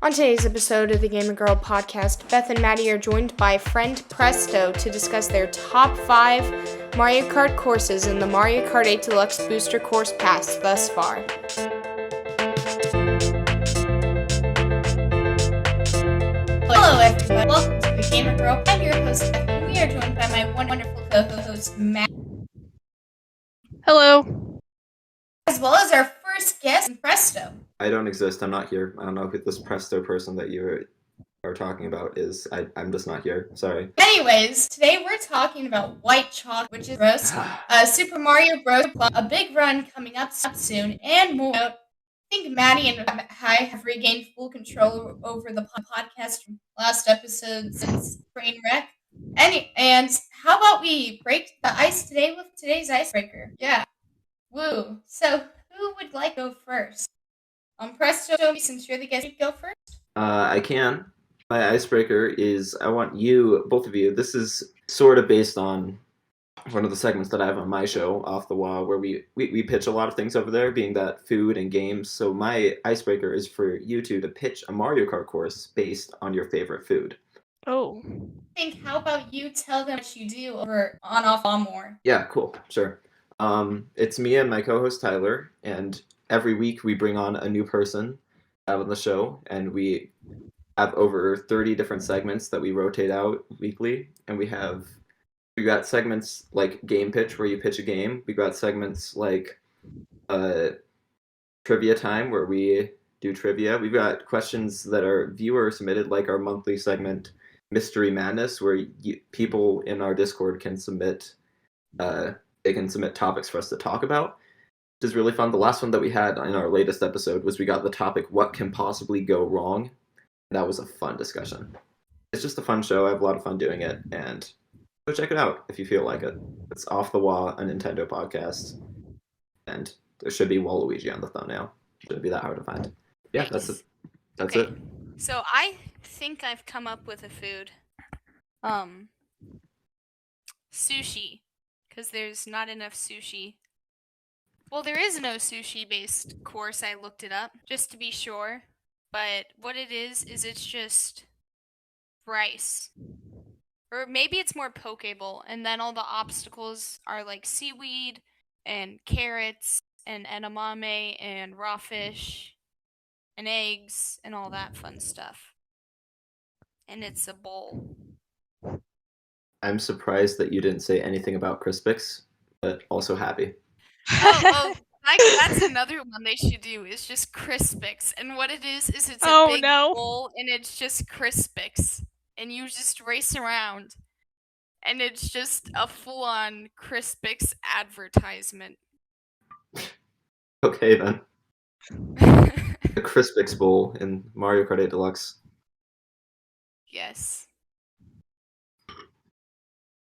On today's episode of the Gamer Girl podcast, Beth and Maddie are joined by friend Presto to discuss their top 5 Mario Kart courses in the Mario Kart 8 Deluxe Booster Course Pass thus far. Hello everyone, welcome to the Gamer Girl. I'm your host, Beth, and we are joined by my wonderful co-host, Matt. Hello. As well as our first guest, Presto. I don't exist. I'm not here. I don't know who this Presto person that you are talking about is. I'm just not here. Sorry. Anyways, today we're talking about white chalk, which is gross, Super Mario Bros. A big run coming up soon, and more. I think Maddie and I have regained full control over the podcast from last episode since Train Wreck. And how about we break the ice today with today's icebreaker? Yeah. Woo. So, who would like to go first? Presto, since you're the guest, you go first? I can. My icebreaker is, I want you, both of you, this is sort of based on one of the segments that I have on my show, Off the Wall, where we pitch a lot of things over there, being that food and games. So my icebreaker is for you two to pitch a Mario Kart course based on your favorite food. Oh. How about you tell them what you do over on Off On More? Yeah, cool. Sure. It's me and my co-host Tyler, and every week we bring on a new person out on the show, and we have over 30 different segments that we rotate out weekly, and we got segments like Game Pitch, where you pitch a game. We got segments like Trivia Time, where we do trivia. We've got questions that are viewer submitted, like our monthly segment Mystery Madness, where people in our Discord can submit topics for us to talk about, which is really fun. The last one that we had in our latest episode was we got the topic, what can possibly go wrong? That was a fun discussion. It's just a fun show. I have a lot of fun doing it, and go check it out if you feel like it. It's Off the Wall, a Nintendo podcast, and there should be Waluigi on the thumbnail. Shouldn't be that hard to find. Yeah, nice. That's it. That's it. So I think I've come up with a food. Sushi. Because there's not enough sushi. Well, there is no sushi-based course. I looked it up, just to be sure. But what it is it's just rice. Or maybe it's more pokeable, and then all the obstacles are like seaweed, and carrots, and edamame, and raw fish, and eggs, and all that fun stuff. And it's a bowl. I'm surprised that you didn't say anything about Crispix, but also happy. That's another one they should do, is just Crispix. And what it is it's a big bowl, and it's just Crispix. And you just race around. And it's just a full-on Crispix advertisement. Okay, then. The Crispix Bowl in Mario Kart 8 Deluxe. Yes.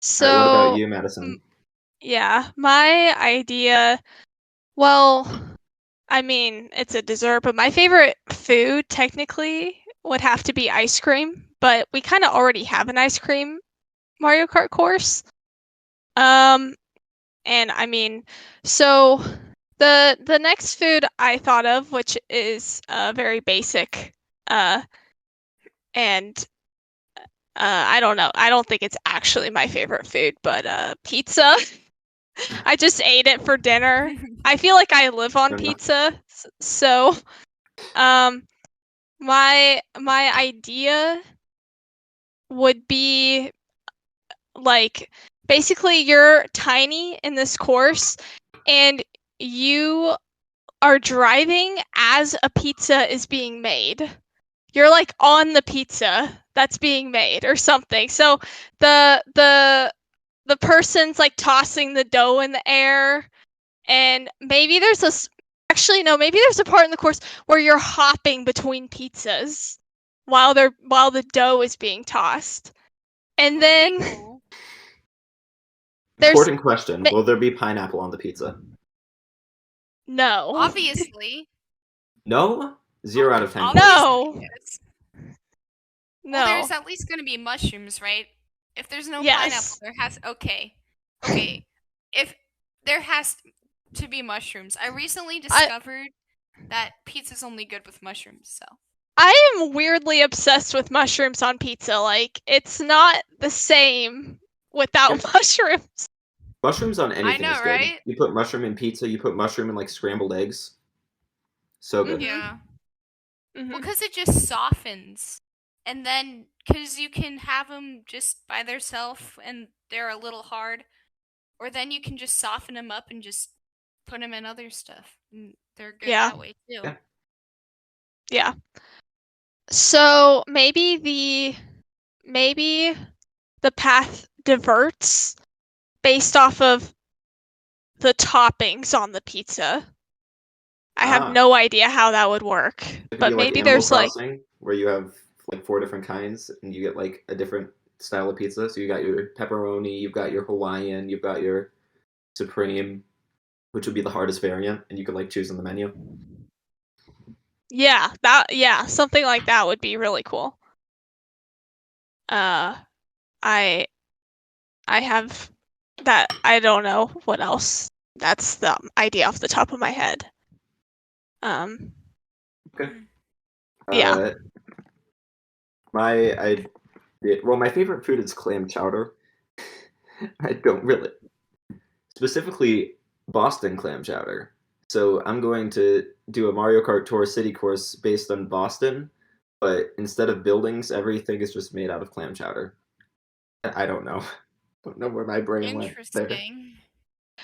So, what about you, Madison? Yeah, my idea, well, I mean, it's a dessert, but my favorite food, technically, would have to be ice cream, but we kind of already have an ice cream Mario Kart course. And I mean, so the next food I thought of, which is very basic, and I don't know. I don't think it's actually my favorite food, but pizza. I just ate it for dinner. I feel like I live on pizza, so my idea would be like, basically you're tiny in this course and you are driving as a pizza is being made. You're like on the pizza that's being made or something. So the person's like tossing the dough in the air, and maybe there's maybe there's a part in the course where you're hopping between pizzas while the dough is being tossed. And then there's important question, will there be pineapple on the pizza? No. Obviously. No? 0 out of 10. No. Yes. No. Well, there's at least going to be mushrooms, right? If there's no pineapple, there has... Okay. If there has to be mushrooms. I recently discovered that pizza's only good with mushrooms, so... I am weirdly obsessed with mushrooms on pizza. Like, it's not the same without mushrooms. Mushrooms on anything know, is good. right? You put mushroom in pizza. You put mushroom in like scrambled eggs. So good. Yeah. Mhm. Well, because it just softens. And then, because you can have them just by themselves and they're a little hard. Or then you can just soften them up and just put them in other stuff. And they're good Yeah. that way, too. Yeah. Yeah. So maybe the path diverts based off of the toppings on the pizza. I have no idea how that would work. It could But be like maybe Animal there's like Crossing, where you have like 4 different kinds, and you get like a different style of pizza. So you got your pepperoni, you've got your Hawaiian, you've got your supreme, which would be the hardest variant, and you could like choose on the menu. something like that would be really cool. I have that. I don't know what else. That's the idea off the top of my head. Okay. Yeah. My favorite food is clam chowder. I don't really, specifically Boston clam chowder. So I'm going to do a Mario Kart Tour City course based on Boston, but instead of buildings, everything is just made out of clam chowder. I don't know. Don't know where my brain went there. Interesting.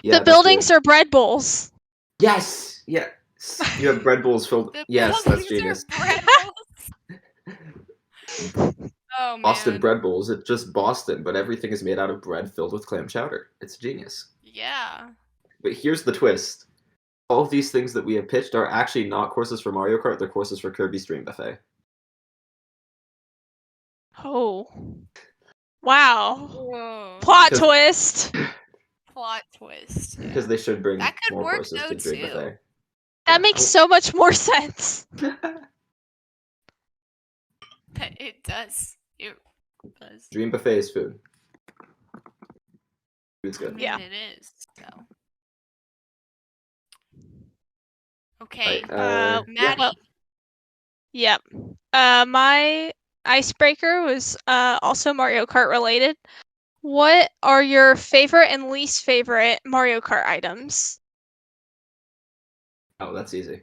Yeah, The buildings are bread bowls. Yes. Yes. You have bread bowls filled. The Yes, that's buildings genius. are bread bowls. Oh, man. Boston bread bowls. It's just Boston, but everything is made out of bread filled with clam chowder. It's genius. Yeah. But here's the twist. All of these things that we have pitched are actually not courses for Mario Kart. They're courses for Kirby's Dream Buffet. Oh. Wow. Whoa. Plot twist. Plot twist. Yeah. Because they should bring That could more work, courses though, to Dream too. Buffet. That makes so much more sense. It does. It does. Dream Buffet is food. Food's I good. mean, Yeah. it is. So. Okay. Right, Maddie. Yep. My icebreaker was also Mario Kart related. What are your favorite and least favorite Mario Kart items? Oh, that's easy.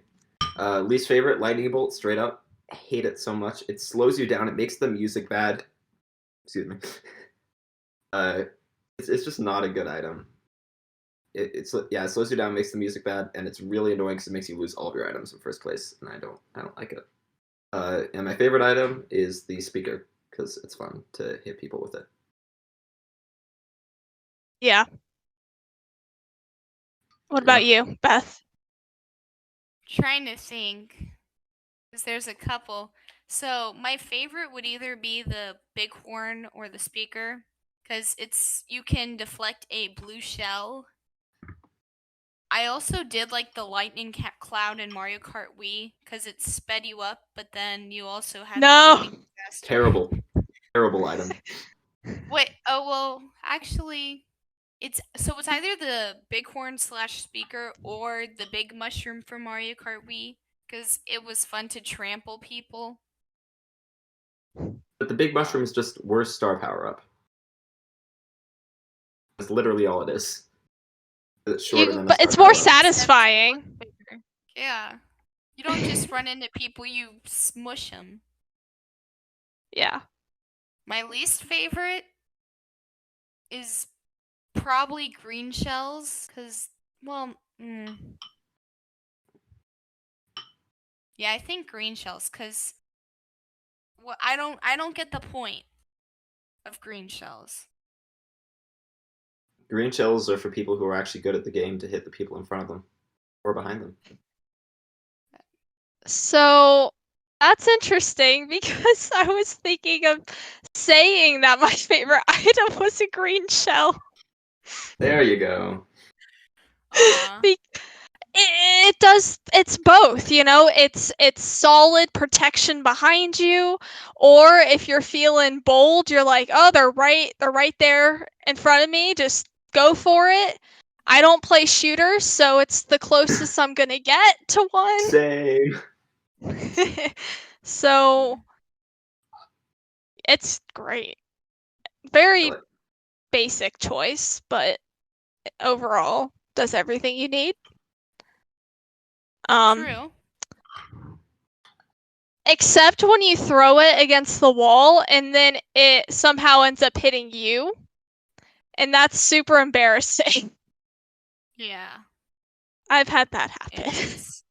Least favorite, lightning bolt, straight up. I hate it so much. It slows you down. It makes the music bad. Excuse me. It's just not a good item. It slows you down, makes the music bad, and it's really annoying because it makes you lose all of your items in first place, and I don't like it. And my favorite item is the speaker because it's fun to hit people with it. Yeah. What about you, Beth? Trying to think. Because there's a couple. So my favorite would either be the bighorn or the speaker. Because you can deflect a blue shell. I also did like the lightning cloud in Mario Kart Wii. Because it sped you up. But then you also had No. the moving faster. Terrible item. Wait, well, actually, it's either the bighorn / speaker or the big mushroom from Mario Kart Wii, because it was fun to trample people. But the big mushroom is just worse star power up. That's literally all it is. It's shorter than a But star it's more power-up. satisfying. Yeah. You don't just run into people, you smush them. Yeah. My least favorite is probably green shells, because, well, yeah, I think green shells, because I don't get the point of green shells. Green shells are for people who are actually good at the game to hit the people in front of them or behind them. So that's interesting because I was thinking of saying that my favorite item was a green shell. There you go. It's both, you know, it's solid protection behind you, or if you're feeling bold, you're like, oh, they're right there in front of me, just go for it. I don't play shooters, so it's the closest I'm gonna get to one. Same. So it's great. Very Like, basic choice, but overall does everything you need. True. Except when you throw it against the wall and then it somehow ends up hitting you. And that's super embarrassing. Yeah. I've had that It happen. is.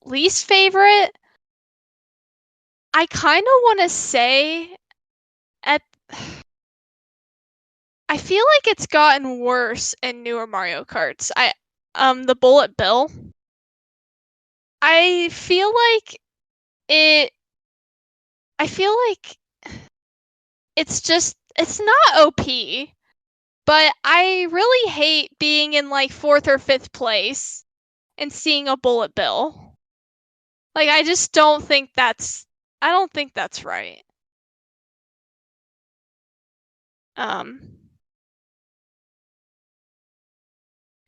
Least favorite? I kind of want to say I feel like it's gotten worse in newer Mario Karts. The bullet bill. I feel like it's not OP, but I really hate being in like 4th or 5th place and seeing a bullet bill. Like I don't think that's right.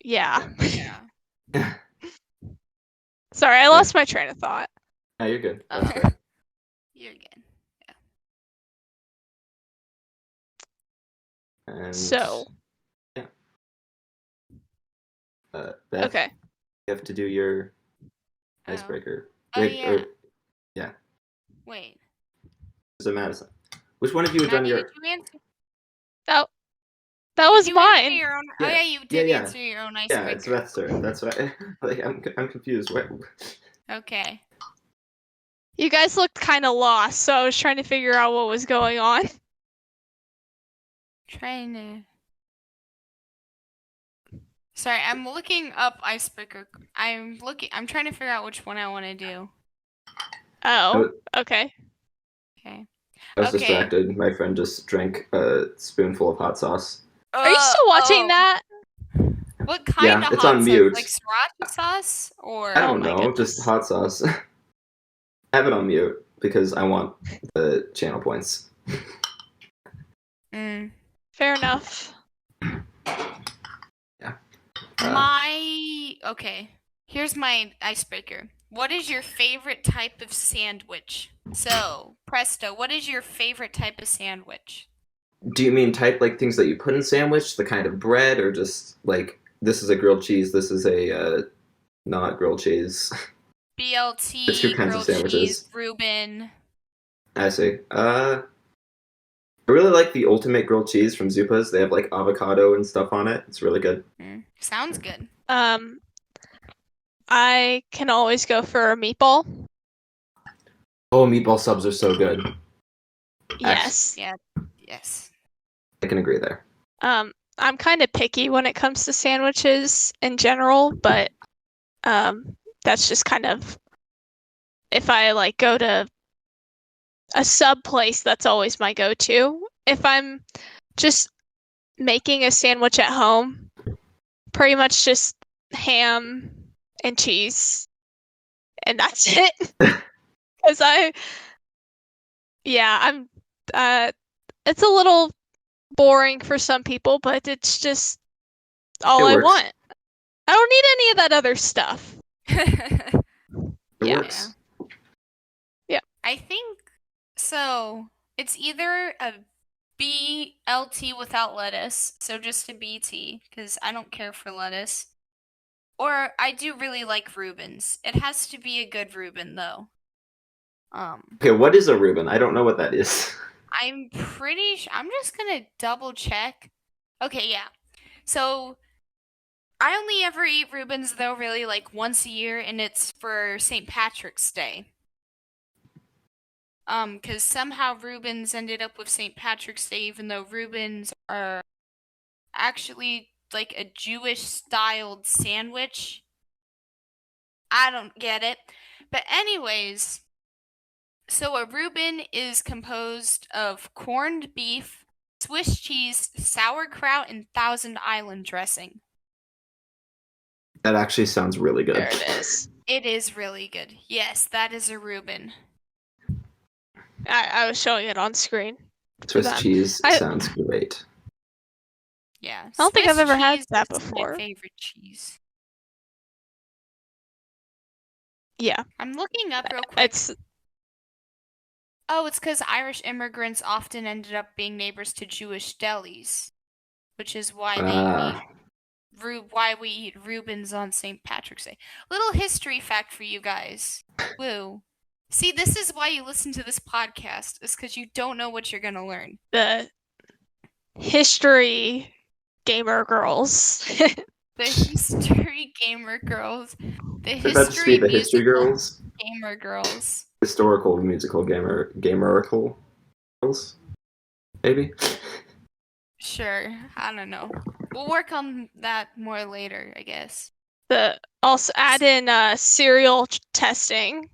Yeah. Yeah. Sorry, I lost my train of thought. no, you're good. Oh. That's fair. You're good. And So, yeah. Beth, okay. you have to do your Oh. icebreaker. Oh, Wait, yeah. yeah. Wait. Is it Madison? Which one of you had done Maddie, your? did you answer? That was Did you answer mine. your own? Yeah. Oh yeah, you did Yeah. answer your own Yeah, icebreaker. it's Beth's turn. That's right. Like I'm confused. Wait. Okay. You guys looked kind of lost, so I was trying to figure out what was going on. Trying to. Sorry, I'm looking up icebreaker. I'm trying to figure out which one I want to do. Oh, okay. Okay. I was Okay. distracted. My friend just drank a spoonful of hot sauce. Are you still watching that? What kind of it's hot on sauce? mute. Like sriracha sauce or? I don't my know, goodness. just hot sauce. I have it on mute because I want the channel points. Fair enough. Yeah. Okay. Here's my icebreaker. What is your favorite type of sandwich? So, Presto, what is your favorite type of sandwich? Do you mean type like things that you put in sandwich, the kind of bread, or just like this is a grilled cheese, this is a not grilled cheese? BLT, The two kinds of grilled sandwiches. cheese, Reuben. I see. I really like the ultimate grilled cheese from Zupa's. They have like avocado and stuff on it. It's really good. Sounds good. I can always go for a meatball. Oh, meatball subs are so good. Yes. Yeah. Yes. I can agree there. I'm kind of picky when it comes to sandwiches in general, but that's just kind of if I like go to a sub place, that's always my go-to. If I'm just making a sandwich at home, pretty much just ham and cheese, and that's it. Because I'm it's a little boring for some people, but it's just all It I works. want. I don't need any of that other stuff. It Yeah. works. Yeah. I think so. It's either a BLT without lettuce, so just a BT, because I don't care for lettuce. Or I do really like Reubens. It has to be a good Reuben, though. Okay, what is a Reuben? I don't know what that is. I'm pretty sure. I'm just gonna double check. Okay, yeah. So I only ever eat Reubens though, really, like once a year, and it's for St. Patrick's Day. Because somehow Reubens ended up with St. Patrick's Day, even though Reubens are actually like a Jewish-styled sandwich. I don't get it. But anyways, so a Reuben is composed of corned beef, Swiss cheese, sauerkraut, and Thousand Island dressing. That actually sounds really good. There it is. It is really good. Yes, that is a Reuben. I was showing it on screen. Swiss cheese sounds great. Yeah. I don't think I've ever had cheese that is before. My favorite cheese. Yeah. I'm looking up real quick. It's Oh, it's because Irish immigrants often ended up being neighbors to Jewish delis, which is why why we eat Reubens on St. Patrick's Day. Little history fact for you guys. Woo. See, this is why you listen to this podcast, is because you don't know what you're gonna learn. the history gamer girls. The history gamer girls. The Could that just be history the history musical girls? gamer girls. Historical musical gamerical girls? Maybe? Sure, I don't know. We'll work on that more later, I guess. Also add in cereal testing,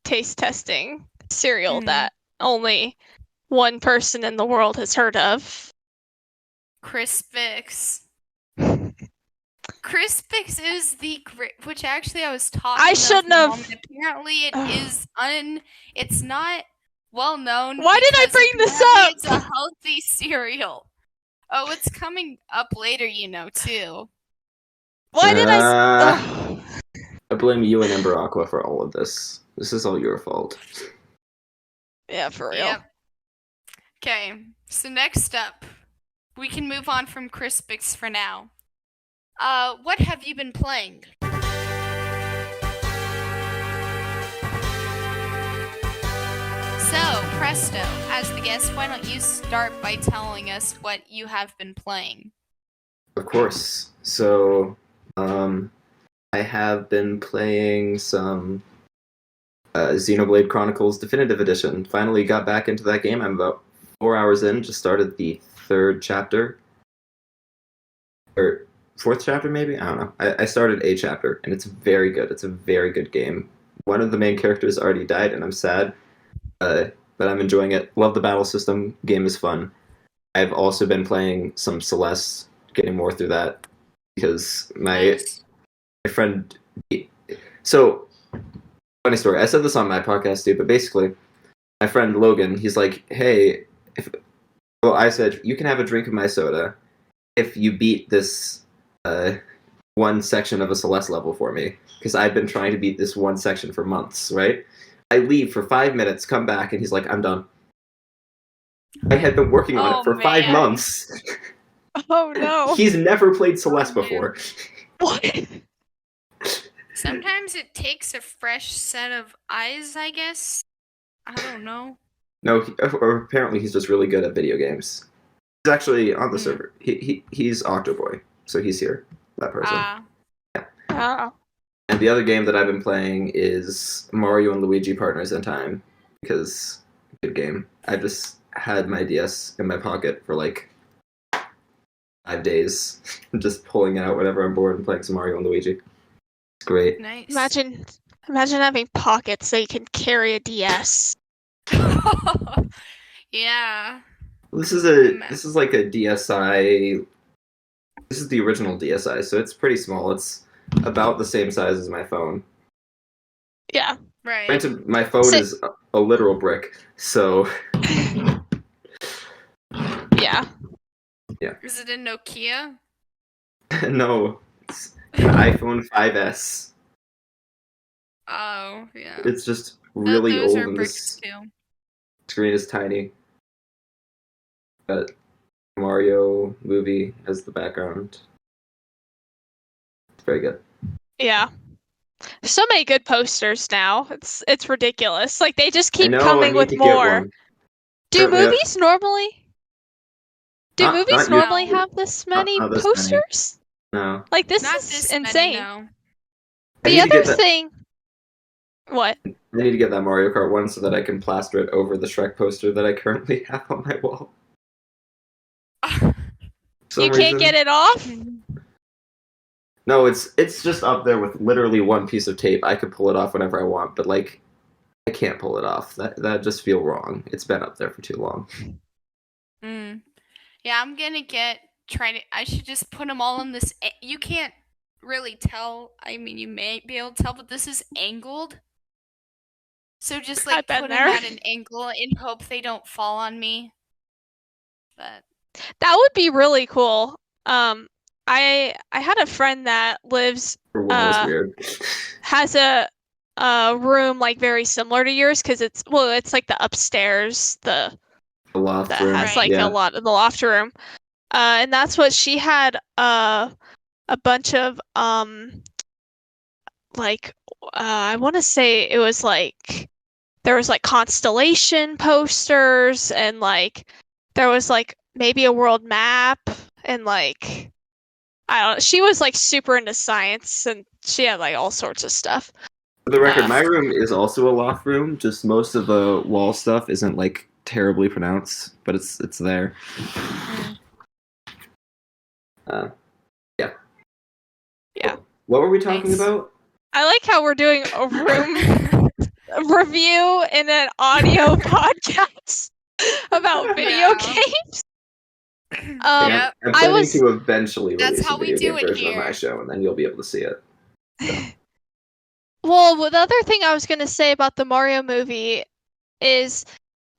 taste testing, cereal that only one person in the world has heard of. Crispix. Crispix is the which actually I was talking. I shouldn't have. Apparently, it's not well known. Why did I bring this up? It's a healthy cereal. Oh, it's coming up later, too. Why did I? I blame you and Ember Aqua for all of this. This is all your fault. Yeah, for real. Yep. Okay, so next up, we can move on from Crispix for now. What have you been playing? So, Presto, as the guest, why don't you start by telling us what you have been playing? Of course. So, I have been playing some Xenoblade Chronicles Definitive Edition. Finally got back into that game. I'm about 4 hours in, just started the 3rd chapter. Or 4th chapter, maybe? I don't know. I started a chapter, and it's very good. It's a very good game. One of the main characters already died, and I'm sad. But I'm enjoying it. Love the battle system. Game is fun. I've also been playing some Celeste, getting more through that, because my friend... So, funny story. I said this on my podcast too, but basically, my friend Logan, he's like, hey, I said, you can have a drink of my soda if you beat this one section of a Celeste level for me, because I've been trying to beat this one section for months, right? I leave for 5 minutes, come back, and he's like, I'm done. I had been working on it for 5 months. Oh no. He's never played Celeste before. What? Sometimes it takes a fresh set of eyes, I guess. I don't know. No, or apparently he's just really good at video games. He's actually on the server. He's Octoboy, so he's here. That person. Yeah. Oh. And the other game that I've been playing is Mario and Luigi Partners in Time, because good game. I just had my DS in my pocket for like 5 days, just pulling it out whenever I'm bored and playing some Mario and Luigi. It's great. Nice. Imagine having pockets so you can carry a DS. Yeah. This is like a DSi. This is the original DSi, so it's pretty small. It's about the same size as my phone. Yeah. Right. Granted, my phone is a literal brick, so... Yeah. Yeah. Is it a Nokia? No, it's an iPhone 5S. Oh, yeah. It's just really those old, are and bricks this too. screen is tiny. But Mario movie as the background. It's very good. Yeah. So many good posters now. It's ridiculous. Like they just keep I coming with more. Do movies normally have this many not this posters? No. Like this Not is this insane. many, no. The other thing. What? I need to get that Mario Kart one so that I can plaster it over the Shrek poster that I currently have on my wall. You can't get it off? No, it's just up there with literally one piece of tape. I could pull it off whenever I want, but like I can't pull it off. That just feel wrong. It's been up there for too long. Yeah, I'm gonna I should just put them all in this. You can't really tell. I mean, you may be able to tell, but this is angled. So just like put them at an angle in hope they don't fall on me. But that would be really cool. I had a friend that lives For one was weird. has a room like very similar to yours because it's like the upstairs, the loft that room. has Right. like a lot of the loft room. And that's what she had a bunch of like I want to say it was like there was like constellation posters and like there was like maybe a world map and like I don't know. She was like super into science and she had like all sorts of stuff. For the record, my room is also a loft room. Just most of the wall stuff isn't like terribly pronounced, but it's there. Yeah. Yeah. What were we talking Nice. about? I like how we're doing a room review in an audio podcast about video Yeah. games. Yep. I'm I planning was- to eventually That's release how a we video do game it version of my here. show, and then you'll be able to see it. Well, the other thing I was going to say about the Mario movie is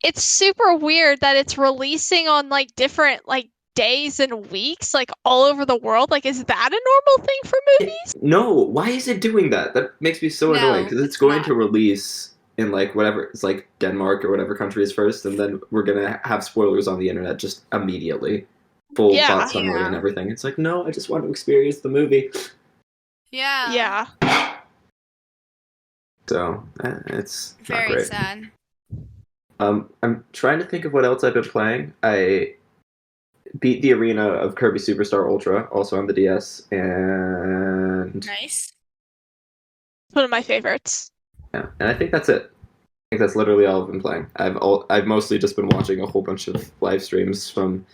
it's super weird that it's releasing on like different like days and weeks like all over the world. Like, is that a normal thing for movies? No, why is it doing that? That makes me so No, annoying because it's it's going not. to release in like whatever it's like Denmark or whatever country is first, and then we're gonna have spoilers on the internet just immediately, full Yeah. plot summary and everything. It's like, no, I just want to experience the movie. Yeah. Yeah. So it's not Very great. sad. I'm trying to think of what else I've been playing. I beat the arena of Kirby Superstar Ultra, also on the DS, and Nice. One of my favorites. yeah, and I think that's it. I think that's literally all I've been playing. I've mostly just been watching a whole bunch of live streams from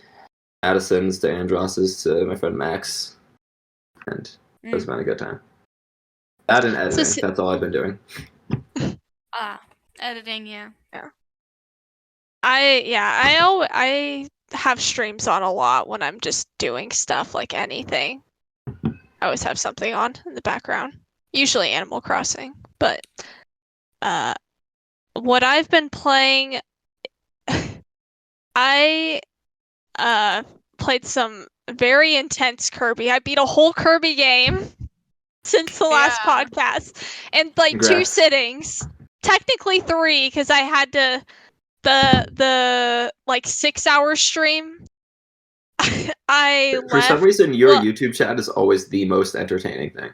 Madison's to Andross's to my friend Max, and it's been a good time. That and editing, that's all I've been doing. Editing, yeah. I have streams on a lot when I'm just doing stuff like anything. I always have something on in the background. Usually Animal Crossing, but what I've been playing I played some very intense Kirby. I beat a whole Kirby game since the last Yeah. podcast in like 2 Congrats. sittings. Technically 3 because I had to the like 6-hour stream. For some reason, your well- YouTube chat is always the most entertaining thing.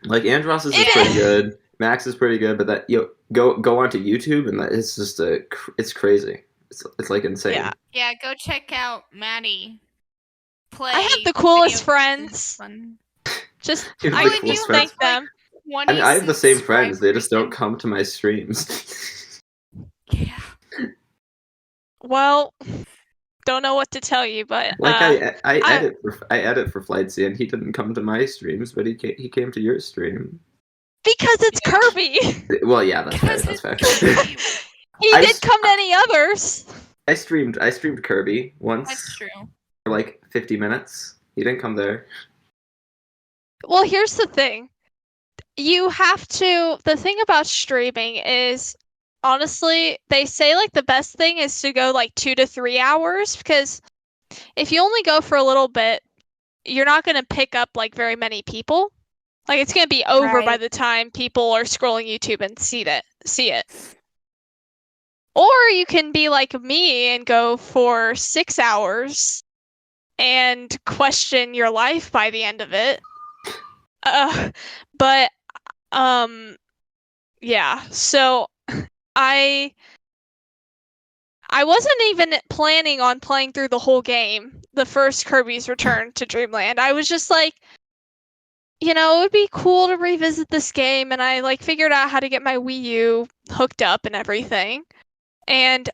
Like Andross's is It pretty is. good, Max is pretty good, but that go onto YouTube and that it's just it's crazy. It's like insane. Yeah. Yeah, go check out Maddie. Play. I have the coolest video friends. games. It's fun. Just You have I the would coolest thank friends. them. I mean, I have the same friends. They just don't subscribers come to my streams. and- Yeah. Well, don't know what to tell you, but Like I edit for Flight C, and he didn't come to my streams, but he came to your stream. because it's Kirby. Well, yeah, that's fair. Because That's fair. it's He I did s- come to any others. I streamed Kirby once That's true. for like 50 minutes. He didn't come there. Well, here's the thing. The thing about streaming is, honestly, they say like the best thing is to go like 2 to 3 hours because if you only go for a little bit, you're not going to pick up like very many people. Like it's going to be over by Right. the time people are scrolling YouTube and see it. Or you can be like me and go for 6 hours and question your life by the end of it. But yeah. So I wasn't even planning on playing through the whole game, the first Kirby's Return to Dreamland. I was just like, it would be cool to revisit this game, and I like figured out how to get my Wii U hooked up and everything. And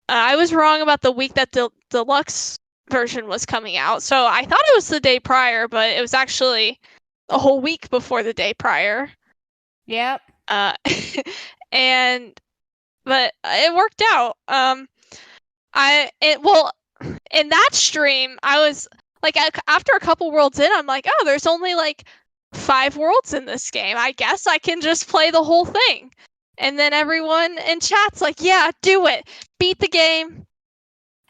I was wrong about the week that the deluxe version was coming out. So I thought it was the day prior, but it was actually a whole week before the day prior. Yep. But it worked out. In that stream, I was like, after a couple worlds in, I'm like, oh, there's only like 5 worlds in this game. I guess I can just play the whole thing. And then everyone in chat's like, yeah, do it. Beat the game.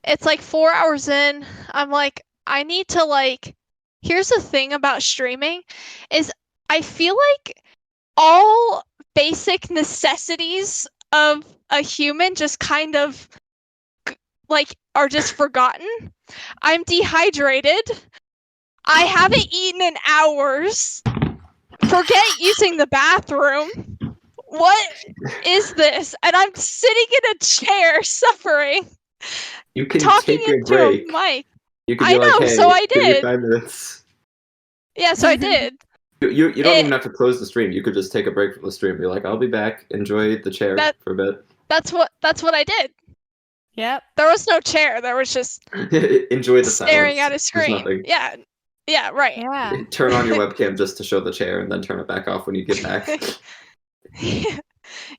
It's like 4 hours in. I'm like, I need to like. Here's the thing about streaming, is I feel like all basic necessities of a human just kind of like are just forgotten. I'm dehydrated. I haven't eaten in hours. Forget using the bathroom. What is this? And I'm sitting in a chair suffering. You can talking take a into break. a mic. You can be I like, know, hey, so I give me did. 5 minutes. Yeah, so I did. You don't even have to close the stream. You could just take a break from the stream. Be like, I'll be back. Enjoy the chair for a bit. That's what I did. Yep. There was no chair. There was just Enjoy the staring silence. at a There's screen. nothing. Yeah, right. Yeah. Turn on your webcam just to show the chair, and then turn it back off when you get back.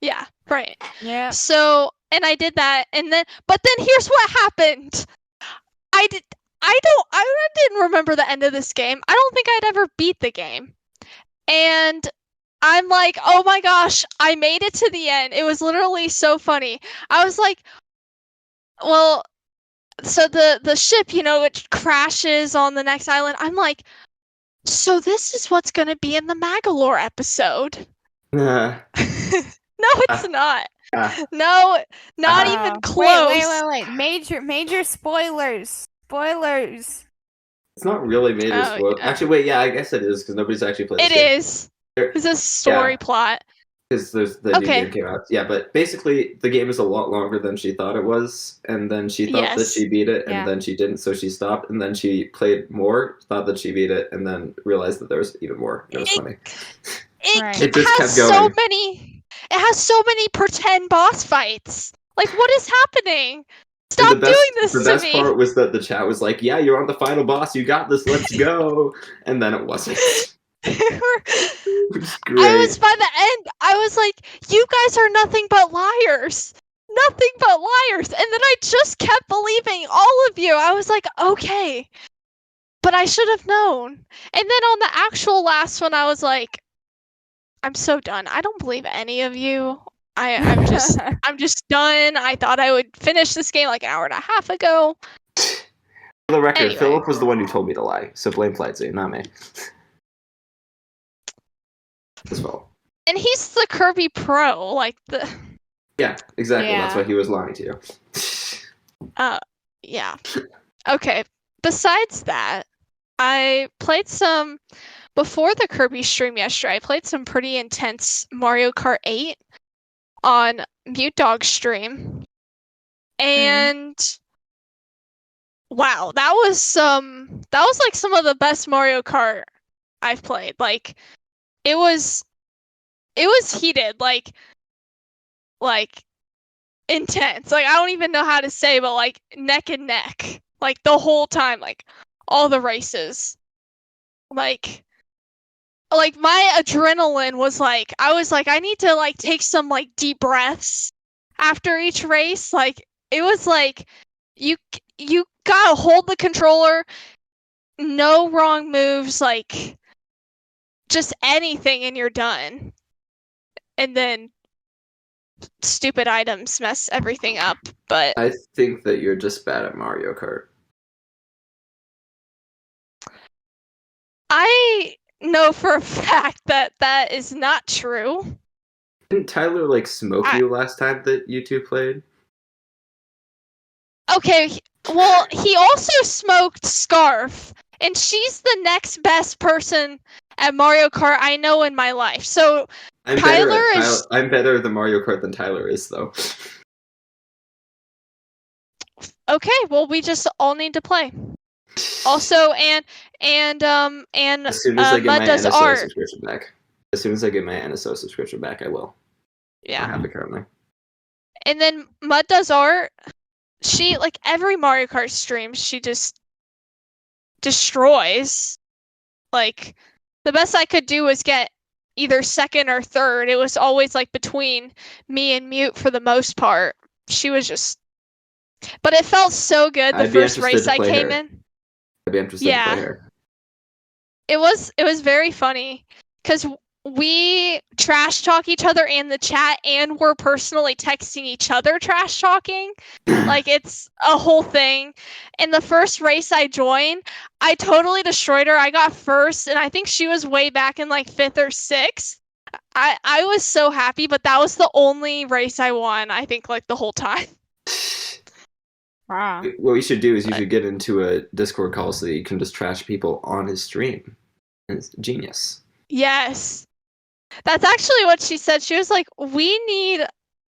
Yeah, right. Yeah. So, and I did that, but then here's what happened. I didn't remember the end of this game. I don't think I'd ever beat the game. And I'm like, oh my gosh, I made it to the end. It was literally so funny. I was like, well, so the ship, it crashes on the next island. I'm like, so this is what's going to be in the Magalore episode. No, it's not. No, not even close. Wait. Major spoilers. Spoilers. It's not really major spoil. Actually, wait, yeah, I guess it is, because nobody's actually played It is. It's a story plot. Because there's the new game came out. Yeah, but basically, the game is a lot longer than she thought it was, and then she thought that she beat it, and then she didn't, so she stopped, and then she played more, thought that she beat it, and then realized that there was even more. It was funny. It just kept going. It has so many pretend boss fights. Like, what is happening? Stop doing this to me! The best part was that the chat was like, yeah, you're on the final boss, you got this, let's go! And then it wasn't. I was, by the end, I was like, you guys are nothing but liars! Nothing but liars! And then I just kept believing all of you! I was like, okay. But I should have known. And then on the actual last one, I was like, I'm so done. I don't believe any of you. I'm just done. I thought I would finish this game like an hour and a half ago. For the record, Philip was the one who told me to lie, so blame Flightsy, not me. His fault. And he's the Kirby Pro, like the. Yeah, exactly. Yeah. That's why he was lying to you. Yeah. Okay. Besides that, I played some before the Kirby stream yesterday. I played some pretty intense Mario Kart 8 on Mute Dog's stream, and wow, that was like some of the best Mario Kart I've played. Like, it was heated, like intense. Like, I don't even know how to say, but like neck and neck, like the whole time, like all the races, like my adrenaline was like, I was like, I need to like take some like deep breaths after each race. Like, it was like you gotta hold the controller, no wrong moves, like just anything, and you're done. And then stupid items mess everything up. But I think that you're just bad at Mario Kart. I know for a fact that that is not true. Didn't Tyler like smoke you last time that you two played? Okay, well, he also smoked Scarf, and she's the next best person at Mario Kart I know in my life. So I'm better at the Mario Kart than Tyler is, though. Okay, well, we just all need to play. Also, and as soon as I get my NSO art. subscription back. As soon as I get my NSO subscription back, I will. Yeah. I have it currently. And then Mud does art. She, like, every Mario Kart stream, she just destroys. Like, the best I could do was get either second or third. It was always, like, between me and Mute for the most part. She was just... But it felt so good the first race I came in. I'd be interested to play her. It was very funny, because we trash talk each other in the chat, and we're personally texting each other trash talking. Like, it's a whole thing. In the first race I joined, I totally destroyed her. I got first, and I think she was way back in like 5th or 6th. I was so happy, but that was the only race I won, I think, like the whole time. Wow. What we should do is you should get into a Discord call so that you can just trash people on his stream. It's genius. Yes. That's actually what she said. She was like, we need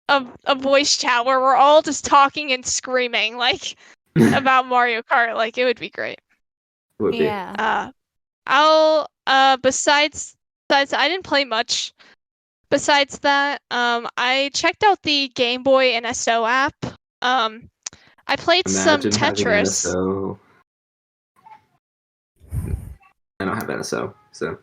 a voice chat where we're all just talking and screaming, like, about Mario Kart. Like, it would be great. Would be. Yeah. Besides, I didn't play much. Besides that, I checked out the Game Boy NSO app. I played some Imagine having Tetris. NSO. I don't have NSO, so.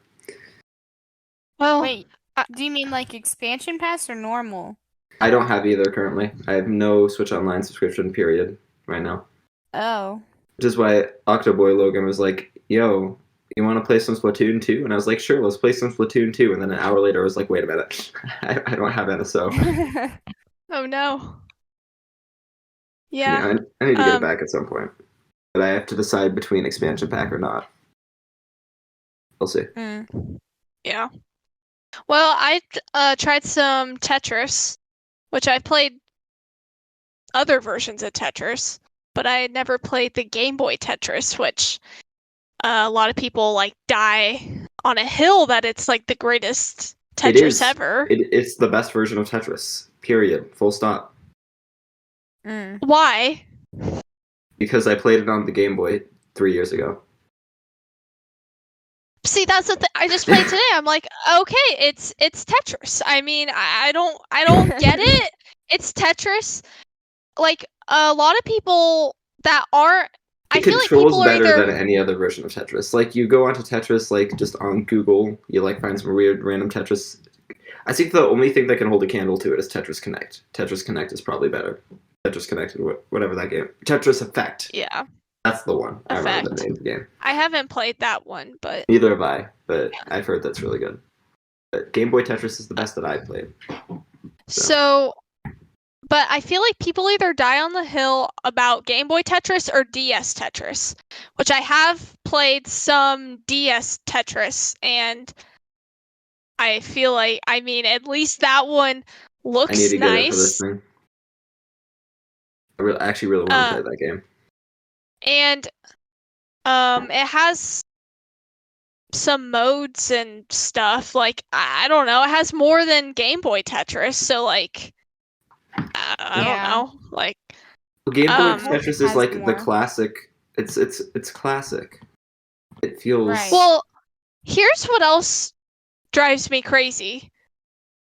Well, Wait, do you mean like expansion pass or normal? I don't have either currently. I have no Switch Online subscription, period, right now. Oh. Which is why Octoboy Logan was like, yo, you want to play some Splatoon 2? And I was like, sure, let's play some Splatoon 2. And then an hour later, I was like, wait a minute. I don't have NSO. oh no. Yeah. I need to get it back at some point. But I have to decide between expansion pack or not. We'll see. Yeah. Well, I tried some Tetris, which I played other versions of Tetris, but I had never played the Game Boy Tetris, which a lot of people like die on a hill that it's like the greatest Tetris ever. It's the best version of Tetris. Period. Full stop. Why? Because I played it on the Game Boy 3 years ago. See, that's the thing. I just played today. I'm like, okay, it's Tetris. I mean, I don't get it. It's Tetris. Like, a lot of people that aren't. I feel like people controls are better either than any other version of Tetris. Like, you go onto Tetris, like, just on Google, you, like, find some weird random Tetris. I think the only thing that can hold a candle to it is Tetris Connect. Tetris Connect is probably better. Tetris Connect, whatever that game. Tetris Effect. Yeah. That's the one. I remember the Effect. name of the game. I haven't played that one, but Neither have I, but I've heard that's really good. But Game Boy Tetris is the best that I've played. so. But I feel like people either die on the hill about Game Boy Tetris or DS Tetris, which I have played some DS Tetris, and I feel like, I mean, at least that one looks I need to get it for nice. this thing. I actually really want to play that game. And it has some modes and stuff. Like, I don't know, it has more than Game Boy Tetris, so like, I don't know. Like, Game Boy Tetris is like more. the classic. It's classic. It feels. Right. well, here's what else drives me crazy,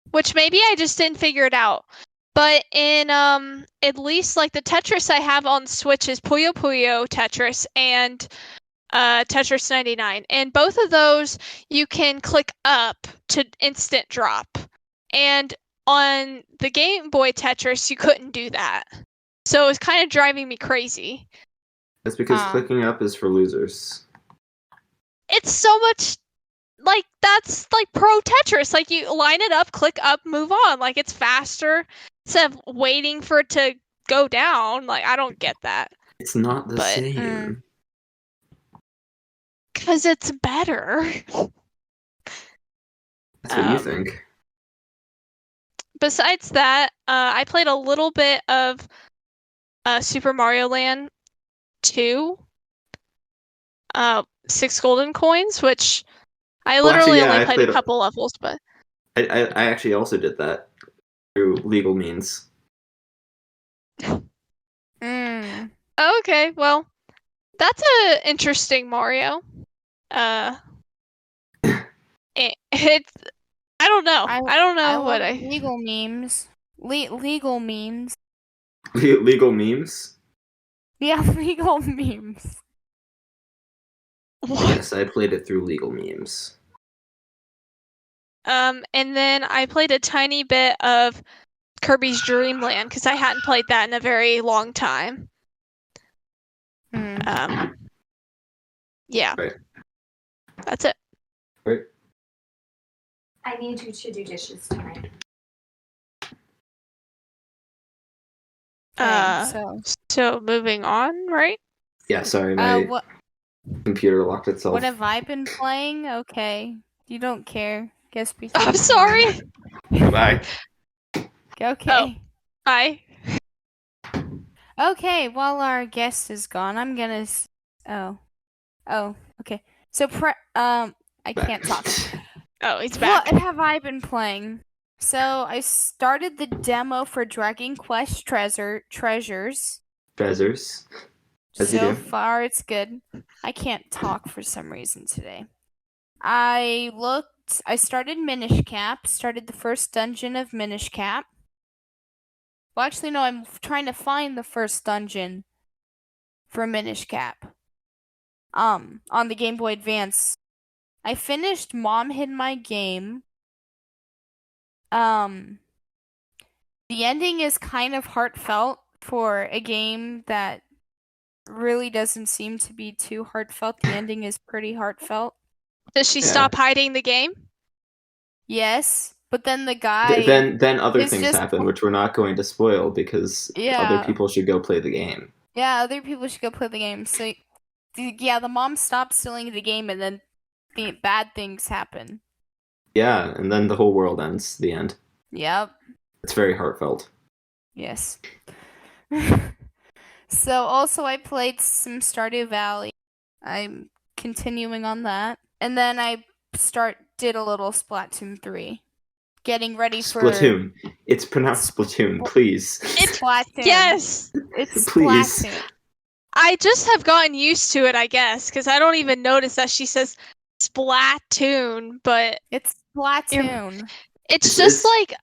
which maybe I just didn't figure it out. But in at least like the Tetris I have on Switch is Puyo Puyo Tetris and Tetris 99, and both of those you can click up to instant drop, and on the Game Boy Tetris you couldn't do that, so it's kind of driving me crazy. That's because clicking up is for losers. It's so much like, that's like pro Tetris. Like, you line it up, click up, move on. Like, it's faster instead of waiting for it to go down. Like, I don't get that. It's not the same. Because it's better. That's what you think. Besides that, I played a little bit of Super Mario Land 2. 6 golden coins, which I literally only played a couple levels, but I actually also did that through legal means. Okay, well, that's a interesting Mario. It's, I don't know. I don't know what I legal memes. Legal memes. Legal memes? Yeah, legal memes. Yes, I played it through legal memes. And then I played a tiny bit of Kirby's Dream Land because I hadn't played that in a very long time. Yeah. Right. That's it. Right. I need you to do dishes tonight. So moving on, right? Yeah, sorry, my what computer locked itself. what have I been playing? Okay, you don't care. Guess we. I'm sorry. Bye. Okay. Bye. Okay. While our guest is gone, I'm gonna. Oh. Okay. So I can't talk. Oh, he's back. What have I been playing? So I started the demo for Dragon Quest Treasures. Treasures. As you So do. far, it's good. I can't talk for some reason today. I started Minish Cap. Started the first dungeon of Minish Cap. Well, actually, no. I'm trying to find the first dungeon for Minish Cap. On the Game Boy Advance. I finished Mom Hid My Game. The ending is kind of heartfelt for a game that really doesn't seem to be too heartfelt. The ending is pretty heartfelt. Does she stop hiding the game? Yes, but then the guy. Then other is things just- happen, which we're not going to spoil because other people should go play the game. Yeah, other people should go play the game. So, the mom stops stealing the game, and then the bad things happen. Yeah, and then the whole world ends. The end. Yep. It's very heartfelt. Yes. So also I played some Stardew Valley. I'm continuing on that. And then I did a little Splatoon 3. Getting ready for Splatoon. It's pronounced Splatoon, please. It's Splatoon. Yes. It's Please. Splatoon. I just have gotten used to it, I guess, because I don't even notice that she says Splatoon, but It's Splatoon. it's It's- just it's- like,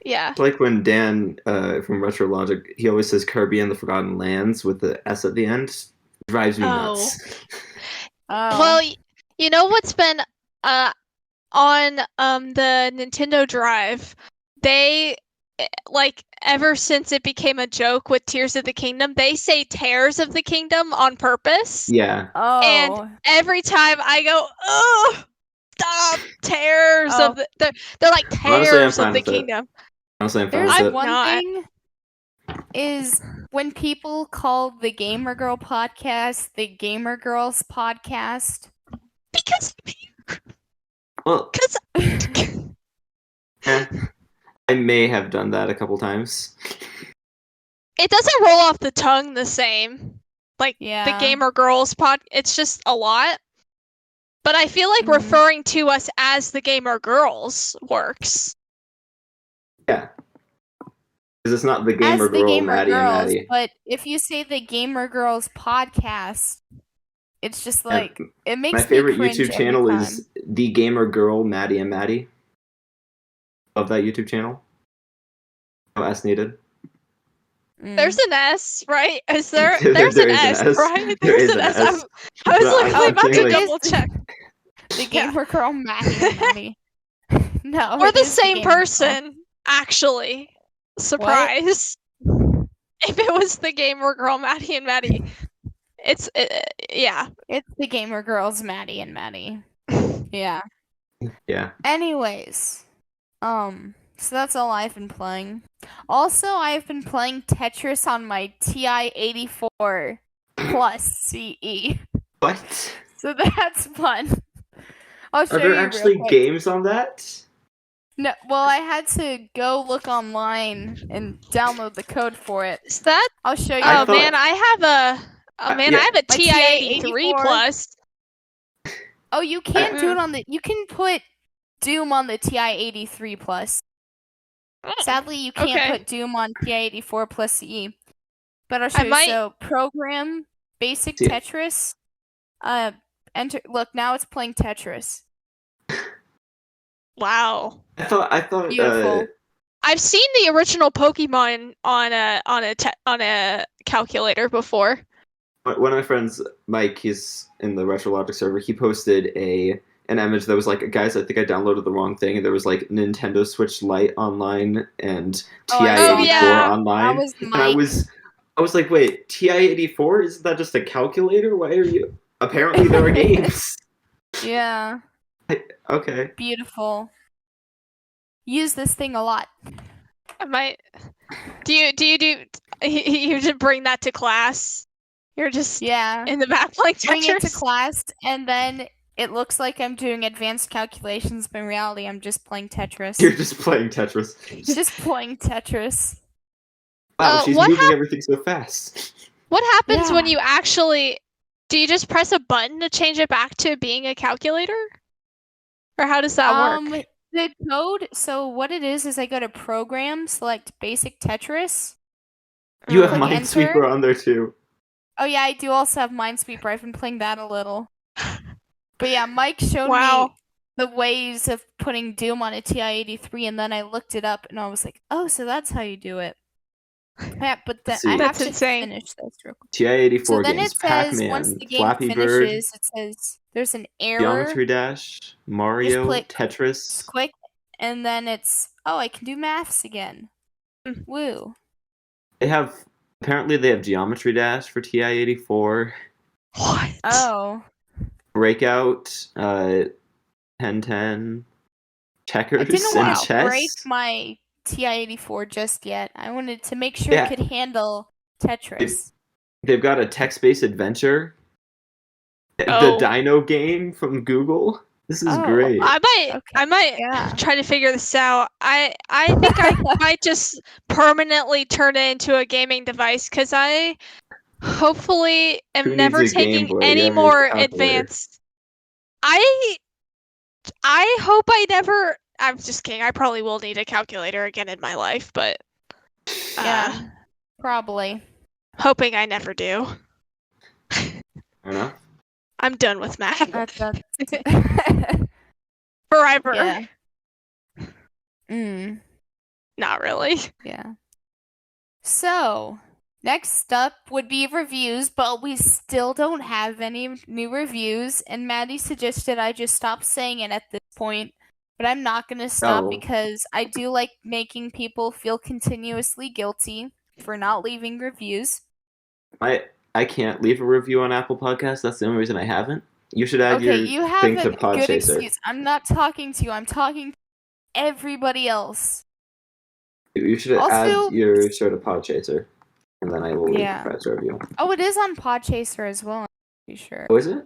yeah. It's like when Dan from Retro Logic, he always says Kirby and the Forgotten Lands with the S at the end. Drives me nuts. Oh. Well, you know what's been on the Nintendo Drive? They like ever since it became a joke with Tears of the Kingdom, they say Tears of the Kingdom on purpose. Yeah. Oh. And every time I go, oh, stop, Tears of the. They're like Honestly, I'm Tears fine of the with it. Kingdom. Honestly, I'm fine There's with it. one not. thing is when people call the Gamer Girl podcast the Gamer Girls podcast. Because Well, I may have done that a couple times. it doesn't roll off the tongue the same. Like Yeah. the Gamer Girls pod, it's just a lot. But I feel like Mhm. referring to us as the Gamer Girls works. Yeah. Because it's not the As Gamer the Girl, Gamer Maddie and Girls, Maddie. but if you say the Gamer Girls podcast, it's just like it makes My favorite me cringe YouTube channel every is The Gamer Girl, Maddie and Maddie. Love that YouTube channel. No S needed. time. There's an S, right? Is there? There There's an is an S, S. right? There There's is an an S. S. I was No, literally I'm about to saying, like- double check. the Gamer Girl Maddie and Maddie. No, We're it the is same Gamer Girl. person, actually. Surprise! If it was the Gamer Girl, Maddie and Maddie, yeah. It's the Gamer Girls, Maddie and Maddie. Yeah. Yeah. Anyways, so that's all I've been playing. Also, I've been playing Tetris on my TI-84 plus CE. What? So that's fun. I'll show Are there you real actually quick. games on that? No, well, I had to go look online and download the code for it. Is that? I'll show you. I Oh thought- man, I have a. Oh man, yeah. I have a My TI-83 TI-84. plus. Oh, you can't do it on the. You can put Doom on the TI-83 plus. Sadly, you can't Okay. put Doom on TI-84 plus CE. But I'll show I you. might- So, program basic See it. Tetris. Enter. Look, now it's playing Tetris. Wow. I thought. Beautiful. I've seen the original Pokemon on a calculator before. One of my friends, Mike, he's in the Retro Logic server. He posted an image that was like, guys, I think I downloaded the wrong thing. And there was like Nintendo Switch Lite online and Oh, I saw TI-84 that. online. That was And Mike. I was like, wait, TI-84? Isn't that just a calculator? Why are you? Apparently, there are games. Yeah. Okay. Beautiful. Use this thing a lot. I might. Do you just bring that to class? You're just Yeah. in the back playing Tetris. Bring it to class, and then it looks like I'm doing advanced calculations, but in reality, I'm just playing Tetris. You're just playing Tetris. Just playing Tetris. Wow, she's what moving everything so fast. What happens when Yeah. you actually? Do you just press a button to change it back to being a calculator, or how does that work? The code. So what it is I go to Program, select Basic Tetris. You have Click Minesweeper enter. on there too. Oh yeah, I do also have Minesweeper. I've been playing that a little. But yeah, Mike showed Wow. me the ways of putting Doom on a TI-83, and then I looked it up, and I was like, oh, so that's how you do it. Yeah, but then Let's see. I have That's to insane. finish this real quick. TI-84 So then games, it says, Pac-Man, once the game Flappy Bird, finishes, it says there's an error. Geometry Dash, Mario, click Tetris. Quick, and then it's, oh, I can do maths again. Mm. Woo. Apparently they have Geometry Dash for TI-84. What? Oh. Breakout, 1010, Checkers, I didn't and want to Chess. break my TI-84 just yet. I wanted to make sure Yeah. it could handle Tetris. They've got a text-based adventure. Oh. The Dino game from Google. This is Oh, great. I might Yeah. try to figure this out. I think I might just permanently turn it into a gaming device because I hopefully Who am needs never a Game taking Boy? any You have a more calculator. advanced. I hope I never. I'm just kidding. I probably will need a calculator again in my life, but Yeah. Probably. hoping I never do. Fair enough. I'm done with math That's forever. yeah. Not really. Yeah. So, next up would be reviews, but we still don't have any new reviews, and Maddie suggested I just stop saying it at this point, but I'm not going to stop Oh. because I do like making people feel continuously guilty for not leaving reviews. I can't leave a review on Apple Podcasts. That's the only reason I haven't. You should add Okay, your you have thing a to good Podchaser. excuse. I'm not talking to you. I'm talking to everybody else. You should Also- add your show to Podchaser, and then I will leave Yeah. a 5-star review. Oh, it is on Podchaser as well. I'm pretty sure. Oh, is it?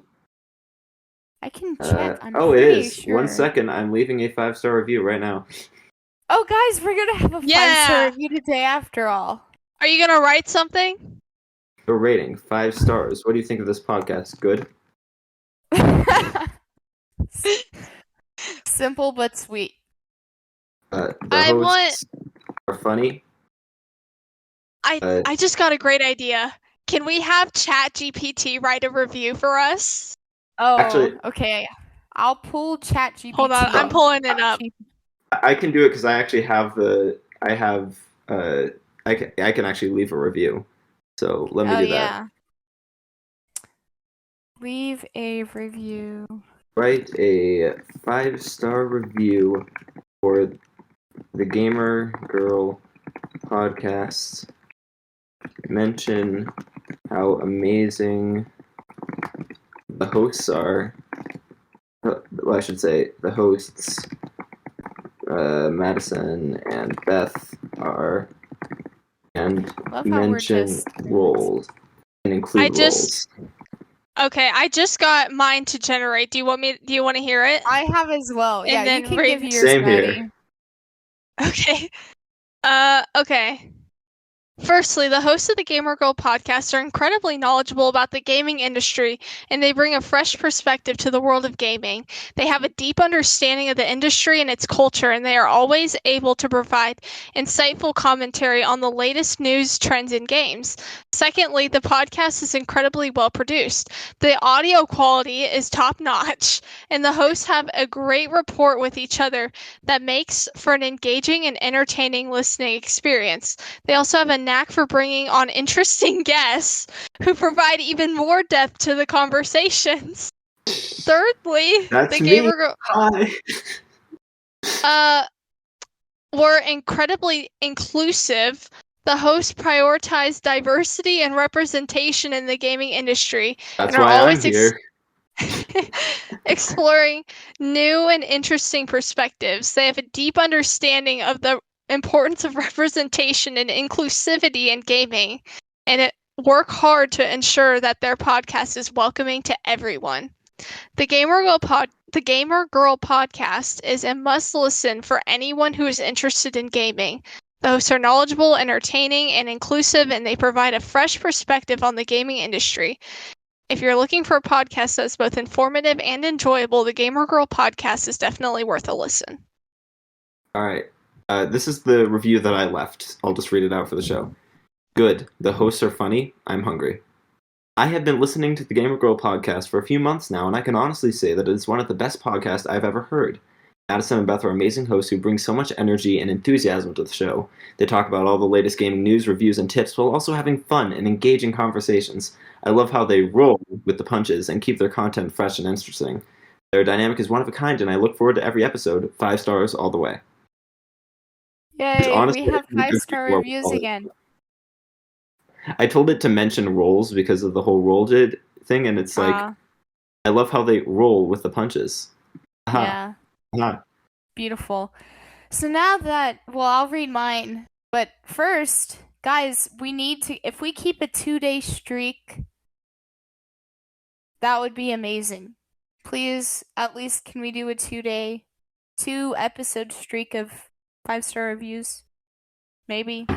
I can check. I'm it pretty is. sure. 1 second. I'm leaving a 5-star review right now. Oh, guys, we're gonna have a 5-star Yeah. review today after all. Are you gonna write something? The rating, 5 stars. What do you think of this podcast? Good? Simple but sweet. The I hosts are funny. I just got a great idea. Can we have ChatGPT write a review for us? Oh, Actually- okay. I'll pull ChatGPT. Hold on, I'm pulling it up. I can do it because I actually have I can actually leave a review. So let me Oh do that. yeah. Leave a review. Write a 5-star review for the Gamer Girl podcast. Mention how amazing the hosts are. Well, I should say the hosts, Madison and Beth are, and Love how we're mention just roles and include roles. Okay, I just got mine to generate. Do you want to hear it? I have as well. And Yeah, then you can read- give yours, Same here. Maddie. Okay. Okay. Firstly, the hosts of the Gamer Girl podcast are incredibly knowledgeable about the gaming industry, and they bring a fresh perspective to the world of gaming. They have a deep understanding of the industry and its culture, and they are always able to provide insightful commentary on the latest news, trends, and games. Secondly, the podcast is incredibly well produced. The audio quality is top notch, and the hosts have a great rapport with each other that makes for an engaging and entertaining listening experience. They also have a knack for bringing on interesting guests who provide even more depth to the conversations. Thirdly, That's the me. Gamer Girl Hi. were incredibly inclusive. The hosts prioritize diversity and representation in the gaming industry. That's and are why I'm always here. exploring new and interesting perspectives. They have a deep understanding of the importance of representation and inclusivity in gaming, and work hard to ensure that their podcast is welcoming to everyone. The Gamer Girl podcast is a must listen for anyone who is interested in gaming. The hosts are knowledgeable, entertaining, and inclusive, and they provide a fresh perspective on the gaming industry. If you're looking for a podcast that's both informative and enjoyable, the Gamer Girl podcast is definitely worth a listen. All right. This is the review that I left. I'll just read it out for the show. Good. The hosts are funny. I'm hungry. I have been listening to the Gamer Girl podcast for a few months now, and I can honestly say that it is one of the best podcasts I've ever heard. Madison and Beth are amazing hosts who bring so much energy and enthusiasm to the show. They talk about all the latest gaming news, reviews, and tips while also having fun and engaging conversations. I love how they roll with the punches and keep their content fresh and interesting. Their dynamic is one of a kind, and I look forward to every episode. 5 stars all the way. Yay, honestly, we have I think 5-star people are reviews well- again. I told it to mention rolls because of the whole roll did thing, and it's like, I love how they roll with the punches. Yeah. Aha. Beautiful. So now that, well, I'll read mine. But first, guys, we need to, if we keep a 2-day streak, that would be amazing. Please, at least can we do a 2-episode streak of 5-star reviews? Maybe.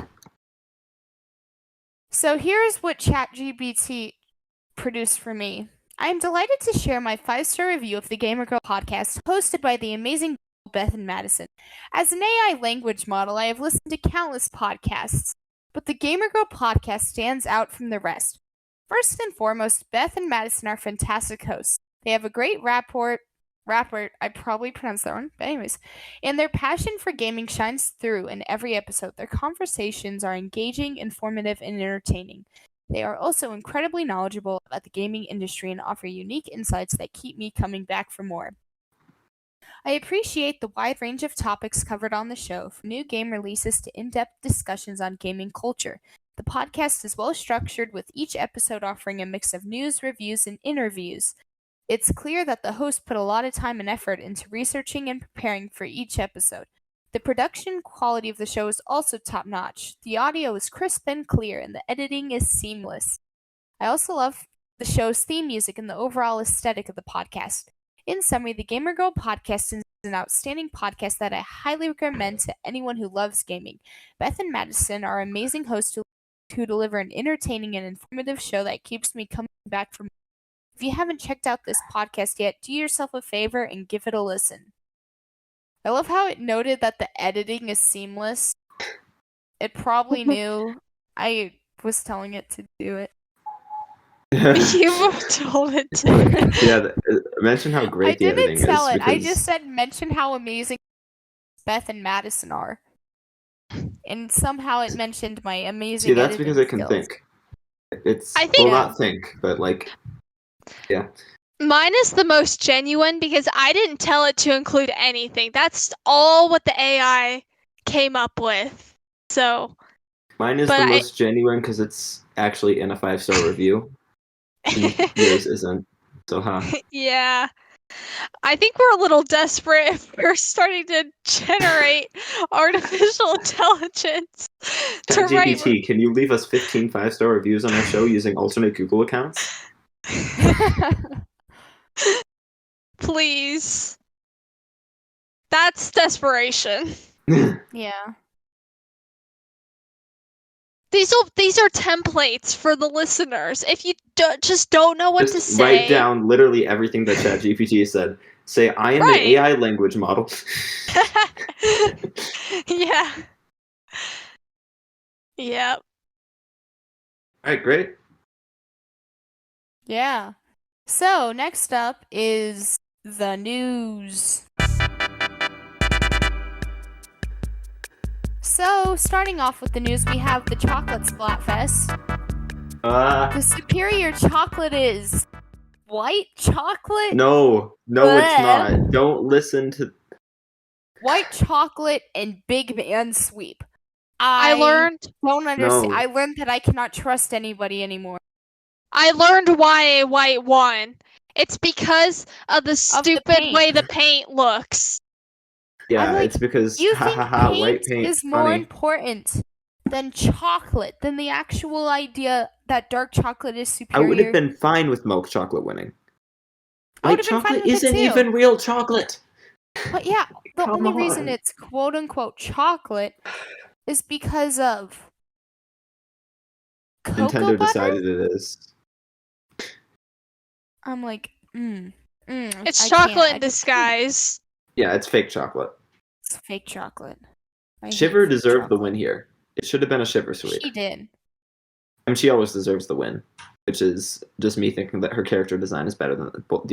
So here's what ChatGPT produced for me. I am delighted to share my 5-star review of the Gamer Girl podcast, hosted by the amazing Beth and Madison. As an AI language model, I have listened to countless podcasts, but the Gamer Girl podcast stands out from the rest. First and foremost, Beth and Madison are fantastic hosts. They have a great rapport, I probably pronounced that wrong, but anyways, and their passion for gaming shines through in every episode. Their conversations are engaging, informative, and entertaining. They are also incredibly knowledgeable about the gaming industry and offer unique insights that keep me coming back for more. I appreciate the wide range of topics covered on the show, from new game releases to in-depth discussions on gaming culture. The podcast is well structured, with each episode offering a mix of news, reviews, and interviews. It's clear that the hosts put a lot of time and effort into researching and preparing for each episode. The production quality of the show is also top-notch. The audio is crisp and clear, and the editing is seamless. I also love the show's theme music and the overall aesthetic of the podcast. In summary, the Gamer Girl podcast is an outstanding podcast that I highly recommend to anyone who loves gaming. Beth and Madison are amazing hosts who deliver an entertaining and informative show that keeps me coming back for more. If you haven't checked out this podcast yet, do yourself a favor and give it a listen. I love how it noted that the editing is seamless. It probably knew I was telling it to do it. You told it to. Yeah, mention how great the editing is. I didn't tell it. I because- just said mention how amazing Beth and Madison are. And somehow it mentioned my amazing See, that's editing because it can skills. think. It's I think- well, not think, but like, yeah. Mine is the most genuine because I didn't tell it to include anything. That's all what the AI came up with. So, Mine is But the I- most genuine because it's actually in a 5-star review. And yours isn't. So, yeah. I think we're a little desperate if we're starting to generate artificial intelligence to write. ChatGPT, can you leave us 15 5-star reviews on our show using alternate Google accounts? Please. That's desperation. Yeah. These are templates for the listeners. If you just don't know what to Just say, write down literally everything that ChatGPT said. Say, I am Right. an AI language model. yeah. Yep. All right, great. Yeah. So, next up is the news. So, starting off with the news, we have the Chocolate Splatfest. The superior chocolate is white chocolate, No, it's Bleh. not. Don't listen to. white chocolate, and Big Man Sweep. I learned Don't understand. No. I learned that I cannot trust anybody anymore. why white won. It's because of the stupid paint. way the paint looks. Yeah, I'm like, it's because You ha think ha ha, paint white paint is more funny. important than chocolate, than the actual idea that dark chocolate is I superior? would have been fine with milk chocolate winning. I White would've been fine chocolate with it isn't too. even real chocolate. But yeah, the Come only reason on. it's quote-unquote chocolate is because of cocoa Nintendo butter? decided it is. I'm like, It's I chocolate can't. in I just can't. disguise. Yeah, it's fake chocolate. It's fake chocolate. I hate Shiver fake deserved the chocolate. win here. It should have been a Shiver sweep. She did. I mean, she always deserves the win, which is just me thinking that her character design is better than both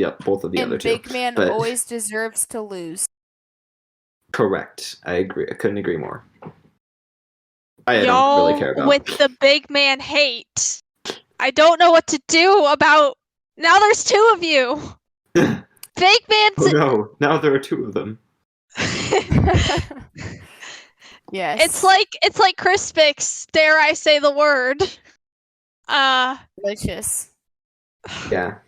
of the other And two. Big Man But always deserves to lose. correct. I agree. I couldn't agree more. I don't Y'all really care about. with the big man hate. I don't know what to do about. Now there's two of you. Big Oh man's. no! Now there are two of them. Yes. It's like Crispix. Dare I say the word? delicious. Yeah.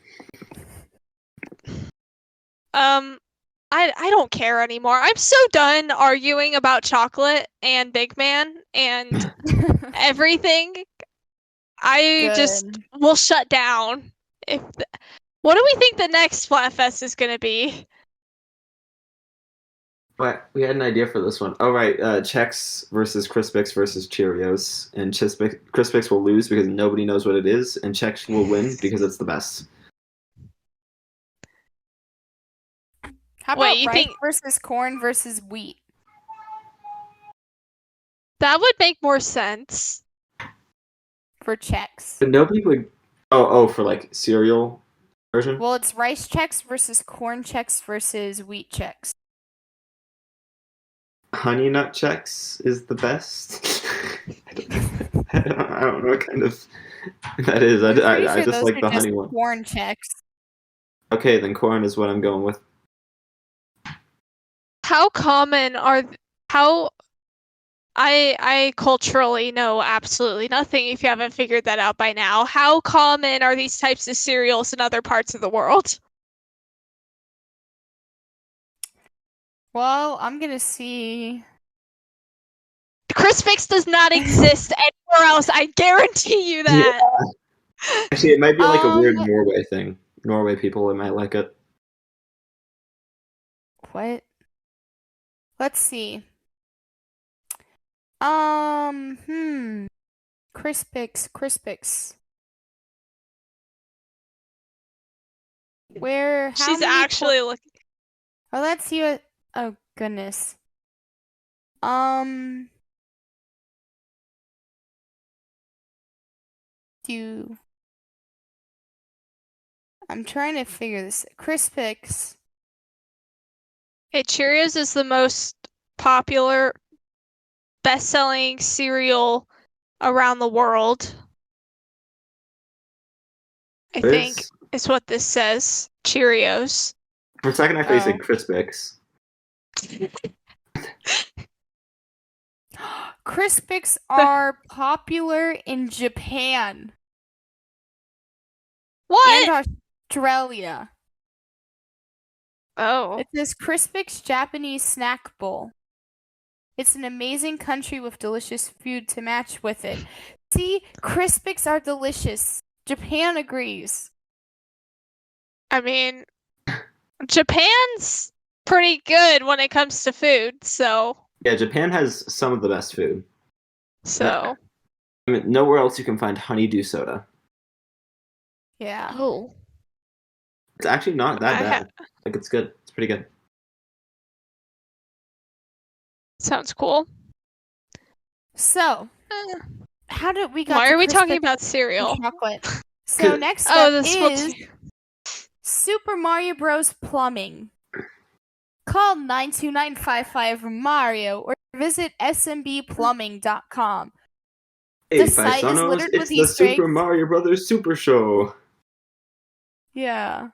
I don't care anymore. I'm so done arguing about chocolate and Big Man and everything. I just will shut down. What do we think the next Splatfest is gonna be? But we had an idea for this one. Oh right, Chex versus Crispix versus Cheerios, and Crispix will lose because nobody knows what it is, and Chex will win because it's the best. How about Wait, you rice think versus corn versus wheat? that would make more sense? For Chex. But nobody would. Oh, for like cereal version. Well, it's rice Chex versus corn Chex versus wheat Chex. Honey Nut Chex is the best. I don't know what kind of that is. I'm pretty I sure just those like are the just honey one. corn Chex. Okay, then corn is what I'm going with. How common are how I culturally know absolutely nothing if you haven't figured that out by now. How common are these types of cereals in other parts of the world? Well, I'm gonna see. Crispix does not exist anywhere else. I guarantee you that. Yeah. Actually, it might be like a weird Um, Norway thing. Norway people, it might like it. What? Let's see. Crispix. How She's many actually looking. Oh, let's see what. Oh goodness. I'm trying to figure this. Crispix. Hey, Cheerios is the most popular, best-selling cereal around the world. I think is what this says. Cheerios. For a second, I thought you said Oh. Crispix. Crispix are popular in Japan What? and Australia. Oh. It says Crispix Japanese Snack Bowl. It's an amazing country with delicious food to match with it. See, Crispix are delicious. Japan agrees. I mean, Japan's pretty good when it comes to food, so. Yeah, Japan has some of the best food. So. I mean, nowhere else you can find honeydew soda. Yeah. Oh. It's actually not that bad. Like, it's good. It's pretty good. Sounds cool. So, how did we got Why to are we talking Crispix about cereal? and chocolate? So next Oh, up this is Super Mario Bros. Plumbing. Call 92955 or visit smbplumbing.com. Hey, The site is paisanos, littered it's with the Easter Super eggs. Mario Brothers Super Show. Yeah.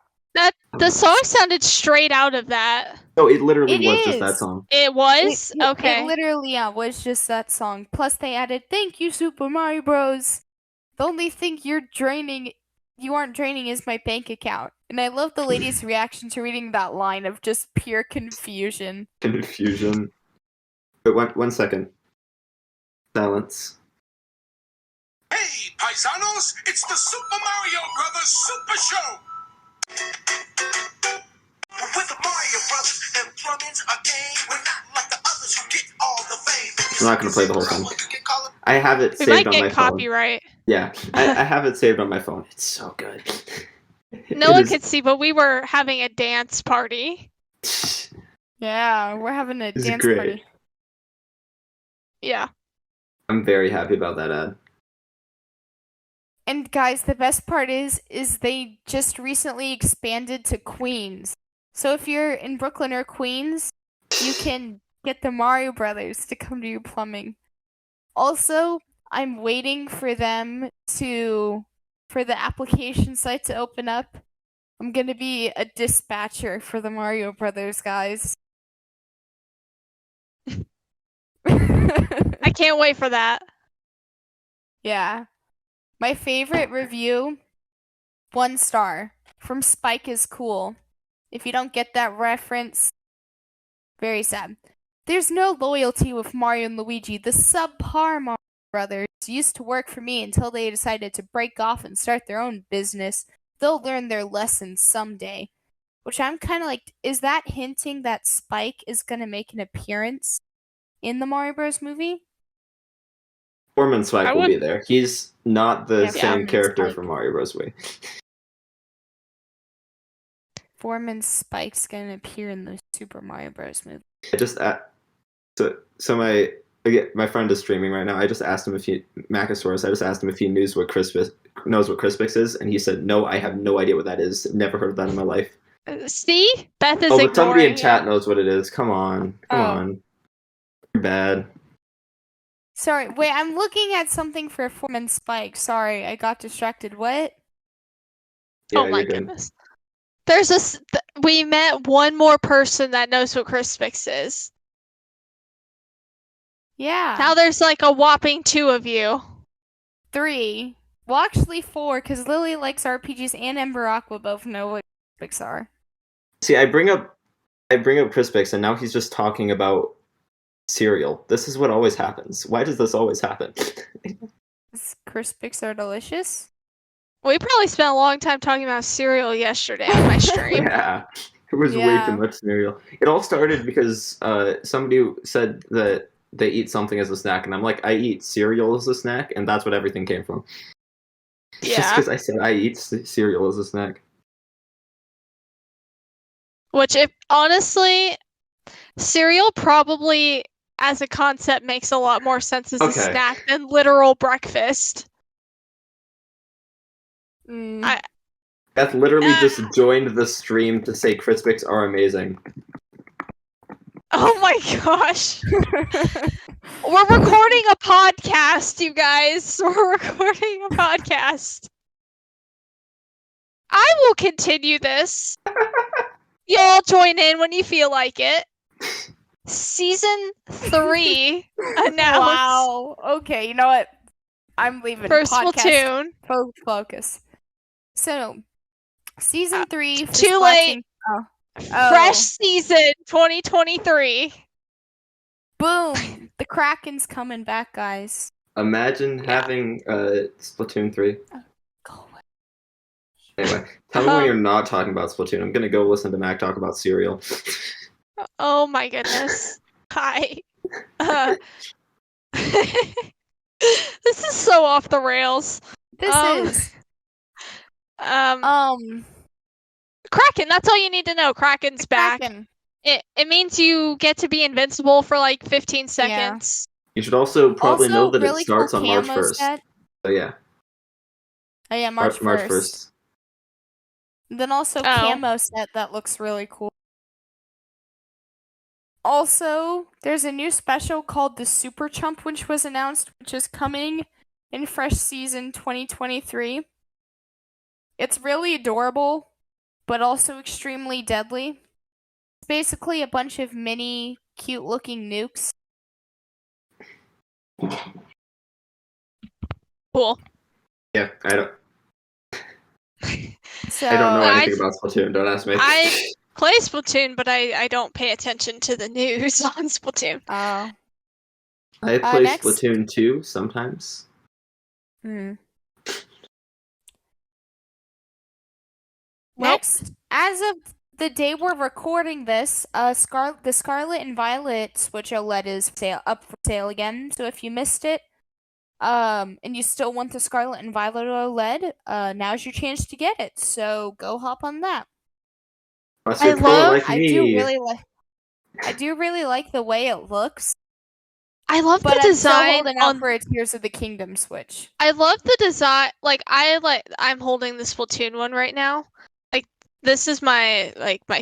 The song sounded straight out of that. No, it literally It was just that is. song. It was? It Okay. literally was just that song. Plus they added, "Thank you, Super Mario Bros. The only thing you're draining you aren't draining is my bank account. And I love the lady's reaction to reading that line of just pure confusion. Confusion. But one second. Silence. Hey, paisanos, it's the Super Mario Brothers Super Show! With the Mario Brothers and plumbing's a game, we're not like the others who get all the fame. I'm not gonna play the whole thing. I have it We saved might on my get phone. copyright. Yeah, I have it saved on my phone. It's so good. No one could see, but we were having a dance party. Yeah, we're having a It's dance great. party. Yeah. I'm very happy about that ad. And guys, the best part is they just recently expanded to Queens. So if you're in Brooklyn or Queens, you can get the Mario Brothers to come to your plumbing. Also, I'm waiting for the application site to open up. I'm gonna be a dispatcher for the Mario Brothers, guys. I can't wait for that. Yeah. My favorite review, 1 star, from Spike is Cool. If you don't get that reference, very sad. There's no loyalty with Mario and Luigi. The subpar Mario Brothers used to work for me until they decided to break off and start their own business. They'll learn their lessons someday. Which I'm kind of like, is that hinting that Spike is going to make an appearance in the Mario Bros. Movie? Foreman Spike I will would- be there. He's not the Yeah, same Foreman character Spike. from Mario Bros. Wii. Foreman Spike's going to appear in the Super Mario Bros. Movie. I just my friend is streaming right now. I just asked him if he Macosaurus. I just asked him if he knows what Crispix is, and he said no. I have no idea what that is. Never heard of that in my life. See? Beth is Oh, but somebody in ignoring chat it. knows what it is. Come on, come Oh. on. You're bad. Sorry, wait, I'm looking at something for Foreman Spike. Sorry, I got distracted. What? Yeah, Oh my you're good. goodness. There's we met one more person that knows what Crispix is. Yeah. Now there's like a whopping 2 of you. 3. Well, actually 4, because Lily likes RPGs and Ember Aqua both know what Crispix are. See, I bring up Crispix, and now he's just talking about cereal. This is what always happens. Why does this always happen? Crispix are delicious? We probably spent a long time talking about cereal yesterday on my stream. Yeah, it was way Yeah. too much cereal. It all started because somebody said that they eat something as a snack, and I'm like, I eat cereal as a snack, and that's what everything came from. Just Yeah. because I said I eat cereal as a snack. Which, if honestly, cereal probably as a concept makes a lot more sense as a Okay. snack than literal breakfast. Mm. Beth literally just joined the stream to say Crispix are amazing. Oh my gosh. We're recording a podcast, you guys. We're recording a podcast. I will continue this. Y'all join in when you feel like it. Season 3 announced. Wow. Okay, you know what? I'm leaving. For Podcast Splatoon. focus. So, season 3 for Too late. Oh. Fresh season 2023. Boom! The Kraken's coming back, guys. Imagine having Splatoon 3. Go away. Anyway, tell me when you're not talking about Splatoon. I'm gonna go listen to Mac talk about cereal. Oh my goodness. Hi. This is so off the rails. This is Kraken, that's all you need to know. Kraken's back. Kraken. It means you get to be invincible for like 15 seconds. You should also probably know that really it starts cool on March camo 1st. set. So yeah, Oh yeah, March 1st. March 1st. Then also Oh. camo set that looks really cool. Also, there's a new special called the Super Chump, which was announced, which is coming in fresh season 2023. It's really adorable, but also extremely deadly. It's basically a bunch of mini, cute-looking nukes. Cool. Yeah, I don't. So I don't know I- anything about Splatoon. Don't ask me. I play Splatoon, but I don't pay attention to the news on Splatoon. Oh. I play next- Splatoon 2 sometimes. Next, as of the day we're recording this, the Scarlet and Violet Switch OLED is up for sale again. So if you missed it, and you still want the Scarlet and Violet OLED, now's your chance to get it. So go hop on that. Unless you're cool like I me. do really like the way it looks. I love But the I'm still design holding out on. for a Tears of the Kingdom Switch. I love the design. I'm holding the Splatoon one right now. Like this is my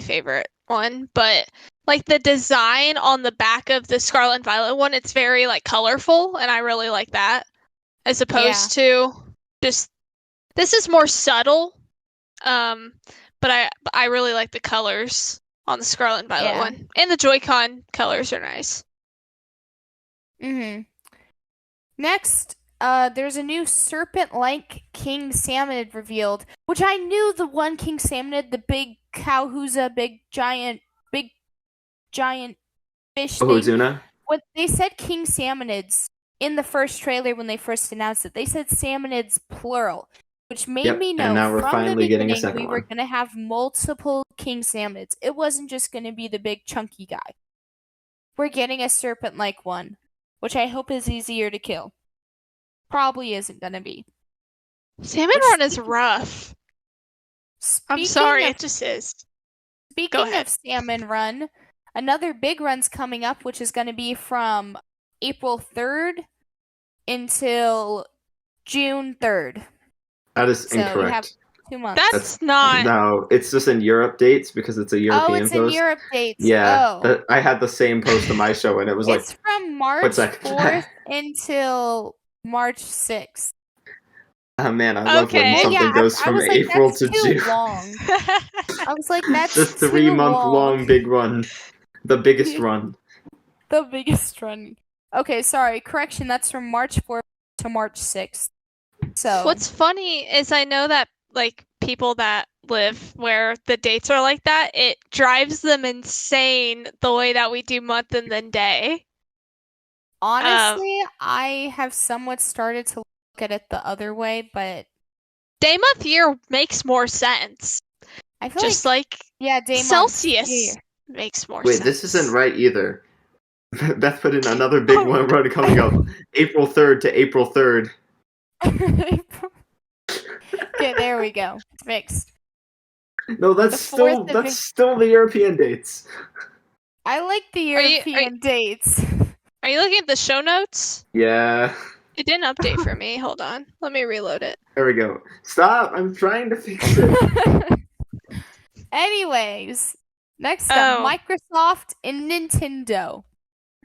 favorite one, but like the design on the back of the Scarlet and Violet one, it's very like colorful, and I really like that. As opposed to just this is more subtle. But I really like the colors on the Scarlet and Violet one, and the Joy-Con colors are nice. Next, there's a new serpent-like King Salmonid revealed, which I knew the one King Salmonid, the big Cowhooza, big giant fish thing. Ohuzuna? When they said King Salmonids in the first trailer when they first announced it, they said Salmonids plural, which made me know and now we're from finally the getting a beginning second we were one. going to have multiple King Salmonids. It wasn't just going to be the big chunky guy. We're getting a serpent-like one, which I hope is easier to kill. Probably isn't going to be. Salmon Run is rough. I'm sorry, it just is. Speaking of Salmon Run, another big run's coming up, which is going to be from April 3rd until June 3rd. That is So we have incorrect. 2 months. That's not. No, it's just in Europe dates because it's a European it's post. in Europe dates. Yeah, I had the same post on my show, and it was It's from March what's that? 4th until March 6th. Oh man, I love when Okay. something goes I from was like, April that's to too June. long. I was like, that's The too 3-month long. long big run. The biggest run. The biggest run. Okay, sorry. Correction, that's from March 4th to March 6th. So What's funny is I know that like people that live where the dates are like that, it drives them insane the way that we do month and then day. honestly, I have somewhat started to look at it the other way, but Day month year makes more sense. I feel Just like day month Celsius year. makes more Wait, sense. this isn't right either. Beth put in another big one run coming up April 3rd to April 3rd. Okay, there we go. Fixed. No, that's The 4th still of still the European dates. I like the European dates. Are you looking at the show notes? Yeah. It didn't update for me. Hold on. Let me reload it. There we go. Stop! I'm trying to fix it. Anyways, next up, Microsoft and Nintendo.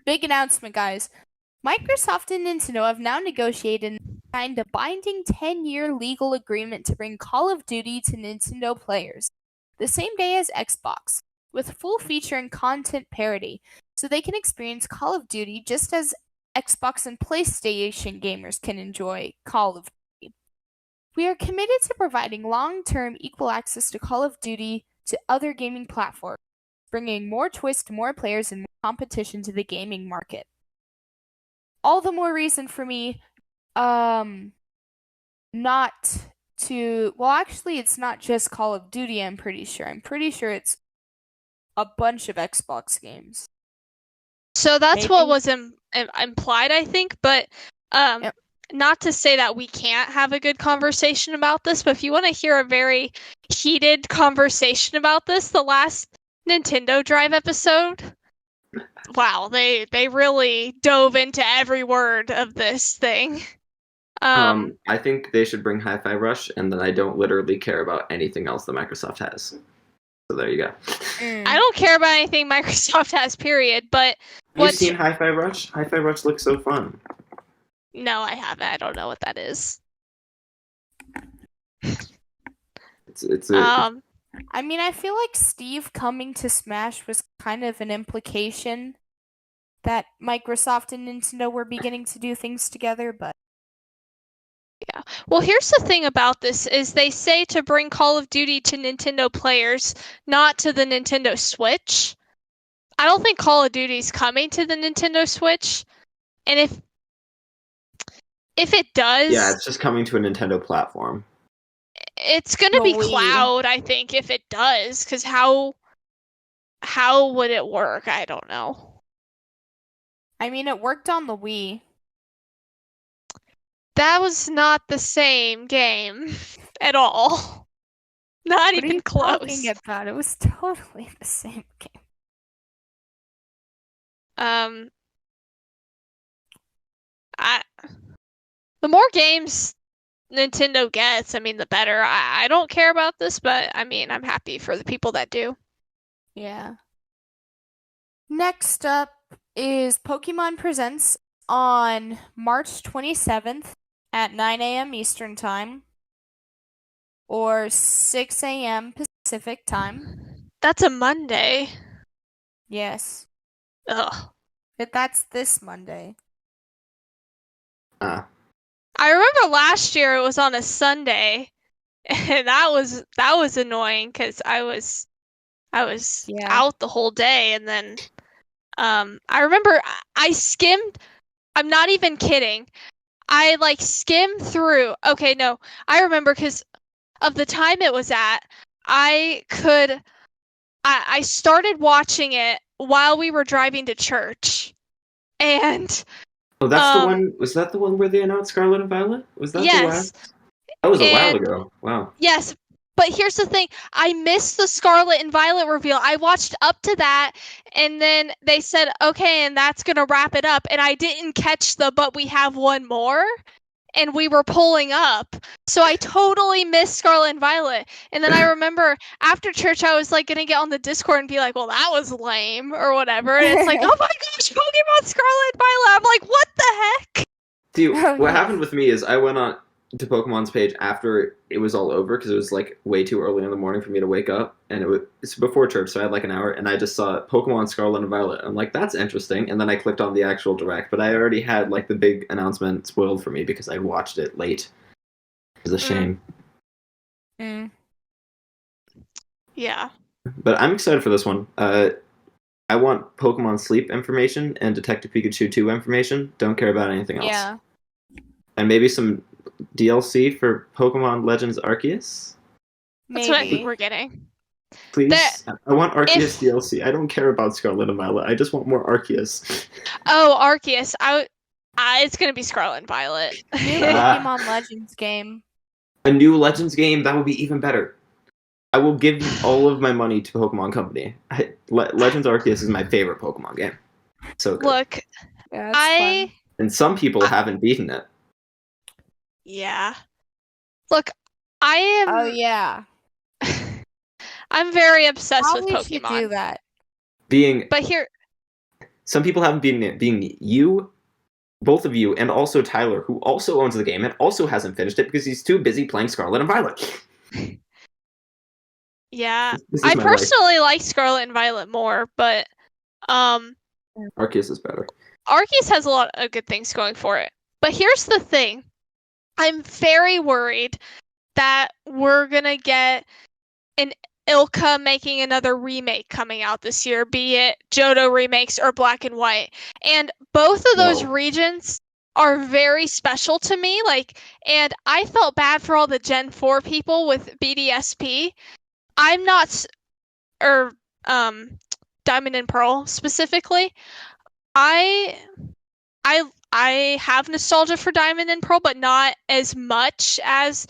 Big announcement, guys. Microsoft and Nintendo have now negotiated and signed a binding 10-year legal agreement to bring Call of Duty to Nintendo players the same day as Xbox, with full feature and content parity, so they can experience Call of Duty just as Xbox and PlayStation gamers can enjoy Call of Duty. We are committed to providing long-term equal access to Call of Duty to other gaming platforms, bringing more choice to more players and more competition to the gaming market. All the more reason for me not to... Well, actually, it's not just Call of Duty, I'm pretty sure. I'm pretty sure it's a bunch of Xbox games. So that's Maybe. what was implied, I think, but not to say that we can't have a good conversation about this, but if you want to hear a very heated conversation about this, the last Nintendo Drive episode, wow, they really dove into every word of this thing. I think they should bring Hi-Fi Rush, and then I don't literally care about anything else that Microsoft has. So there you go. I don't care about anything Microsoft has, period, but... You've seen Hi-Fi Rush? Hi-Fi Rush looks so fun. No, I haven't. I don't know what that is. It's I mean, I feel like Steve coming to Smash was kind of an implication that Microsoft and Nintendo were beginning to do things together, but... Yeah. Well, here's the thing about this is they say to bring Call of Duty to Nintendo players, not to the Nintendo Switch. I don't think Call of Duty's coming to the Nintendo Switch. And if it does, Yeah, it's just coming to a Nintendo platform. it's going to be Wii. cloud, I think, if it does, cuz how would it work? I don't know. I mean, it worked on the Wii. That was not the same game at all. Not What are even you close. talking about? It was totally the same game. The more games Nintendo gets, I mean, the better. I don't care about this, but I mean, I'm happy for the people that do. Yeah. Next up is Pokemon Presents on March 27th at 9 a.m. Eastern Time or 6 a.m. Pacific Time. That's a Monday. Yes. Ugh. But that's this Monday. I remember last year it was on a Sunday, and that was annoying because I was Yeah. out the whole day, and then I remember I skimmed. I'm not even kidding. I like skimmed through. Okay, no, I remember because of the time it was at. I started watching it while we were driving to church, and Oh, that's the one. Was that the one where they announced Scarlet and Violet? Was that the yes. last? That was a while And- ago. Wow. Yes, but here's the thing. I missed the Scarlet and Violet reveal. I watched up to that, and then they said, okay, and that's going to wrap it up. And I didn't catch but we have one more, and we were pulling up. So I totally missed Scarlet and Violet. And then I remember after church, I was like going to get on the Discord and be like, well, that was lame or whatever. And it's like, oh my gosh, Pokemon Scarlet and Violet. I'm like, what the heck? See, Oh, what yeah. happened with me is I went on to Pokemon's page after it was all over because it was like way too early in the morning for me to wake up, and it's before church, so I had like an hour, and I just saw Pokemon Scarlet and Violet. I'm like, that's interesting, and then I clicked on the actual direct, but I already had like the big announcement spoiled for me because I watched it late. It was a shame. Mm. Yeah. But I'm excited for this one. I want Pokemon Sleep information and Detective Pikachu 2 information. Don't care about anything else. Yeah. And maybe some DLC for Pokemon Legends Arceus? That's what I think Maybe. we're getting. Please? That- I want Arceus if- DLC. I don't care about Scarlet and Violet. I just want more Arceus. Oh, Arceus. It's going to be Scarlet and Violet. New Ah. Pokemon Legends game. A new Legends game, that would be even better. I will give all of my money to Pokemon Company. Legends Arceus is my favorite Pokemon game. So good. Look, Yeah, that's fun. And some people haven't beaten it. yeah. Look, I am. Oh yeah. I'm very obsessed How with we should do Pokemon. that? But here, Some people haven't beaten it, being you, both of you, and also Tyler, who also owns the game and also hasn't finished it because he's too busy playing Scarlet and Violet. yeah, This is I my life. personally like Scarlet and Violet more, but Arceus is better. Arceus has a lot of good things going for it. But here's the thing. I'm very worried that we're gonna get an Ilka making another remake coming out this year, be it Johto remakes or Black and White. And both of those No. regions are very special to me. And I felt bad for all the Gen 4 people with BDSP. I'm not, or Diamond and Pearl specifically. I have nostalgia for Diamond and Pearl, but not as much as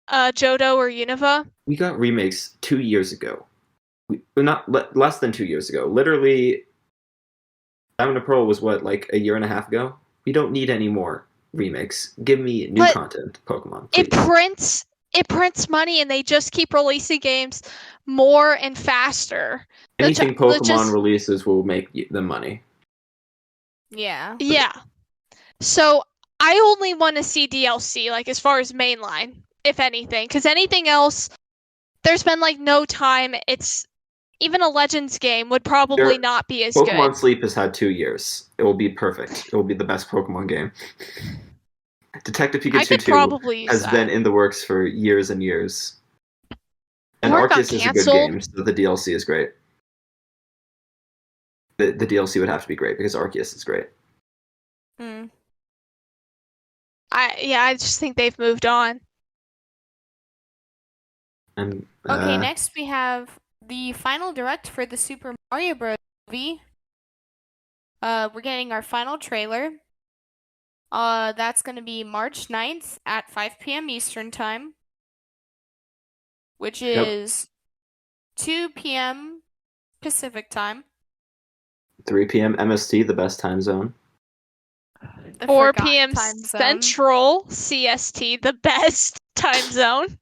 Johto or Unova. We got remakes 2 years ago. Less than 2 years ago. Literally, Diamond and Pearl was what, like a year and a half ago? We don't need any more remakes. Give me new But content, Pokemon. Please. It prints money, and they just keep releasing games more and faster. Anything Let's Pokemon just- releases will make them money. Yeah. Yeah. So I only want to see DLC, like as far as mainline, if anything, because anything else, there's been like no time. It's even a Legends game would probably There- not be as Pokemon good. Sleep has had 2 years. It will be perfect. It will be the best Pokemon game. Detective I Pikachu could 2 probably use has that. been in the works for years and years. And Or it got Arceus is a good canceled. game, so the DLC is great. The DLC would have to be great because Arceus is great. Hmm. I just think they've moved on. And Okay, next we have the final direct for the Super Mario Bros. Movie. We're getting our final trailer. That's gonna be March 9th at 5 p.m. Eastern Time, which is 2 p.m. Pacific Time. 3 p.m. MST, the best time zone. The 4 forgotten p.m. time zone. Central CST, the best time zone.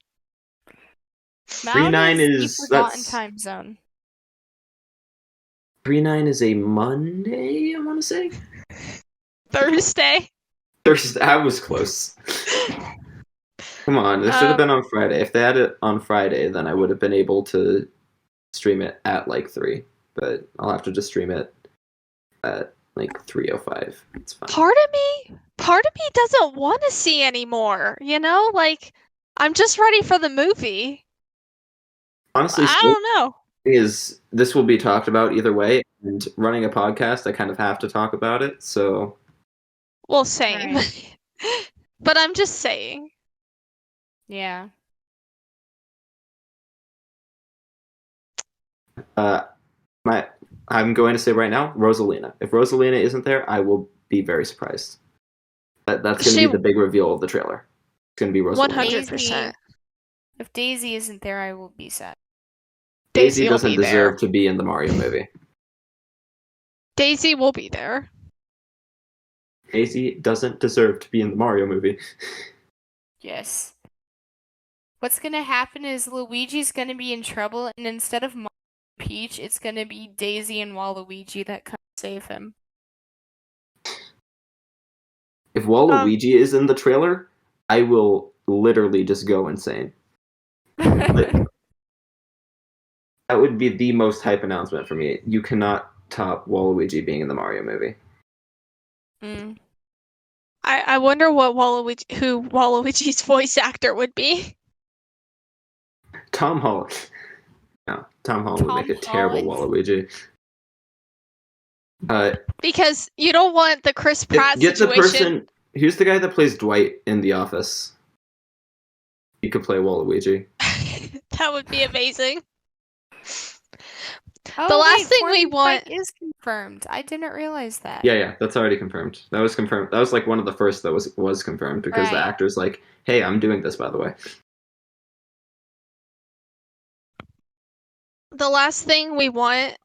3-9 the is forgotten that's time zone. 3-9 is a Monday, I want to say. Thursday. Thursday. I was close. Come on, this should have been on Friday. If they had it on Friday, then I would have been able to stream it at like 3. But I'll have to just stream it at like 3:05. It's fine. Part of me doesn't want to see anymore, you know? Like, I'm just ready for the movie. Honestly, I don't know. is this will be talked about either way, and running a podcast, I kind of have to talk about it. So, Well, same. Right. But I'm just saying. Yeah. I'm going to say right now, Rosalina. If Rosalina isn't there, I will be very surprised. That's going to be the big reveal of the trailer. It's going to be Rosalina. 100%. If Daisy isn't there, I will be sad. Daisy will doesn't be there. deserve to be in the Mario movie. Daisy will be there. Daisy doesn't deserve to be in the Mario movie. Yes. What's gonna happen is Luigi's gonna be in trouble, and instead of Mario and Peach, it's gonna be Daisy and Waluigi that come save him. If Waluigi is in the trailer, I will literally just go insane. That would be the most hype announcement for me. You cannot top Waluigi being in the Mario movie. Mm. I wonder who Waluigi's voice actor would be. Tom Holland. No, Tom Holland would make a terrible Waluigi. Because you don't want the Chris Pratt get the situation. person. Who's the guy that plays Dwight in The Office? He could play Waluigi. That would be amazing. Oh, The last wait, thing we Fortnite want is confirmed. I didn't realize that. Yeah, that's already confirmed. That was confirmed. That was like one of the first that was confirmed because the Right. actor's like, "Hey, I'm doing this, by the way." The last thing we want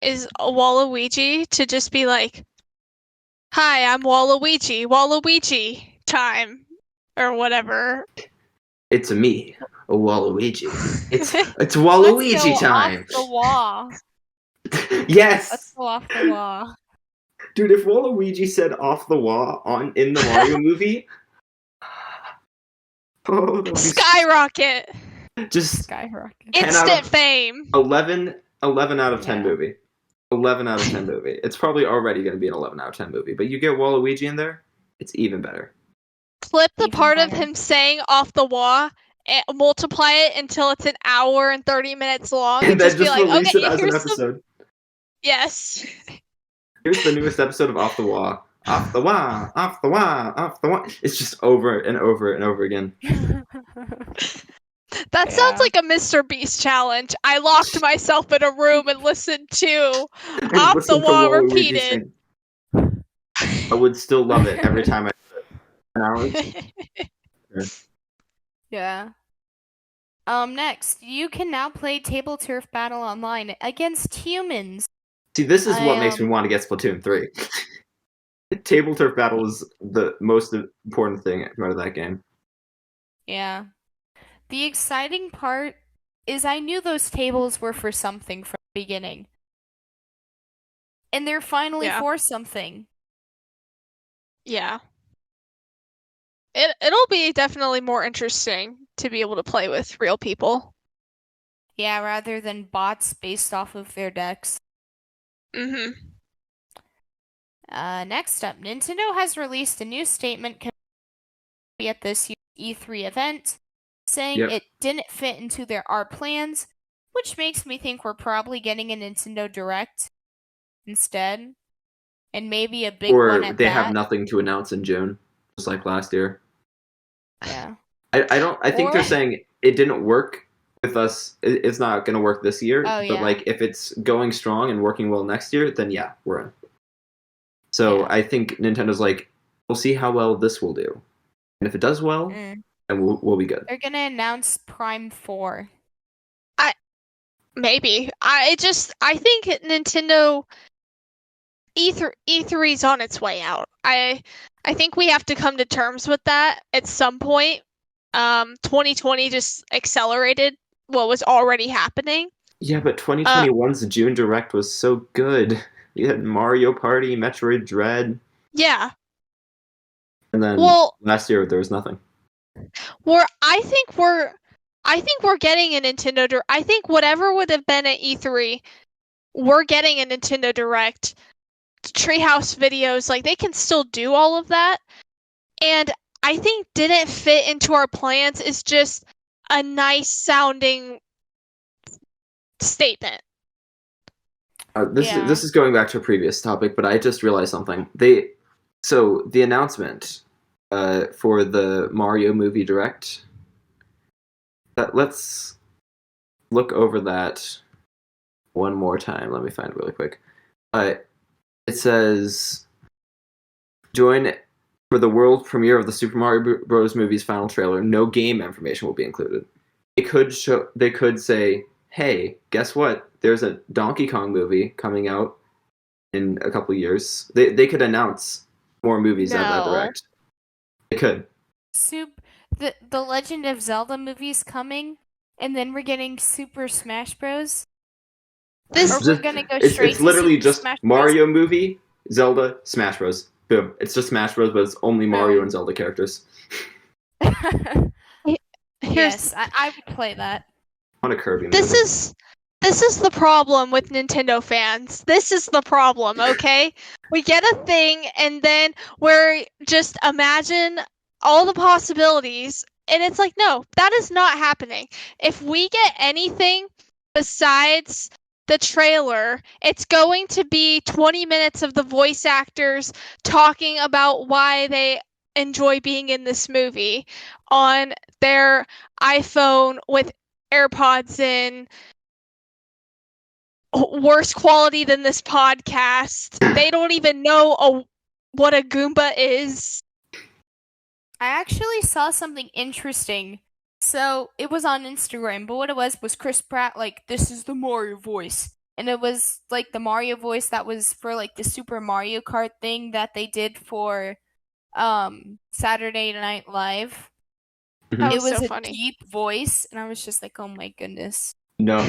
is a Waluigi to just be like, "Hi, I'm Waluigi. Waluigi time," or whatever. It's me, a Waluigi. It's Let's Waluigi go time. off the wall. Yes, Let's go off the wall. dude. If Waluigi said "off the wall" in the Mario movie, oh, that'd be Skyrocket. just Skyrocket. 10 out Instant of- fame. 11 out of 10 Yeah. movie. 11 out of 10 movie. It's probably already going to be an 11 out of 10 movie, but you get Waluigi in there, it's even better. Clip the Even part of better. him saying off the wall and multiply it until it's an hour and 30 minutes long And and then just be just like, release okay, it as an here's some... episode. Yes. Here's the newest episode of Off the Wall. Off the wall, off the wall, off the wall. It's just over and over and over again. That sounds like a Mr. Beast challenge. I locked myself in a room and listened to And Off listen the to Wall Waluigi repeated. sing. I would still love it every time I do it. Yeah. Next, you can now play Table Turf Battle online against humans. See, this is what I, makes me want to get Splatoon 3. Table Turf Battle is the most important thing out of that game. Yeah. The exciting part is I knew those tables were for something from the beginning. And they're finally Yeah. for something. Yeah. It'll be definitely more interesting to be able to play with real people. Yeah, rather than bots based off of their decks. Mm-hmm. Next up, Nintendo has released a new statement at this year's E3 event, saying Yep. it didn't fit into our plans, which makes me think we're probably getting a Nintendo Direct instead, and maybe a big one Or at they that. have nothing to announce in June, just like last year. Yeah. I think Or- they're saying it didn't work with us. It's not going to work this year. Oh, But yeah. like, if it's going strong and working well next year, then yeah, we're in. So Yeah. I think Nintendo's like, we'll see how well this will do, and if it does well, Mm. then we'll be good. They're gonna announce Prime 4. Maybe. I think Nintendo E3's on its way out. I think we have to come to terms with that at some point. 2020 just accelerated what was already happening. Yeah, but 2021's June Direct was so good. You had Mario Party, Metroid Dread, Yeah. and then Well, last year there was nothing. I think we're getting a Nintendo Direct. I think whatever would have been at E3, we're getting a Nintendo Direct. Treehouse videos, like they can still do all of that. And I think didn't fit into our plans is just a nice sounding statement. This is going back to a previous topic, but I just realized something. So the announcement for the Mario movie Direct. Let's look over that one more time. Let me find it really quick. It says, join for the world premiere of the Super Mario Bros. Movie's final trailer. No game information will be included. They could say, hey, guess what? There's a Donkey Kong movie coming out in a couple years. They could announce more movies at that No. Direct. They could. The Legend of Zelda movie's coming, and then we're getting Super Smash Bros. This Or we're gonna go straight It's to literally Super just Smash Bros. Mario movie, Zelda, Smash Bros. Boom. It's just Smash Bros, but it's only Mario and Zelda characters. Yes, I would play that. On a Kirby movie. This is the problem with Nintendo fans. This is the problem, okay? We get a thing and then we're just imagine all the possibilities and it's like, no, that is not happening. If we get anything besides the trailer, it's going to be 20 minutes of the voice actors talking about why they enjoy being in this movie on their iPhone with AirPods in, worse quality than this podcast. They don't even know what a Goomba is. I actually saw something interesting. So it was on Instagram, but what it was Chris Pratt like, this is the Mario voice. And it was like the Mario voice that was for like the Super Mario Kart thing that they did for Saturday Night Live. That It was was so a funny. deep voice, and I was just like, oh my goodness. No,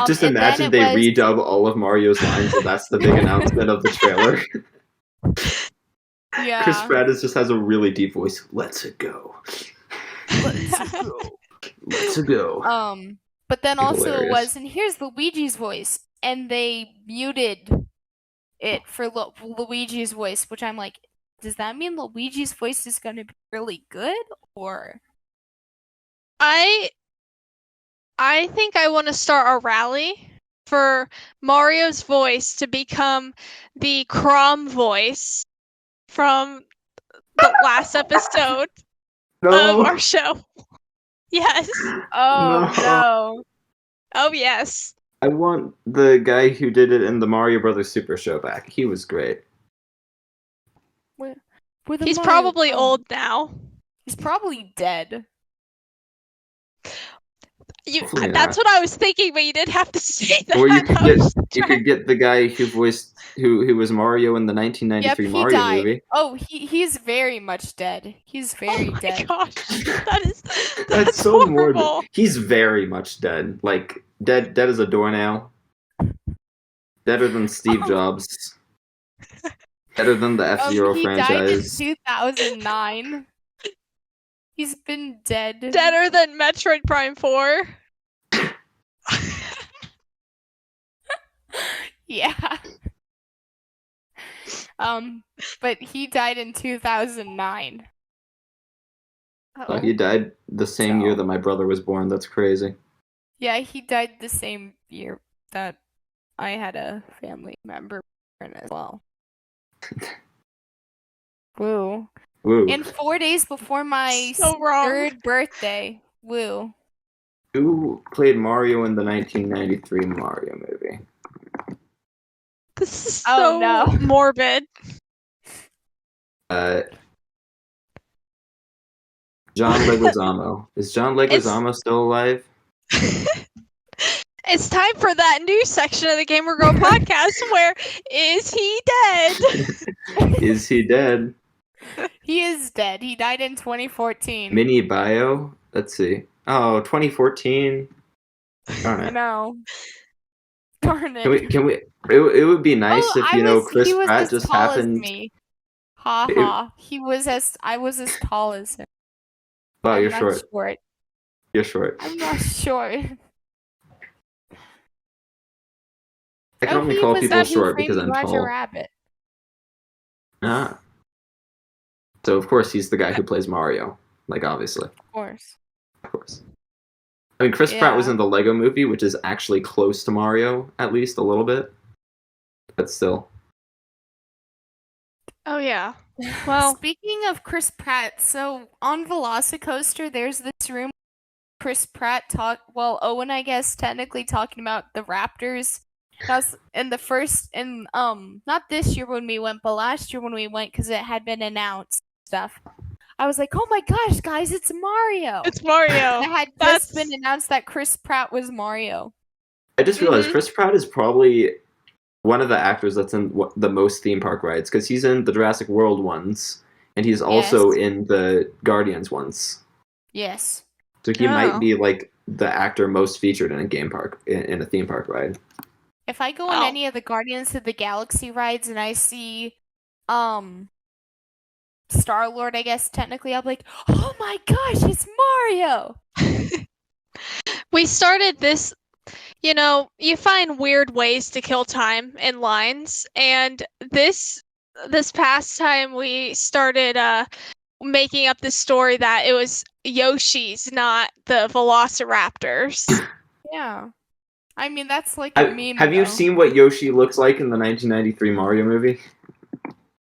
just and then imagine it they was- redub all of Mario's lines, and that's the big announcement of the trailer. Yeah. Chris Pratt just has a really deep voice. Let's go. Let's go. But then also Hilarious. it was, and here's Luigi's voice, and they muted it for Luigi's voice, which I'm like, does that mean Luigi's voice is going to be really good, or? I think I want to start a rally for Mario's voice to become the Crom voice from the last episode of our show. Yes. Oh no. Oh yes. I want the guy who did it in the Mario Brothers Super Show back. He was great. Where the He's Mario probably from? old now. He's probably dead. Hopefully That's not. what I was thinking, but you didn't have to say that. Or I you could get the guy who voiced who was Mario in the 1993 Yep, he Mario died. movie. Oh, he's very much dead. He's very Oh my dead. gosh, that's That's so horrible. morbid. He's very much dead. Like dead as a doornail. Deader than Steve Oh. Jobs. Better than the F-Zero He franchise. died in 2009. He's been dead. Better than Metroid Prime 4. Yeah. But he died in 2009. He died the same year So- that my brother was born. That's crazy. Yeah, he died the same year that I had a family member born as well. Woo. Woo. And 4 days before my So wrong. 3rd birthday. Woo. Who played Mario in the 1993 Mario movie? This is Oh, so no. morbid. John Leguizamo. Is John Leguizamo still alive? It's time for that new section of the Gamer Girl podcast where is he dead? Is he dead? He is dead. He died in 2014. Mini bio? Let's see. Oh, 2014. Darn I it. know. Darn it. Can we it would be nice if, he was Pratt as just tall happened. as me. Ha It- ha. I was as tall as him. Wow, I'm you're not short. short. You're short. I'm not short. I can only he call was people that Who short Framed because I'm Roger tall. Rabbit. Ah. So of course he's the guy who plays Mario. Like, obviously. Of course. Of course. I mean, Chris Pratt was Yeah. in the Lego movie, which is actually close to Mario, at least a little bit. But still. Oh yeah. Well, Speaking of Chris Pratt, so on Velocicoaster, there's this room Chris Pratt Owen, I guess, technically talking about the Raptors. That's in the first, not this year when we went, but last year when we went, because it had been announced stuff. I was like, oh my gosh, guys, it's Mario! it's Mario. It had That's- just been announced that Chris Pratt was Mario. I just realized Mhm. Chris Pratt is probably one of the actors that's in the most theme park rides, because he's in the Jurassic World ones, and he's also Yes. in the Guardians ones. Yes. So he Oh. might be like the actor most featured in a game park, in a theme park ride. If I go on Oh. any of the Guardians of the Galaxy rides and I see, Star-Lord, I guess, technically, I'll be like, oh my gosh, it's Mario! We started this, you find weird ways to kill time in lines, and this past time we started making up this story that it was Yoshi's, not the Velociraptors. Yeah. I mean, that's like a meme, Have you though. seen what Yoshi looks like in the 1993 Mario movie?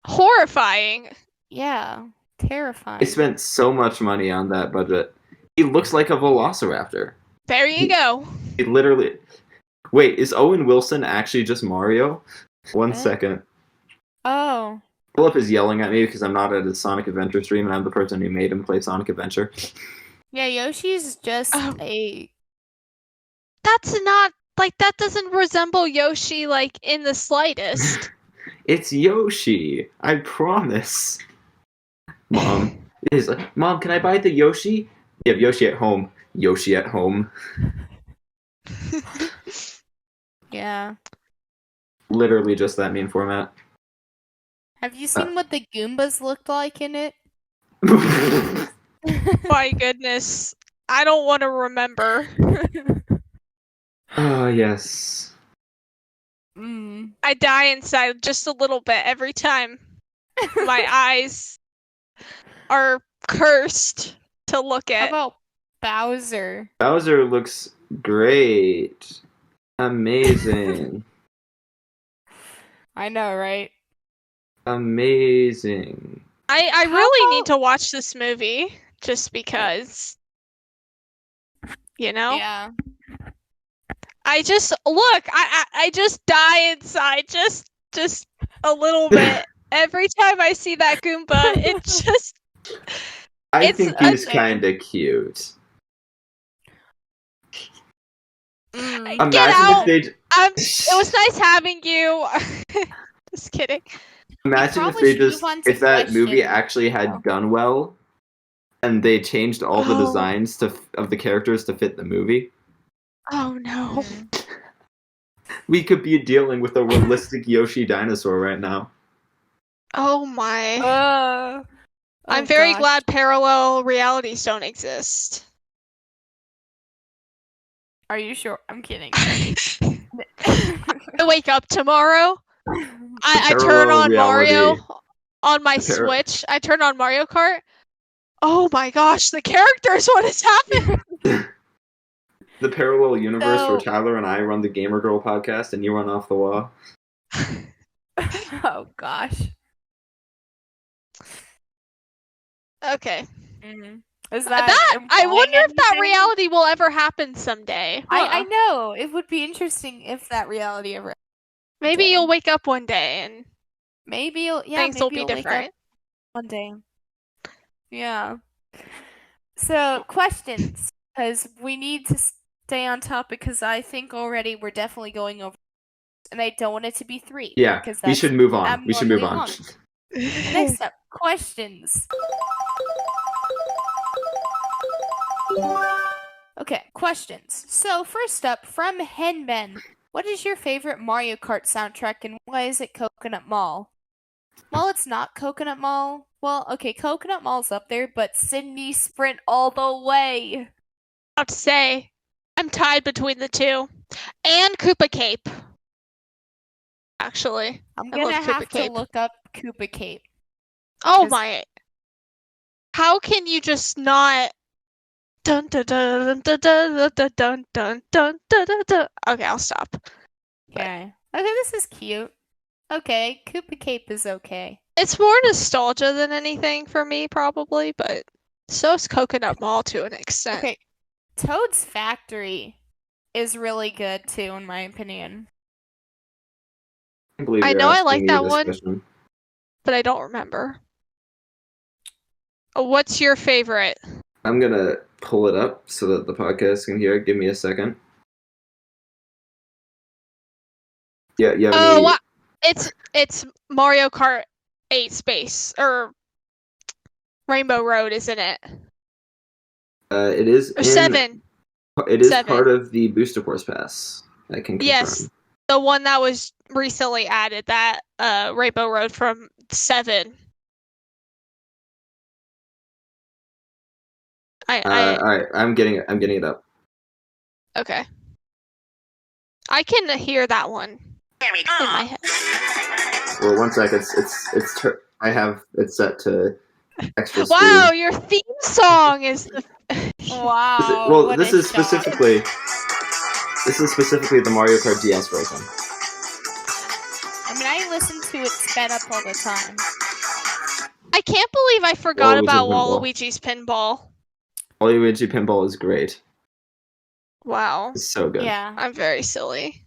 Horrifying. Yeah. Terrifying. They spent so much money on that budget. He looks like a velociraptor. There you go. He literally... Wait, is Owen Wilson actually just Mario? One What? second. Oh. Philip is yelling at me because I'm not at a Sonic Adventure stream, and I'm the person who made him play Sonic Adventure. Yeah, Yoshi's just Oh. a... That's not, that doesn't resemble Yoshi, in the slightest. It's Yoshi. I promise. Mom. He's like, Mom, can I buy the Yoshi? You have Yoshi at home. Yoshi at home. Yeah. Literally just that meme format. Have you seen what the Goombas looked like in it? My goodness. I don't want to remember. Oh, yes. I die inside just a little bit every time. My eyes are cursed to look How at. about Bowser? Bowser looks great. Amazing. I know, right? Amazing. I How really need about- to watch this movie just because, Yeah. I just look. I just die inside just a little bit every time I see that Goomba. It just I It's think he's a- kind of cute. Mm. Get Imagine out. if they. it was nice having you. Just kidding. Imagine if probably they should just move on to if that movie questions. actually had done well, and they changed all the Oh. designs of the characters to fit the movie. Oh no. Mm. We could be dealing with a realistic Yoshi dinosaur right now. Oh my. I'm Oh, very gosh. glad parallel realities don't exist. Are you sure? I'm kidding. I wake up tomorrow. I turn Parallel on reality. Mario on my Par- Switch. I turn on Mario Kart. Oh my gosh, the characters! What has happened? The parallel universe where So- Tyler and I run the Gamer Girl podcast and you run Off the Wall. Oh gosh. Okay. Is That I implying wonder if that anything? reality will ever happen someday. I Huh. know. It would be interesting if that reality ever. Maybe day. you'll wake up one day and Maybe you'll. Yeah. things maybe will be you'll wake up different. one day. Yeah. So questions, because we need to stay on topic. Because I think already we're definitely going over, and I don't want it to be 3. Yeah, because we should move on. We should move on. abnormally long. Next up, questions. Okay, questions. So first up, from Henben, what is your favorite Mario Kart soundtrack and why is it Coconut Mall? Well, it's not Coconut Mall. Well, okay, Coconut Mall's up there, but Sydney Sprint all the way. About to say, I'm tied between the two, and Koopa Cape. Actually, I'm I gonna love Koopa have to Cape. look up Koopa Cape. Oh 'Cause- my! How can you just not? Dun dun dun dun dun dun dun dun dun dun dun dun. Okay, I'll stop. Okay. Okay, this is cute. Okay, Koopa Cape is okay. It's more nostalgia than anything for me, probably, but so is Coconut Mall to an extent. Okay. Toad's Factory is really good too, in my opinion. can't believe I you're know I asking like me that this one. question. But I don't remember. What's your favorite? I'm gonna pull it up so that the podcast can hear it. Give me a second. Yeah, yeah. Oh, it's Mario Kart 8 Space or Rainbow Road, isn't it? It is Or in, 7. It is 7. part of the Booster Course Pass. I can confirm. Yes, the one that was recently added, that Rainbow Road from 7. All right, I'm getting it. I'm getting it up. Okay. I can hear that one in my head. Well, one sec. I have it set to extra speed. Wow, your theme song is the. Wow. Well, what this a is shock. specifically the Mario Kart DS version. I mean, I listen to it sped up all the time. I can't believe I forgot Waluigi about Pinball. Waluigi's Pinball. Waluigi Pinball is great. Wow. It's so good. Yeah. I'm very silly.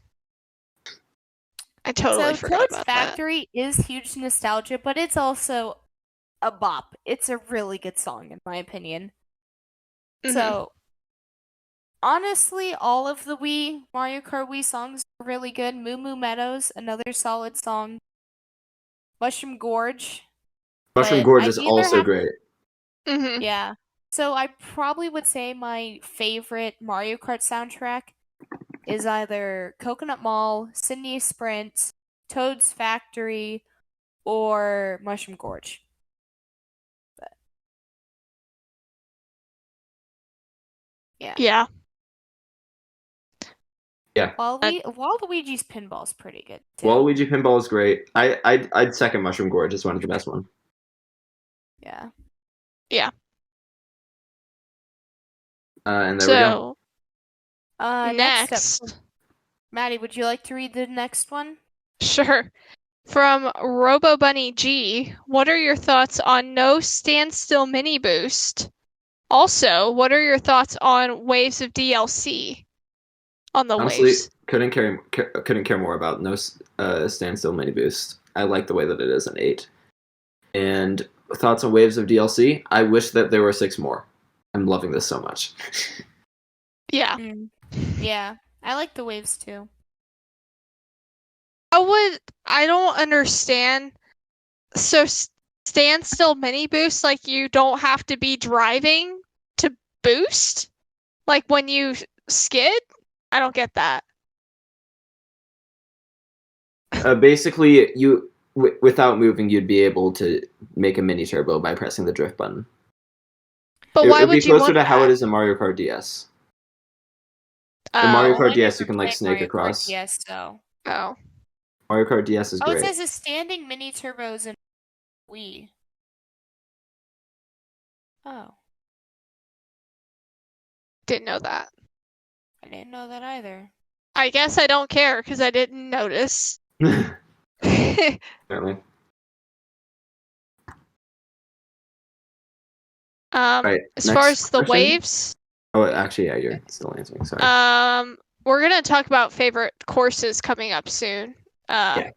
I totally So forgot Toad's about that. Factory is huge nostalgia, but it's also a bop. It's a really good song, in my opinion. Mhm. So, honestly, all of the Mario Kart Wii songs are really good. Moo Moo Meadows, another solid song. Mushroom Gorge. Mushroom but Gorge I'd is either also have- great. Mhm. Yeah. So I probably would say my favorite Mario Kart soundtrack is either Coconut Mall, Sydney Sprint, Toad's Factory, or Mushroom Gorge. Yeah. Waluigi's Pinball is pretty good too. Waluigi Pinball is great. I'd second Mushroom Gorge as one of the best one. Yeah. And there we go. So Next up, next, Maddie, would you like to read the next one? sure. From Robo Bunny G, what are your thoughts on no standstill mini boost? Also, what are your thoughts on waves of DLC? On the Honestly, waves. couldn't care more about no standstill mini boost. I like the way that it is in 8. And thoughts on waves of DLC? I wish that there were 6 more. I'm loving this so much. Yeah. Yeah, I like the waves too. I don't understand. So standstill mini boost, like you don't have to be driving to boost? Like when you skid? I don't get that. Basically, you without moving, you'd be able to make a mini turbo by pressing the drift button. But why It'd would be you closer want to how that? it is in Mario Kart DS. In Mario Oh. Kart I DS, never you can like played snake Mario Kart across. DS, so. Oh. Mario Kart DS is Oh, it great. says a standing mini turbos in Wii. Oh, Didn't know that. I didn't know that either. I guess I don't care because I didn't notice. Apparently. Right. As far Next as the question? waves, Oh, actually, yeah, you're still answering. Sorry. we're gonna talk about favorite courses coming up soon. Yeah.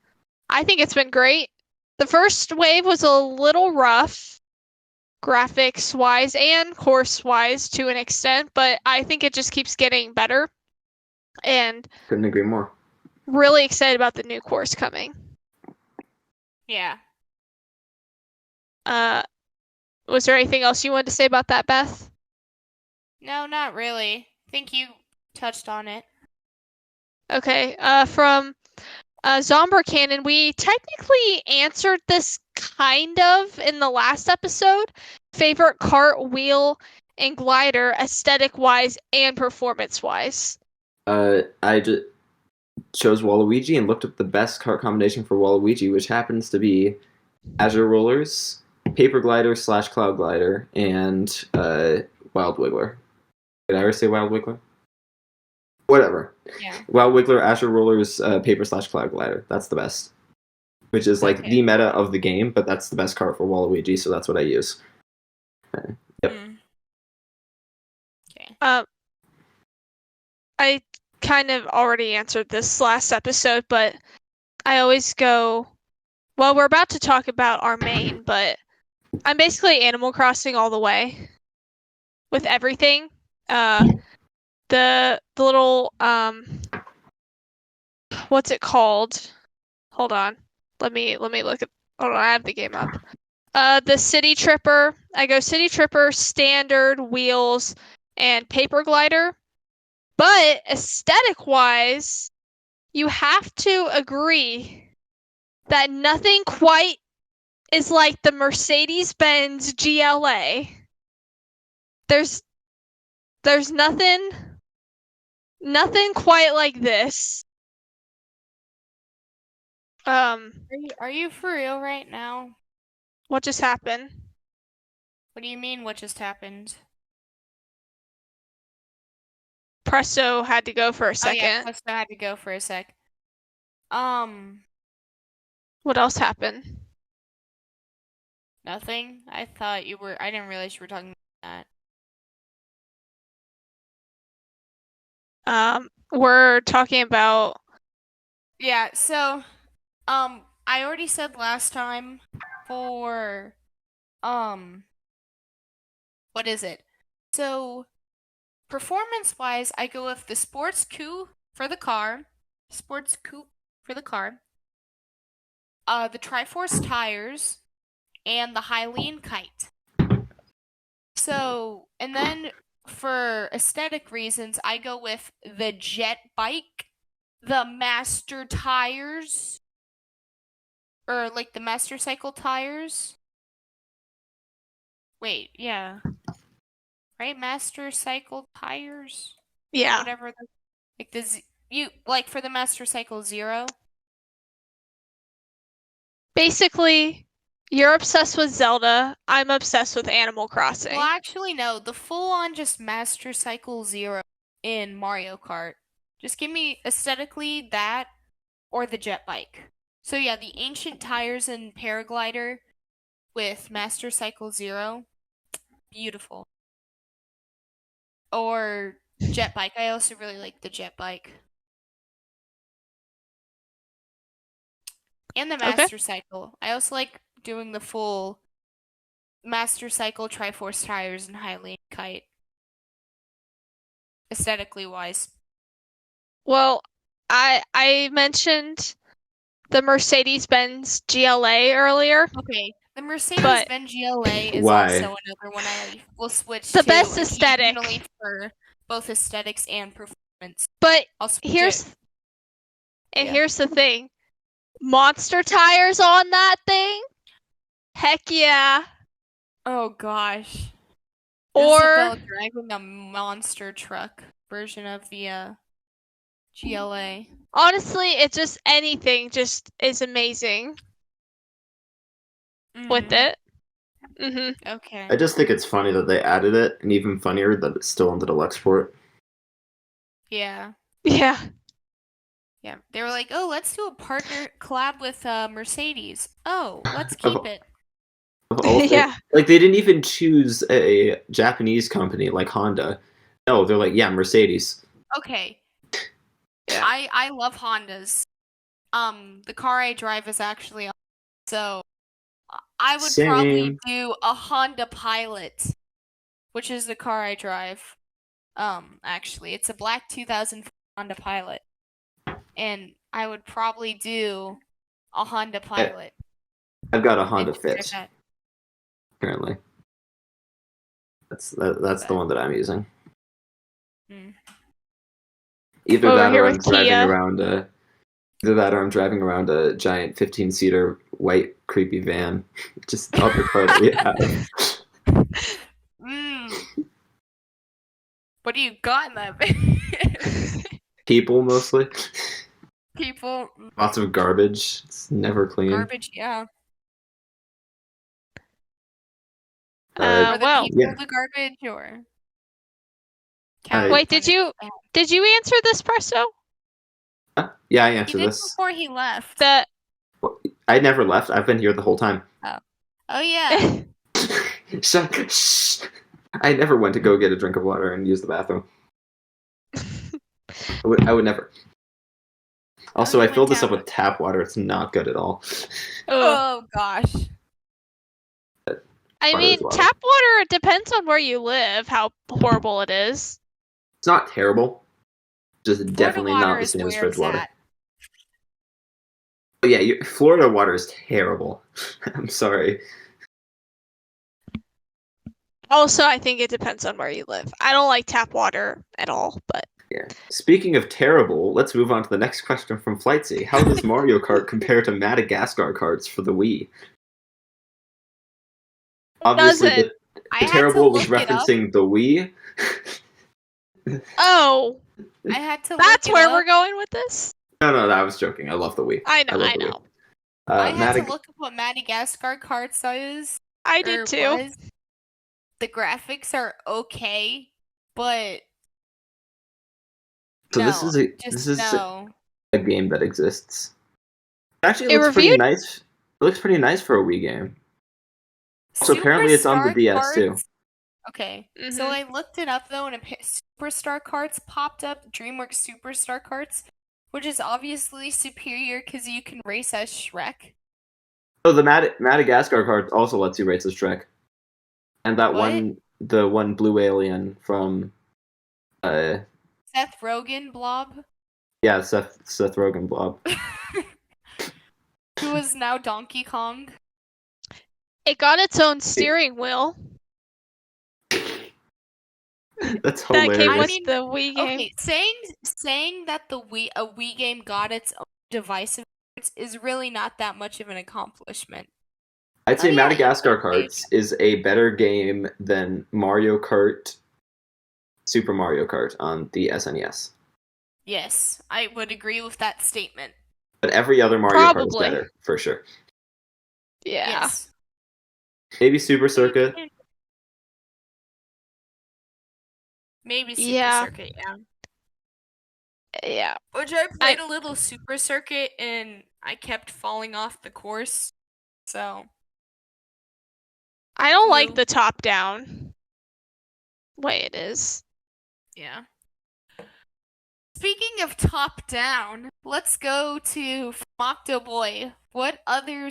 I think it's been great. The first wave was a little rough, graphics wise and course wise to an extent, but I think it just keeps getting better. And Couldn't agree more. really excited about the new course coming. Yeah. Was there anything else you wanted to say about that, Beth? No, not really. I think you touched on it. Okay. From Zomber Cannon, we technically answered this kind of in the last episode. Favorite kart, wheel, and glider, aesthetic-wise and performance-wise. I just chose Waluigi and looked up the best kart combination for Waluigi, which happens to be Azure Rollers, Paper Glider / Cloud Glider, and Wild Wiggler. Did I ever say Wild Wiggler? Whatever. Yeah. Wild Wiggler, Azure Rollers, Paper / Cloud Glider. That's the best. Which is like Okay. the meta of the game, but that's the best card for Waluigi, so that's what I use. Yep. Okay. I kind of already answered this last episode, but I always go, well, we're about to talk about our main, but I'm basically Animal Crossing all the way with everything. The little what's it called? Hold on. Let me look at. Hold on, I have the game up. The City Tripper. I go City Tripper, Standard, Wheels, and Paper Glider. But aesthetic-wise, you have to agree that nothing quite is like the Mercedes-Benz GLA. There's nothing quite like this. Are you for real right now? What just happened? What do you mean? What just happened? Presto had to go for a second. Oh yeah, Presto had to go for a sec. What else happened? Nothing. I thought you were. I didn't realize you were talking about that. We're talking about. Yeah. So, I already said last time for, what is it? So, performance-wise, I go with the Sports Coupe for the car. The Triforce tires, and the Hylian kite. So, and then for aesthetic reasons, I go with the jet bike, the master tires, or like the master cycle tires. Wait, yeah. Right? Master cycle tires? Yeah. Whatever. Like for the master cycle 0. Basically, you're obsessed with Zelda. I'm obsessed with Animal Crossing. Well, actually, no. The full-on just Master Cycle 0 in Mario Kart. Just give me aesthetically that or the jet bike. So yeah, the ancient tires and paraglider with Master Cycle 0. Beautiful. Or jet bike. I also really like the jet bike. And the Master Cycle. I also like doing the full Master Cycle, Triforce tires, and Hylian kite. Aesthetically wise. Well, I mentioned the Mercedes-Benz GLA earlier. Okay, the Mercedes-Benz GLA is Why? also another one I will switch The to best aesthetic. occasionally for both aesthetics and performance. But I'll switch here's it. here's the thing. Monster tires on that thing? Heck yeah. Oh gosh. Or Isabel driving a monster truck version of the GLA. honestly, it's just anything just is amazing with it. Okay. I just think it's funny that they added it, and even funnier that it's still on the deluxe port. Yeah. Yeah. Yeah. They were like, oh, let's do a partner collab with Mercedes. Oh, let's Of- keep it. Of all Yeah. like they didn't even choose a Japanese company like Honda. No, they're like, yeah, Mercedes. Okay. Yeah. I love Hondas. The car I drive is actually so I would probably Same. do a Honda Pilot, which is the car I drive. Actually, it's a black 2004 Honda Pilot, and I would probably do a Honda Pilot. I've got a and Honda just drive Fit. that. Apparently, that's the one that I'm using. Mm. Either Over that here or I'm with driving Kia. around either that or I'm driving around a giant 15-seater white creepy van. Just the other car that we have. What do you got in that? People mostly. People, Lots of garbage. It's never clean. garbage, yeah. Uh, Are the well. people yeah. the garbage or? Wait, did you answer this, Presto? Yeah, I He answered did this. before he left. The I never left. I've been here the whole time. Oh yeah. Shh. I never went to go get a drink of water and use the bathroom. I would never. Also, you I went filled this up down. with tap water. It's not good at all. Oh gosh. I Water mean, is water. tap water, it depends on where you live, how horrible it is. It's not terrible. Just definitely Florida not water the is same as where it's fridge water. at. But yeah, Florida water is terrible. I'm sorry. Also, I think it depends on where you live. I don't like tap water at all, but Yeah. Speaking of terrible, let's move on to the next question from Flightsy. How does Mario Kart compare to Madagascar carts for the Wii? Obviously, doesn't. I the had to terrible was look it up. referencing the Wii. Oh, I had to that's look it where up. we're going with this? No, I was joking. I love the Wii. I know, love I the Wii. know. I had to Madag- look up what Madagascar cards is. I did or too. was. The graphics are okay, but So no, this is no. a game that exists. Actually, It it looks pretty reviewed- nice. It looks pretty nice for a Wii game. So apparently it's on the Superstar DS too. cards- Okay, Mhm. so I looked it up though, and Superstar cards popped up. DreamWorks Superstar cards, which is obviously superior because you can race as Shrek. Oh, the Madagascar card also lets you race as Shrek. And that What? the one blue alien from, Seth Rogen Blob, yeah, Seth Rogen Blob. who is now Donkey Kong. It got its own steering wheel That's that hilarious. came I with mean, the Wii game. Okay, saying that a Wii game got its own device is really not that much of an accomplishment. I'd say Oh, yeah, Madagascar it's Karts is a better game than Mario Kart, Super Mario Kart on the SNES. Yes, I would agree with that statement. But every other Mario Kart is Probably. better, for sure. Yeah. Yes. Maybe Super Circuit. Maybe Super Yeah. Circuit, yeah. Yeah. Which I played a little Super Circuit and I kept falling off the course. So I don't Blue. like the top down way it is. yeah. Speaking of top down, let's go to Octoboy. What other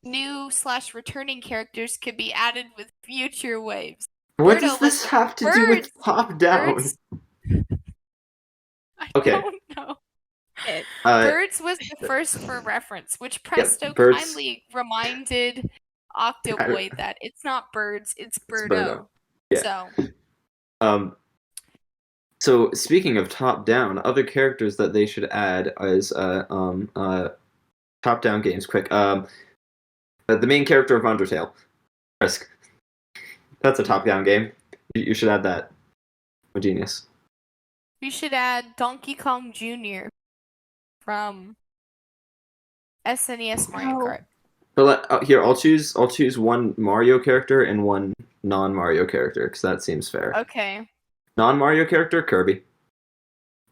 new / returning characters could be added with future waves? What Birdo does this was- have to do with Birds- top down? Birds- I Okay. don't know. Uh, Birds was the first for reference, which Presto Birds- kindly reminded Octoboy that it's not birds, it's Birdo. Birdo. Yeah. So So speaking of top down, other characters that they should add is top down games. Quick, the main character of Undertale, Risk. That's a top down game. You should add that. A genius. we should add Donkey Kong Jr. from SNES Mario Oh. Kart. Here, I'll choose one Mario character and one non-Mario character because that seems fair. Okay. Non-Mario character, Kirby.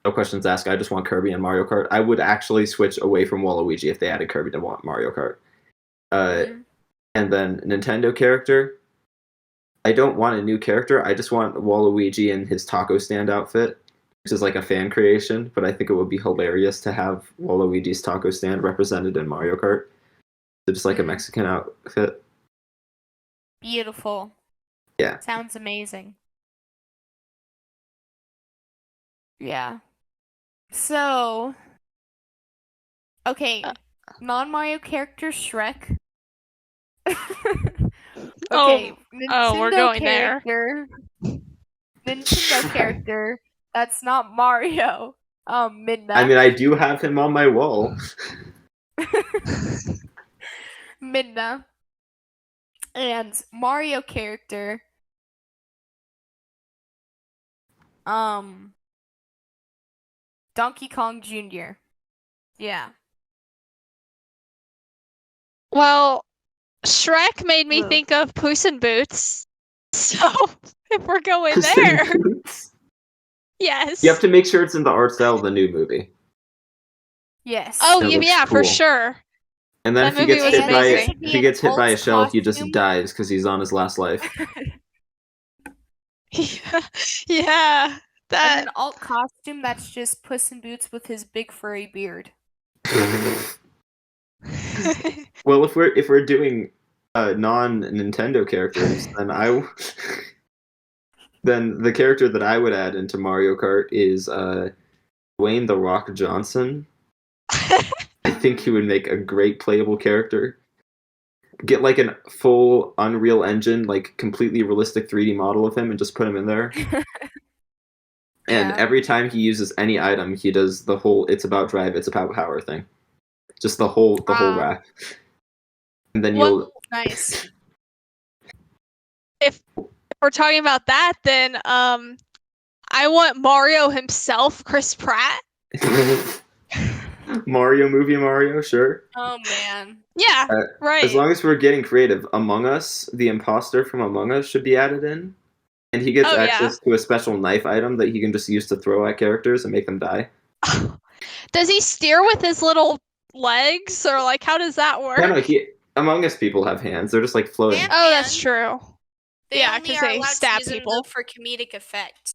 No questions asked. I just want Kirby and Mario Kart. I would actually switch away from Waluigi if they added Kirby to Mario Kart. And then Nintendo character. I don't want a new character. I just want Waluigi in his taco stand outfit, which is like a fan creation. But I think it would be hilarious to have Waluigi's taco stand represented in Mario Kart. So just like a Mexican outfit. Beautiful. Yeah. Sounds amazing. Yeah. So, okay, non-Mario character Shrek. Okay, we're going there. Nintendo character. That's not Mario. Midna. I mean, I do have him on my wall. Midna. And Mario character. Donkey Kong Jr. Yeah. Well, Shrek made me think of Puss in Boots. So, if we're going there. Yes. You have to make sure it's in the art style of the new movie. Yes. Oh, That looks yeah, for cool. sure. And then That if he movie gets was amazing. if he gets hit by a Alt shell, he just costume. dies because he's on his last life. Yeah. And an alt costume that's just Puss in Boots with his big furry beard. Well, if we're doing non-Nintendo characters, then then the character that I would add into Mario Kart is Dwayne "The Rock" Johnson. I think he would make a great playable character. Get like a full Unreal Engine, like completely realistic 3D model of him, and just put him in there. And Yeah. every time he uses any item, he does the whole "It's about drive, it's about power" thing. Just the whole rap. And then you'll Nice. If we're talking about that, then I want Mario himself, Chris Pratt. movie Mario, sure. Oh man. Yeah, right. As long as we're getting creative, Among Us, the imposter from Among Us should be added in. And he gets access to a special knife item that he can just use to throw at characters and make them die. Does he steer with his little legs, or like how does that work? No, Among Us people have hands. They're just like floating. And- Oh, that's true. They Yeah, only 'cause are they allowed stab to use people. them for comedic effect.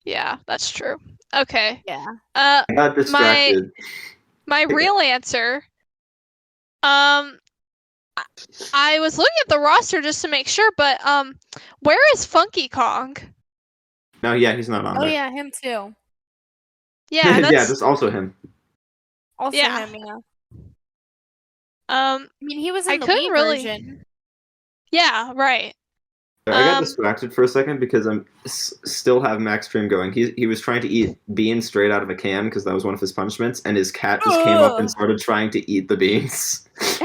Yeah, that's true. Okay. Yeah. I got distracted. My real answer, I was looking at the roster just to make sure, but where is Funky Kong? No, yeah, he's not on Oh there. yeah, him too. Yeah, that's yeah, just also him. Also Yeah. him, yeah. I mean, he was I in the couldn't Wii really- version. yeah, right. I got distracted for a second because I'm still have Max Dream going. He was trying to eat beans straight out of a can because that was one of his punishments, and his cat just came up and started trying to eat the beans. It's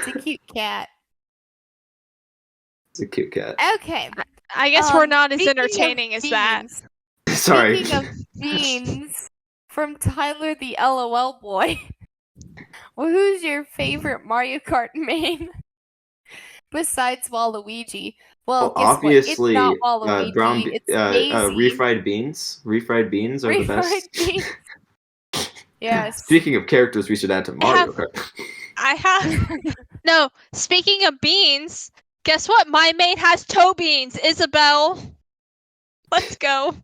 a cute cat. It's a cute cat. Okay. I guess we're not as speaking of entertaining as that. beans- Sorry. Speaking of beans, from Tyler the LOL boy. Well, who's your favorite Mario Kart main? Besides Waluigi. Well, guess obviously, what? It's not Waluigi. It's Daisy. refried beans. Refried beans are the best. Beans. Yes. Speaking of characters, we should add to Mario Kart. I have no. Speaking of beans, guess what? My main has toe beans. Isabel, let's go.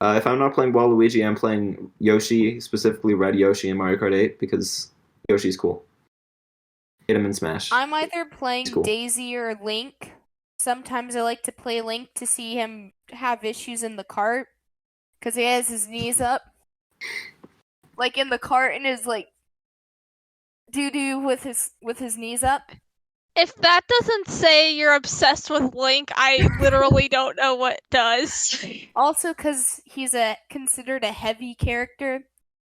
If I'm not playing Waluigi, I'm playing Yoshi, specifically Red Yoshi in Mario Kart 8 because Yoshi's cool. Hit him in Smash. I'm either playing Cool. Daisy or Link. Sometimes I like to play Link to see him have issues in the cart because he has his knees up, like in the cart, and is like doo with his knees up. If that doesn't say you're obsessed with Link, I literally don't know what does. Also, because he's considered a heavy character.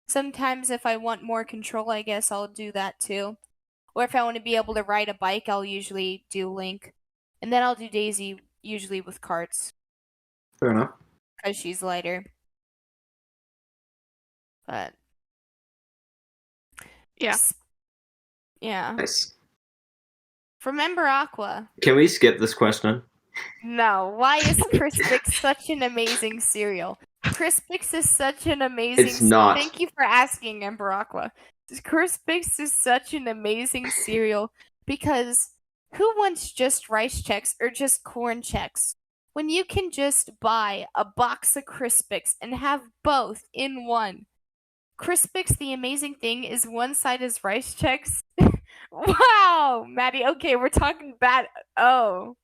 Sometimes, if I want more control, I guess I'll do that too. Or if I want to be able to ride a bike, I'll usually do Link. And then I'll do Daisy, usually with carts, Fair enough. because she's lighter. But Yeah. Yeah. Nice. From Ember Aqua. Can we skip this question? No. Why is Crispix such an amazing cereal? Crispix is such an amazing. It's not. Thank you for asking, Ember Aqua. Crispix is such an amazing cereal because who wants just rice checks or just corn checks when you can just buy a box of Crispix and have both in one? Crispix, the amazing thing is one side is rice checks. Wow, Maddie. Okay, we're talking bad. Oh,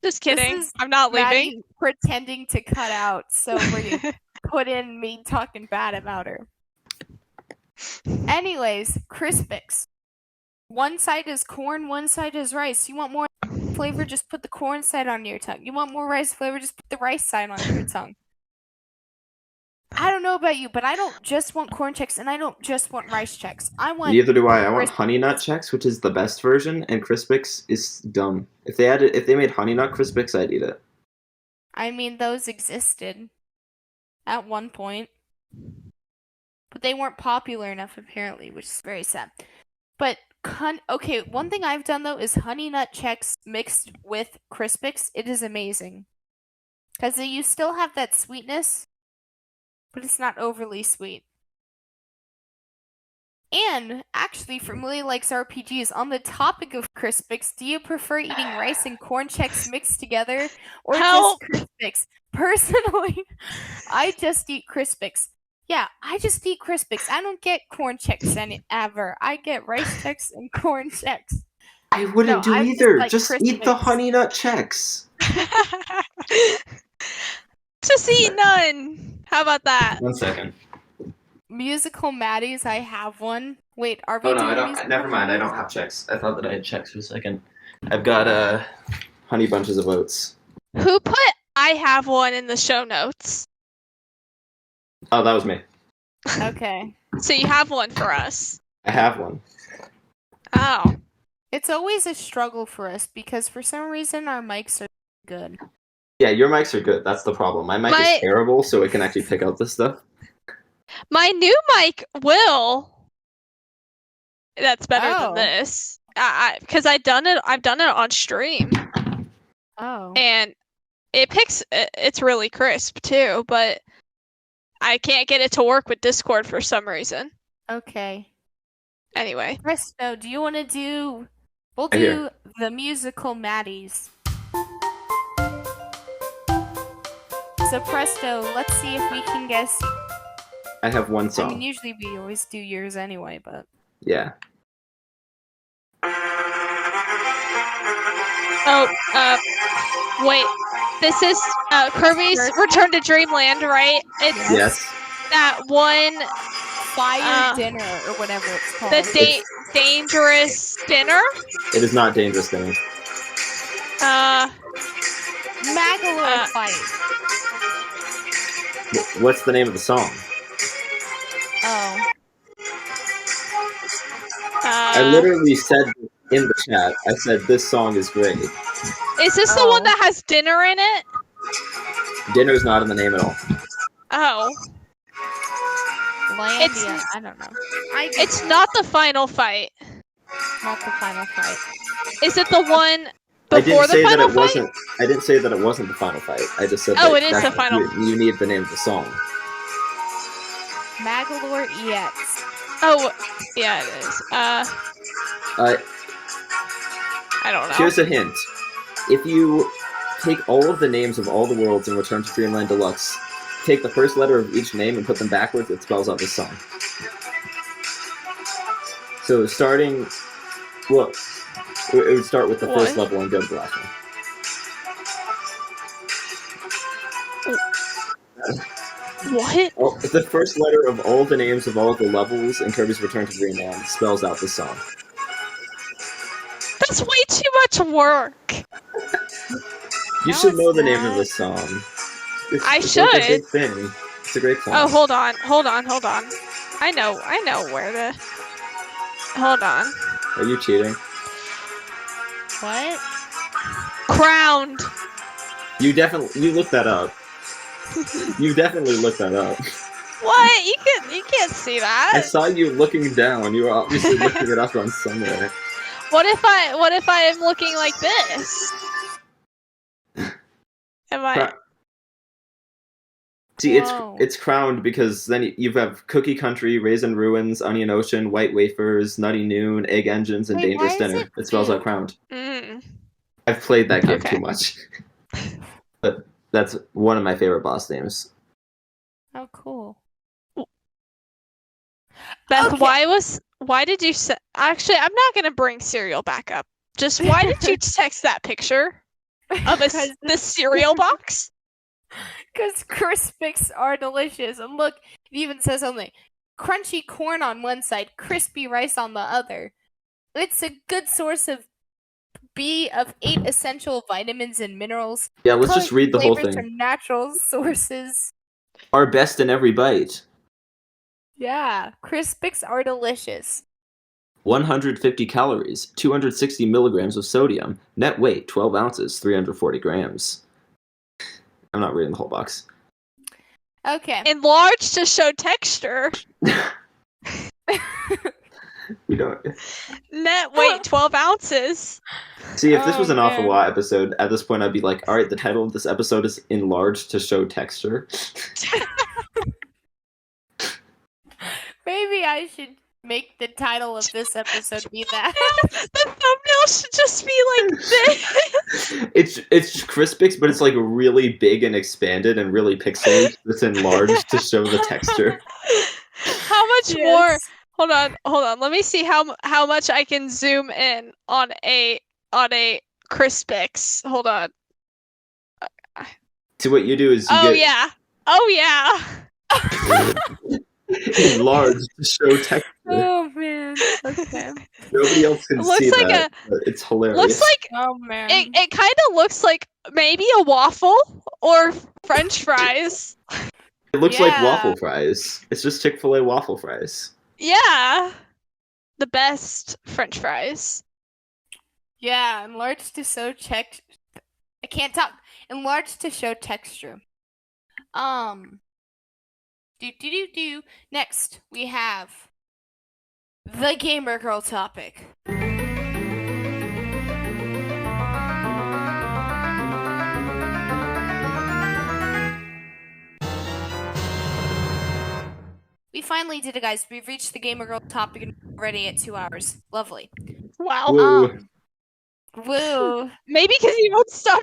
Just kidding. is I'm not leaving. Maddie pretending to cut out, so we're gonna put in me talking bad about her. Anyways, Crispix. One side is corn, one side is rice. You want more flavor, just put the corn side on your tongue. You want more rice flavor, just put the rice side on your tongue. I don't know about you, but I don't just want corn checks and I don't just want rice checks. I want Neither do I. I want Crispix. Honey Nut Chex, which is the best version, and Crispix is dumb. If they made Honey Nut Crispix, I'd eat it. I mean, those existed at one point, but they weren't popular enough apparently, which is very sad. But okay, one thing I've done though is Honey Nut Chex mixed with Crispix. It is amazing because you still have that sweetness, but it's not overly sweet. And actually, for Millie Likes RPGs, on the topic of Crispix, do you prefer eating rice and corn checks mixed together or Help! just Crispix? Personally, I just eat Crispix. Yeah, I just eat Crispix. I don't get corn checks ever. I get rice checks and corn checks. I wouldn't No, do I either. like Just eat the Crispix. Honey Nut Chex. Just eat none. How about that? 1 second. Musical Maddies, I have one. Wait, are we Oh no, doing I don't. musical Never mind. I don't have checks. I thought that I had checks for a second. I've got honey bunches of oats. Who put I have one in the show notes? Oh, that was me. Okay. So you have one for us. I have one. Oh. It's always a struggle for us because for some reason our mics are good. Yeah, your mics are good. That's the problem. My mic is terrible, so it can actually pick out this stuff. My new mic will. That's better Oh. than this. Because I've done it on stream, Oh. and it's really crisp too, but I can't get it to work with Discord for some reason. Okay. Anyway. Presto, do you want to do... We'll I do hear. the musical Maddies. So Presto, let's see if we can guess... I have one I song. mean, usually we always do yours anyway, but... Yeah. Oh, wait. This is Kirby's Return to Dreamland, right? It's Yes. that one, Fire Dinner, or whatever it's called. the Dangerous Dinner? It is not Dangerous Dinner. Magalore Fight. What's the name of the song? Oh. I literally said in the chat, I said this song is great. Is this the one that has dinner in it? Dinner's not in the name at all. Oh. Landia, I don't know. It's not the final fight. Not the final fight. Is it the one I before didn't the say that final it fight? wasn't. I didn't say that it wasn't the final fight. I just said. Oh, that it is the final. You need the name of the song. Magalore EX. Oh, yeah, it is. I don't know. Here's a hint. If you take all of the names of all the worlds in Return to Dreamland Deluxe, take the first letter of each name and put them backwards, it spells out this song. So starting, well, it would start with the first level and go to the last one. What? Oh, the first letter of all the names of all the levels in Kirby's Return to Dreamland spells out this song. That's way too much work. You should know the name of this song. I it's like a should. big thing. It's a great song. Oh, hold on. I know where to. Hold on. Are you cheating? What? Crowned. You looked that up. You definitely looked that up. What? You can't see I that. saw you looking down. You were obviously looking it up on somewhere. What if I am looking like this? Am I? See, Whoa. it's crowned because then you have Cookie Country, Raisin Ruins, Onion Ocean, White Wafers, Nutty Noon, Egg Engines, and Wait, Dangerous why is Dinner. it It spells out pink? crowned. Mm. I've played that game Okay. too much. But that's one of my favorite boss themes. Oh, cool. Beth, Okay. why did you say? Actually, I'm not gonna bring cereal back up. Just why did you text that picture of the cereal box? Because Crispix are delicious. And look, it even says something. Crunchy corn on one side, crispy rice on the other. It's a good source of 8 essential vitamins and minerals. Yeah, let's just read the whole Flavors thing. from natural sources. Our best in every bite. Yeah, Crispix are delicious. 150 calories, 260 milligrams of sodium, net weight 12 ounces, 340 grams. I'm not reading the whole box. Okay. Enlarged to show texture. We don't. Net weight 12 ounces. See, if this was Oh, an Awful man. Lot episode, at this point I'd be like, alright, the title of this episode is Enlarged to show texture. Maybe I should make the title of this episode be that. The thumbnail should just be like this. It's Crispix, but it's like really big and expanded and really pixelated. It's enlarged to show the texture. How much more? Hold on. Let me see how much I can zoom in on a Crispix. Hold on. See, what you do is you get enlarged to show texture. Oh man. Okay. Nobody else can Looks see like that. But it's hilarious. Looks like Oh man. it kind of looks like maybe a waffle or French fries. It looks like Yeah. waffle fries. It's just Chick-fil-A waffle fries. Yeah. The best French fries. Yeah, enlarged to show I can't talk. Enlarged to show texture. Next, we have the gamer girl topic. We finally did it, guys. We've reached the gamer girl topic already at 2 hours. Lovely. Wow. Woo. Woo. Maybe because you won't stop.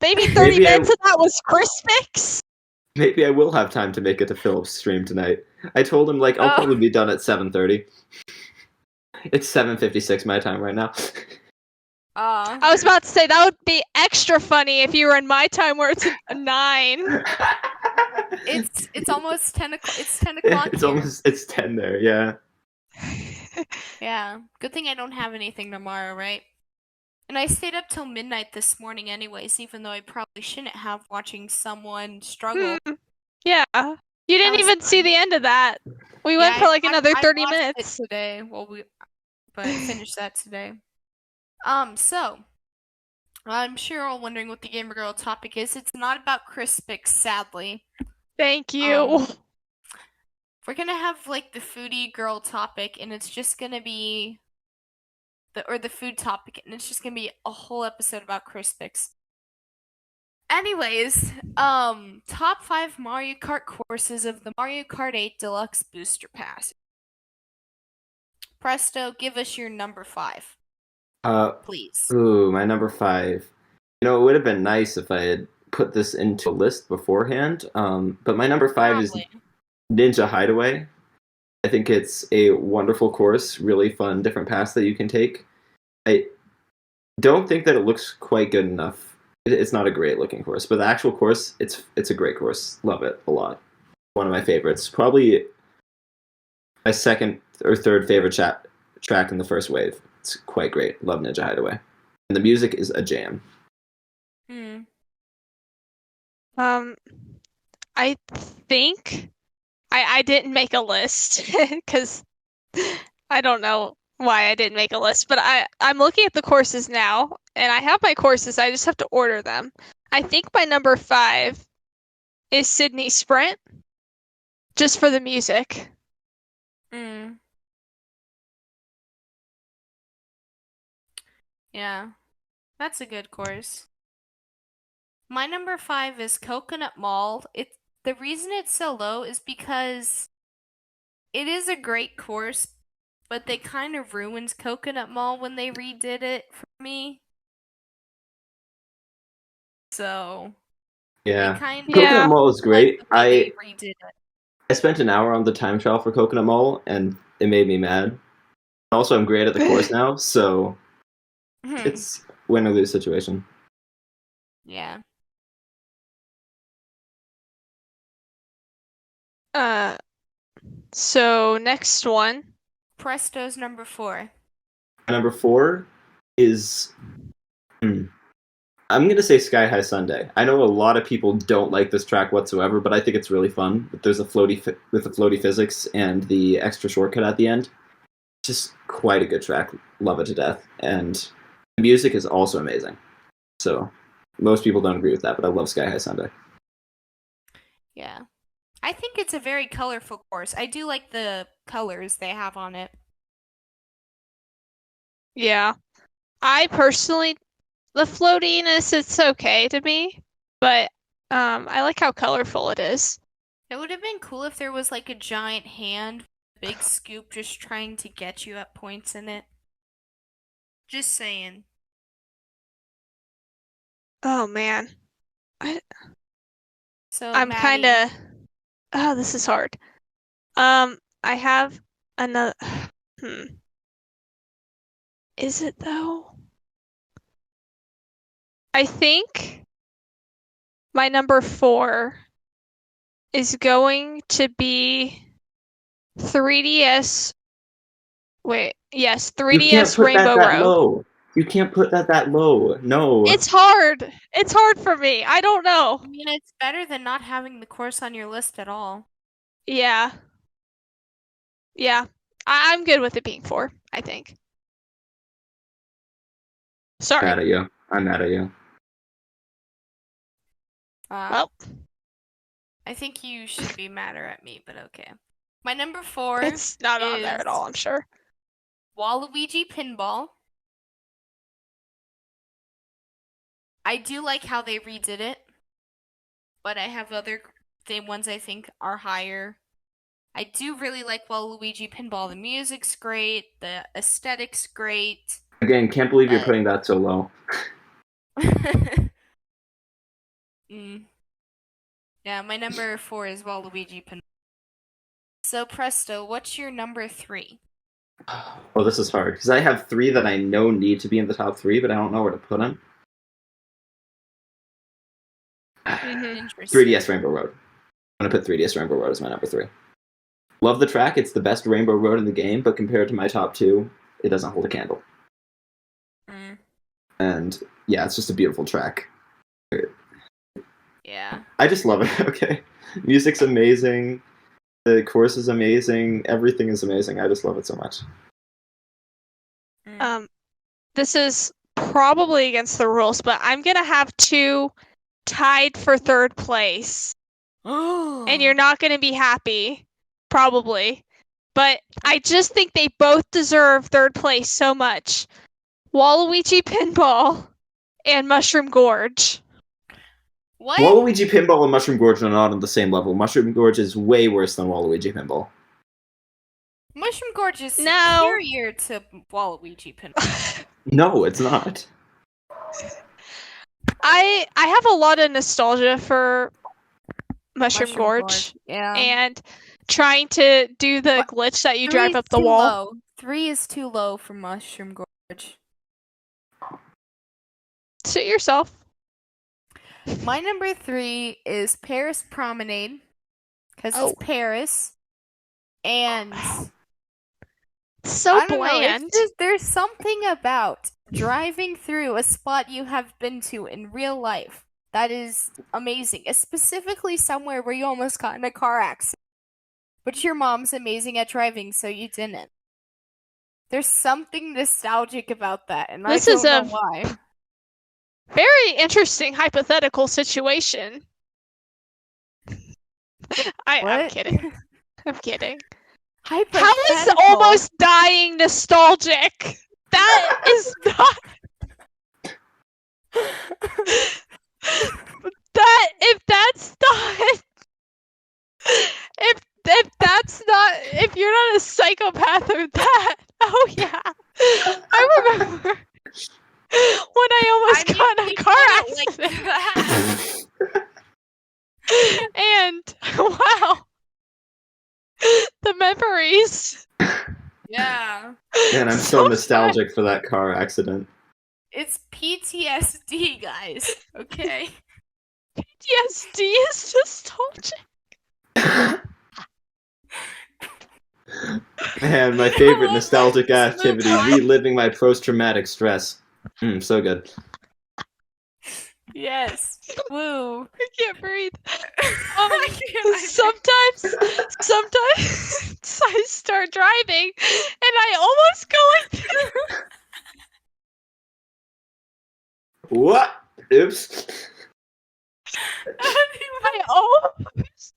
Maybe 30 Maybe minutes of that was Crispix. Maybe I will have time to make it to Philip's stream tonight. I told him I'll probably be done at 7:30. It's 7:56 my time right now. I was about to say that would be extra funny if you were in my time where it's 9. It's almost 10 o'clock. It's 10 o'clock. It's 10 there, yeah. Yeah. Good thing I don't have anything tomorrow, right? And I stayed up till midnight this morning anyways, even though I probably shouldn't have, watching someone struggle. Yeah. You didn't was even see fun. the end of that. We went for another 30 watched it minutes. today. Well, but I finished that today. So I'm sure you're all wondering what the gamer girl topic is. It's not about Crispix, sadly. Thank you. We're gonna have the foodie girl topic, and it's just gonna be the food topic, and it's just gonna be a whole episode about Crispix. Anyways, top 5 Mario Kart courses of the Mario Kart 8 Deluxe Booster Pass. Presto, give us your number 5, please. Ooh, my number 5. It would have been nice if I had put this into a list beforehand. But my number 5 is Ninja Hideaway. I think it's a wonderful course, really fun, different paths that you can take. I don't think that it looks quite good enough. It's not a great looking course, but the actual course, it's a great course. Love it a lot. One of my favorites. Probably my second or third favorite track in the first wave. It's quite great. Love Ninja Hideaway. And the music is a jam. I think I didn't make a list because I don't know why I didn't make a list, but I'm looking at the courses now, and I have my courses. I just have to order them. I think my number 5 is Sydney Sprint. just for the music. Yeah, that's a good course. My number 5 is Coconut Mall. The reason it's so low is because it is a great course, but they kind of ruined Coconut Mall when they redid it for me. So Yeah. kind Yeah. Coconut Mall is great. the way they redid it. I spent an hour on the time trial for Coconut Mall, and it made me mad. Also, I'm great at the course now, so it's win or lose situation. Yeah. So next one. Presto's number 4. Number 4 is... I'm going to say Sky High Sunday. I know a lot of people don't like this track whatsoever, but I think it's really fun. There's with the floaty physics and the extra shortcut at the end. Just quite a good track. Love it to death. And the music is also amazing. So most people don't agree with that, but I love Sky High Sunday. Yeah. I think it's a very colorful course. I do like the colors they have on it. Yeah. I personally, the floatiness, it's okay to me, but I like how colorful it is. It would have been cool if there was like a giant hand, big scoop just trying to get you at points in it. Just saying. Oh man. So I'm Maddie, kind of... Oh, this is hard. I have another... Is it though? I think my number 4 is going to be 3DS. Wait, yes, 3DS Rainbow Road. Low. You can't put that low. No. It's hard. It's hard for me. I don't know. I mean, it's better than not having the course on your list at all. Yeah. Yeah. I'm good with it being 4, I think. Sorry. Mad at you. I'm mad at you. Well, I think you should be madder at me, but okay. My number 4 it's not on there at all, I'm sure. Waluigi Pinball. I do like how they redid it, but I have other ones I think are higher. I do really like Waluigi Pinball. The music's great, the aesthetic's great. Again, can't believe you're putting that so low. Yeah, my number 4 is Waluigi Pinball. So Presto, what's your number 3? Oh, this is hard, because I have 3 that I know need to be in the top 3, but I don't know where to put them. 3DS Rainbow Road. I'm going to put 3DS Rainbow Road as my number 3. Love the track, it's the best Rainbow Road in the game, but compared to my top 2, it doesn't hold a candle. And yeah, it's just a beautiful track. Yeah. I just love it, okay? Music's amazing, the course is amazing, everything is amazing. I just love it so much. This is probably against the rules, but I'm gonna have 2 tied for 3rd place. And you're not gonna be happy, probably. But I just think they both deserve 3rd place so much. Waluigi Pinball and Mushroom Gorge. What? Waluigi Pinball and Mushroom Gorge are not on the same level. Mushroom Gorge is way worse than Waluigi Pinball. Mushroom Gorge is superior to Waluigi Pinball. No, it's not. I have a lot of nostalgia for Mushroom Gorge. Yeah. And trying to do the glitch that you drive up the wall. 3 is too low for Mushroom Gorge. Suit yourself. My number 3 is Paris Promenade, because it's Paris, and so I don't bland. know, there's something about driving through a spot you have been to in real life that is amazing, specifically somewhere where you almost got in a car accident, but your mom's amazing at driving, so you didn't. There's something nostalgic about that, and I don't know why. Very interesting hypothetical situation. I'm kidding. I'm kidding. How is Hypothetical. almost dying nostalgic? That is not. That if that's not if you're not a psychopath or that. Oh yeah. I remember when I almost got in a car accident. And wow. The memories. Yeah. Man, I'm so nostalgic for that car accident. It's PTSD, guys. Okay. PTSD is nostalgic. Man, my favorite nostalgic activity, reliving my post-traumatic stress. So good. Yes. Woo. I can't breathe. Sometimes I start driving and I almost go into What? Oops. I almost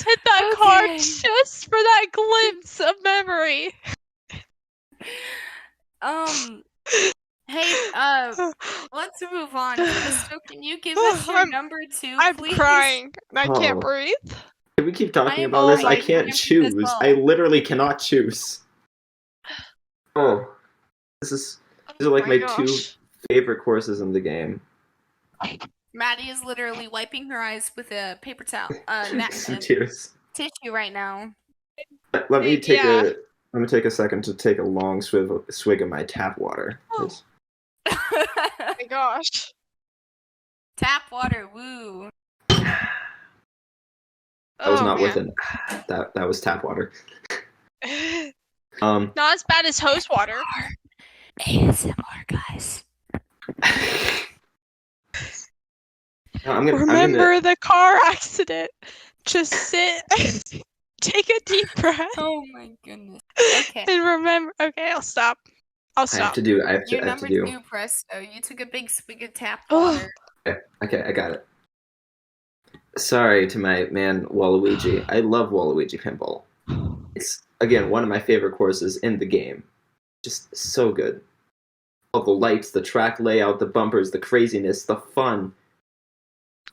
hit that car just for that glimpse of memory. Hey, let's move on. So can you give us your number 2, I'm please? crying. I Oh. can't breathe. Can we keep talking I am about this? I already can't empty as choose. well. I literally cannot choose. Oh. These are like my two favorite courses in the game. Maddie is literally wiping her eyes with a paper towel, Some napkin, tears. tissue right now. Let me take Yeah. a second to take a long swig of my tap water. It's- Oh my gosh. Tap water, woo. That was Oh, not man. within. That was tap water. Not as bad as hose water. ASMR, guys. No, I'm gonna Remember the car accident. Just sit, take a deep breath, Oh my goodness. Okay. and remember. Okay, I'll stop. I'll I have stop. to do. Your number 2, Presto. You took a big swig of tap Oh. water. Okay, I got it. Sorry to my man Waluigi. I love Waluigi Pinball. It's again one of my favorite courses in the game. Just so good. All the lights, the track layout, the bumpers, the craziness, the fun.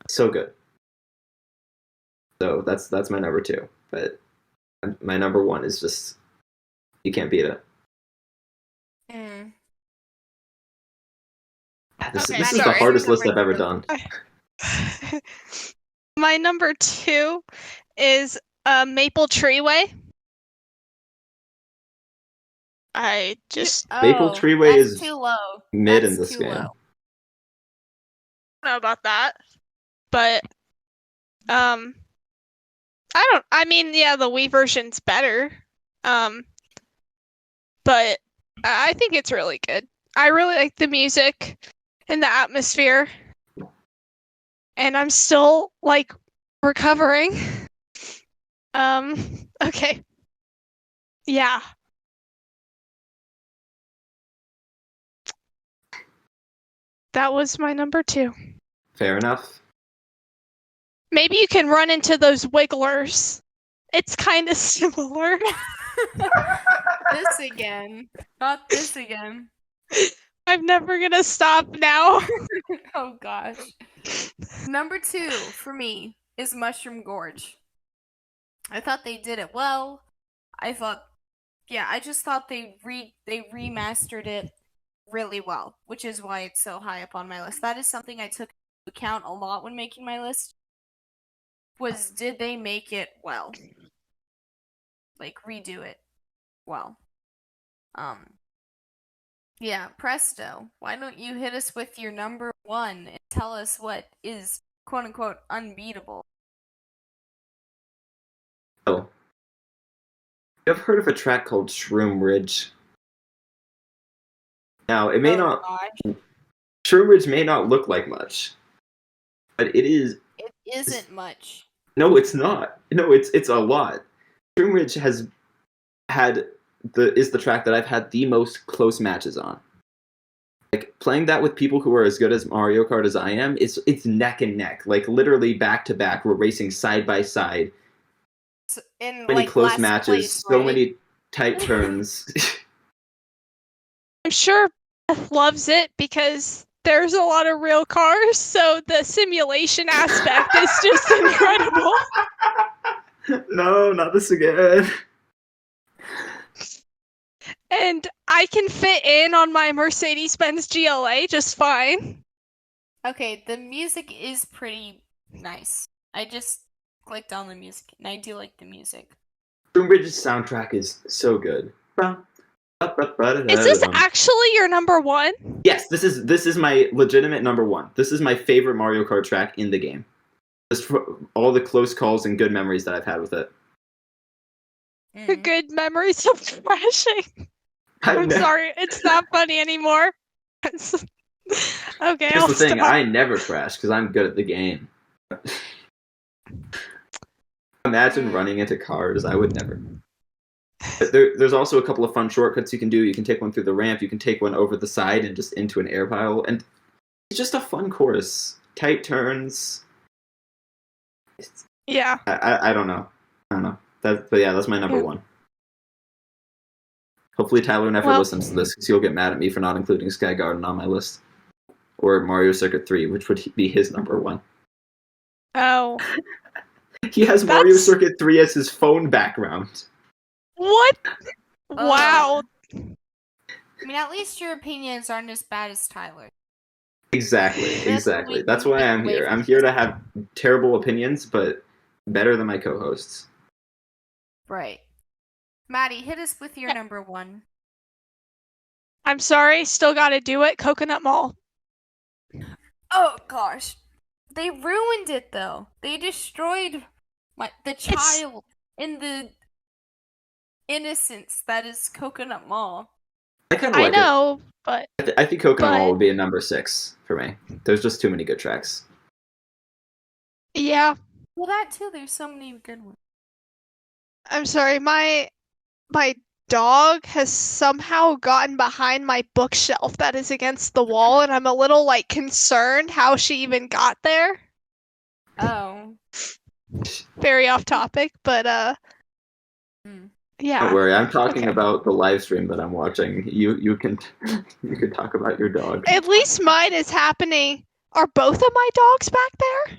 So good. So that's my number 2. But my number 1 is just you can't beat it. This Okay, is the sorry. hardest list I've ever done. My number 2 is Maple Treeway. I just Maple Treeway that's is too low. mid That's in this too game. low. don't know about that, but I mean, yeah, the Wii version's better, but I think it's really good. I really like the music and the atmosphere, and I'm still like recovering. Okay, yeah. That was my number 2. Fair enough. Maybe you can run into those wigglers. It's kind of similar. This again. Not this again. I'm never gonna stop now. Oh gosh. Number 2 for me is Mushroom Gorge. I thought they did it well. I just thought they remastered it really well, which is why it's so high up on my list. That is something I took into account a lot when making my list. Was did they make it well? Like redo it well. Yeah, Presto. Why don't you hit us with your number 1 and tell us what is quote unquote unbeatable? Oh. You have heard of a track called Shroom Ridge? Now, it may not. Gosh. Shroom Ridge may not look like much, but it is. It isn't much. No, it's not. No, it's a lot. Shroom Ridge is the track that I've had the most close matches on. Like playing that with people who are as good as Mario Kart as I am, it's neck and neck. Like literally back to back, we're racing side by side. in So many like close last matches, place, so right? many tight turns. I'm sure Beth loves it because there's a lot of real cars, so the simulation aspect is just incredible. No, not this again. And I can fit in on my Mercedes-Benz GLA just fine. Okay, the music is pretty nice. I just clicked on the music, and I do like the music. Bridge's soundtrack is so good. Is this actually your number one? Yes, this is my legitimate number one. This is my favorite Mario Kart track in the game. Just for all the close calls and good memories that I've had with it. The good memories of crashing. I'm sorry, it's not funny anymore. Okay, Here's I'll the thing, stop. I never crash because I'm good at the game. Imagine running into cars, I would never. There's also a couple of fun shortcuts you can do. You can take one through the ramp, you can take one over the side and just into an air pile, and it's just a fun course. Tight turns. Yeah. I don't know. But yeah, that's my number one. Hopefully Tyler never listens to this because he'll get mad at me for not including Sky Garden on my list. Or Mario Circuit 3, which would be his number one. Oh. He has Mario Circuit 3 as his phone background. What? Wow. I mean, at least your opinions aren't as bad as Tyler. Exactly. That's why I'm here. I'm here to have terrible opinions, but better than my co-hosts. Right. Maddie, hit us with your number one. I'm sorry, still gotta do it. Coconut Mall. Oh gosh, they ruined it though. They destroyed the child and the innocence that is Coconut Mall. I know, but I think Coconut Mall would be a number 6 for me. There's just too many good tracks. Yeah. Well, that too. There's so many good ones. I'm sorry, my dog has somehow gotten behind my bookshelf that is against the wall, and I'm a little concerned how she even got there. Oh. Very off topic, but yeah. Don't worry, I'm talking about the live stream that I'm watching. You can talk about your dog. At least mine is happening. Are both of my dogs back there?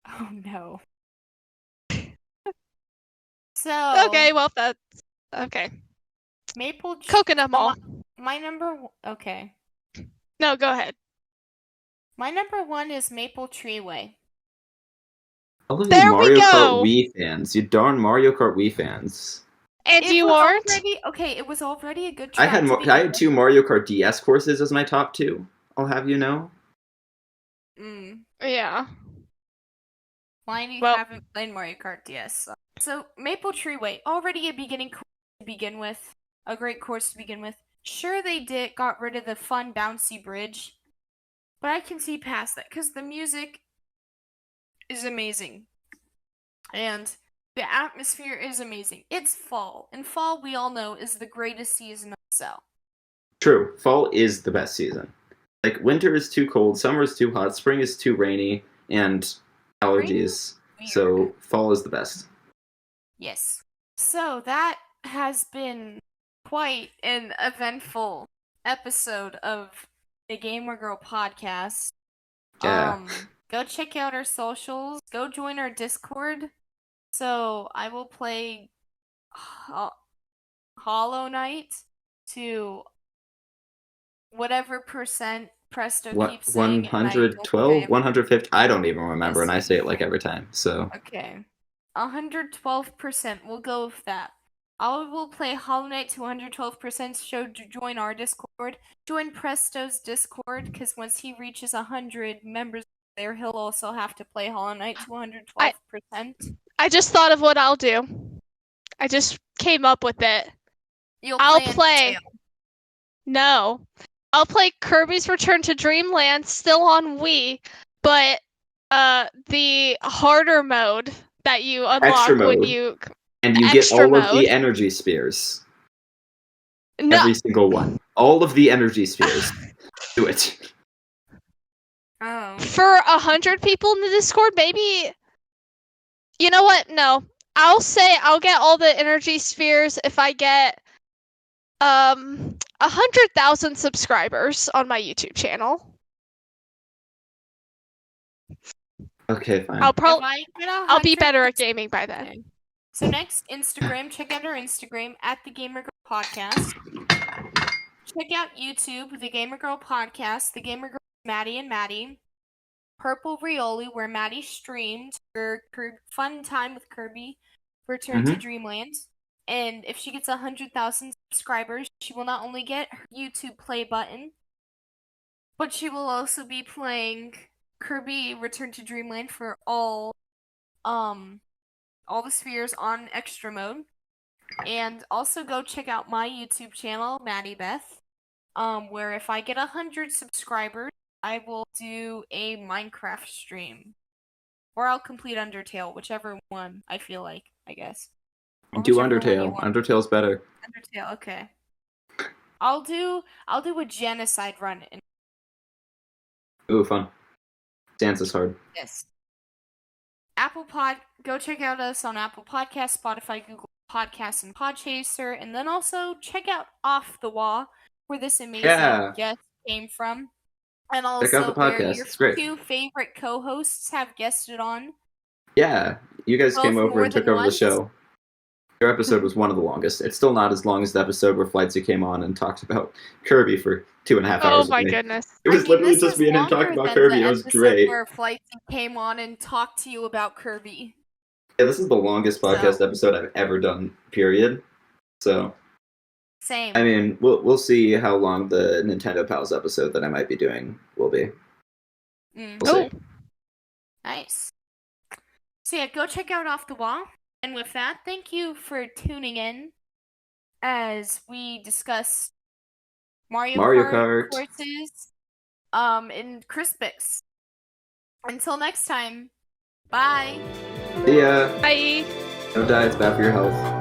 Oh no. So okay, well that's okay. Coconut Mall. My number. Okay. No, go ahead. My number one is Maple Treeway. All of you Mario Kart Wii fans, you darn Mario Kart Wii fans. And you aren't? It was already a good track. I had 2 Mario Kart DS courses as my top 2. I'll have you know. Yeah. Mine, you haven't played Mario Kart DS. So Maple Treeway, already a beginning course to begin with. A great course to begin with. Sure, they got rid of the fun bouncy bridge, but I can see past that because the music is amazing. And the atmosphere is amazing. It's fall, and fall, we all know, is the greatest season of Cell. True, fall is the best season. Winter is too cold, summer is too hot, spring is too rainy, and allergies. So fall is the best. Yes. So that has been quite an eventful episode of the Gamer Girl podcast. Yeah. Go check out our socials. Go join our Discord. So I will play Hollow Knight to whatever percent Presto keeps saying. 112? 150? I don't even remember, and I say it every time, so. Okay. 112%. We'll go with that. I will play Hollow Knight to 112%. So join our Discord. Join Presto's Discord, because once he reaches 100 members there, he'll also have to play Hollow Knight to 112%. I just thought of what I'll do. I just came up with it. I'll play. No. I'll play Kirby's Return to Dreamland still on Wii, but the harder mode that you unlock when you and you get all of the energy spheres. No. Every single one. All of the energy spheres. Do it. Oh. For 100 people in the Discord, maybe. You know what? No. I'll say I'll get all the energy spheres if I get 100,000 subscribers on my YouTube channel. Okay, fine. I'll If I get I'll be 100 better at gaming by then. Okay. So next, Instagram. Check out our Instagram at the Gamer Girl Podcast. Check out YouTube, the Gamer Girl Podcast, the Gamer Girl Maddie and Maddie, Purple Rioli, where Maddie streamed her fun time with Kirby, Return to Dreamland. And if she gets 100,000 subscribers, she will not only get her YouTube play button, but she will also be playing Kirby Return to Dreamland for all the spheres on extra mode. And also go check out my YouTube channel, Maddie Beth, where if I get 100 subscribers, I will do a Minecraft stream. Or I'll complete Undertale, whichever one I feel like, I guess. Or Do whichever one you Undertale. want. Undertale's better. Undertale, okay. I'll do a genocide run. Ooh, fun. Dance is hard. Yes. Go check out us on Apple Podcasts, Spotify, Google Podcasts, and Podchaser, and then also check out Off the Wall, where this amazing guest came from, and also Check out the where podcast. your It's great. 2 favorite co-hosts have guested on. Yeah, you guys Both came over more and took than over the once. show. Your episode was one of the longest. It's still not as long as the episode where Flightsy came on and talked about Kirby for 2.5 hours. Oh with my me. goodness. It was literally this just is me and him talking longer about than Kirby. the It was episode great. Where Flightsy came on and talked to you about Kirby. Yeah, this is the longest podcast episode I've ever done, period. So, Same. I mean, we'll see how long the Nintendo Pals episode that I might be doing will be. We'll see. Nice. So yeah, go check out Off the Wall. And with that, thank you for tuning in as we discuss Mario Kart courses in Crispix. Until next time, bye. See ya. Bye. Don't die, it's bad for your health.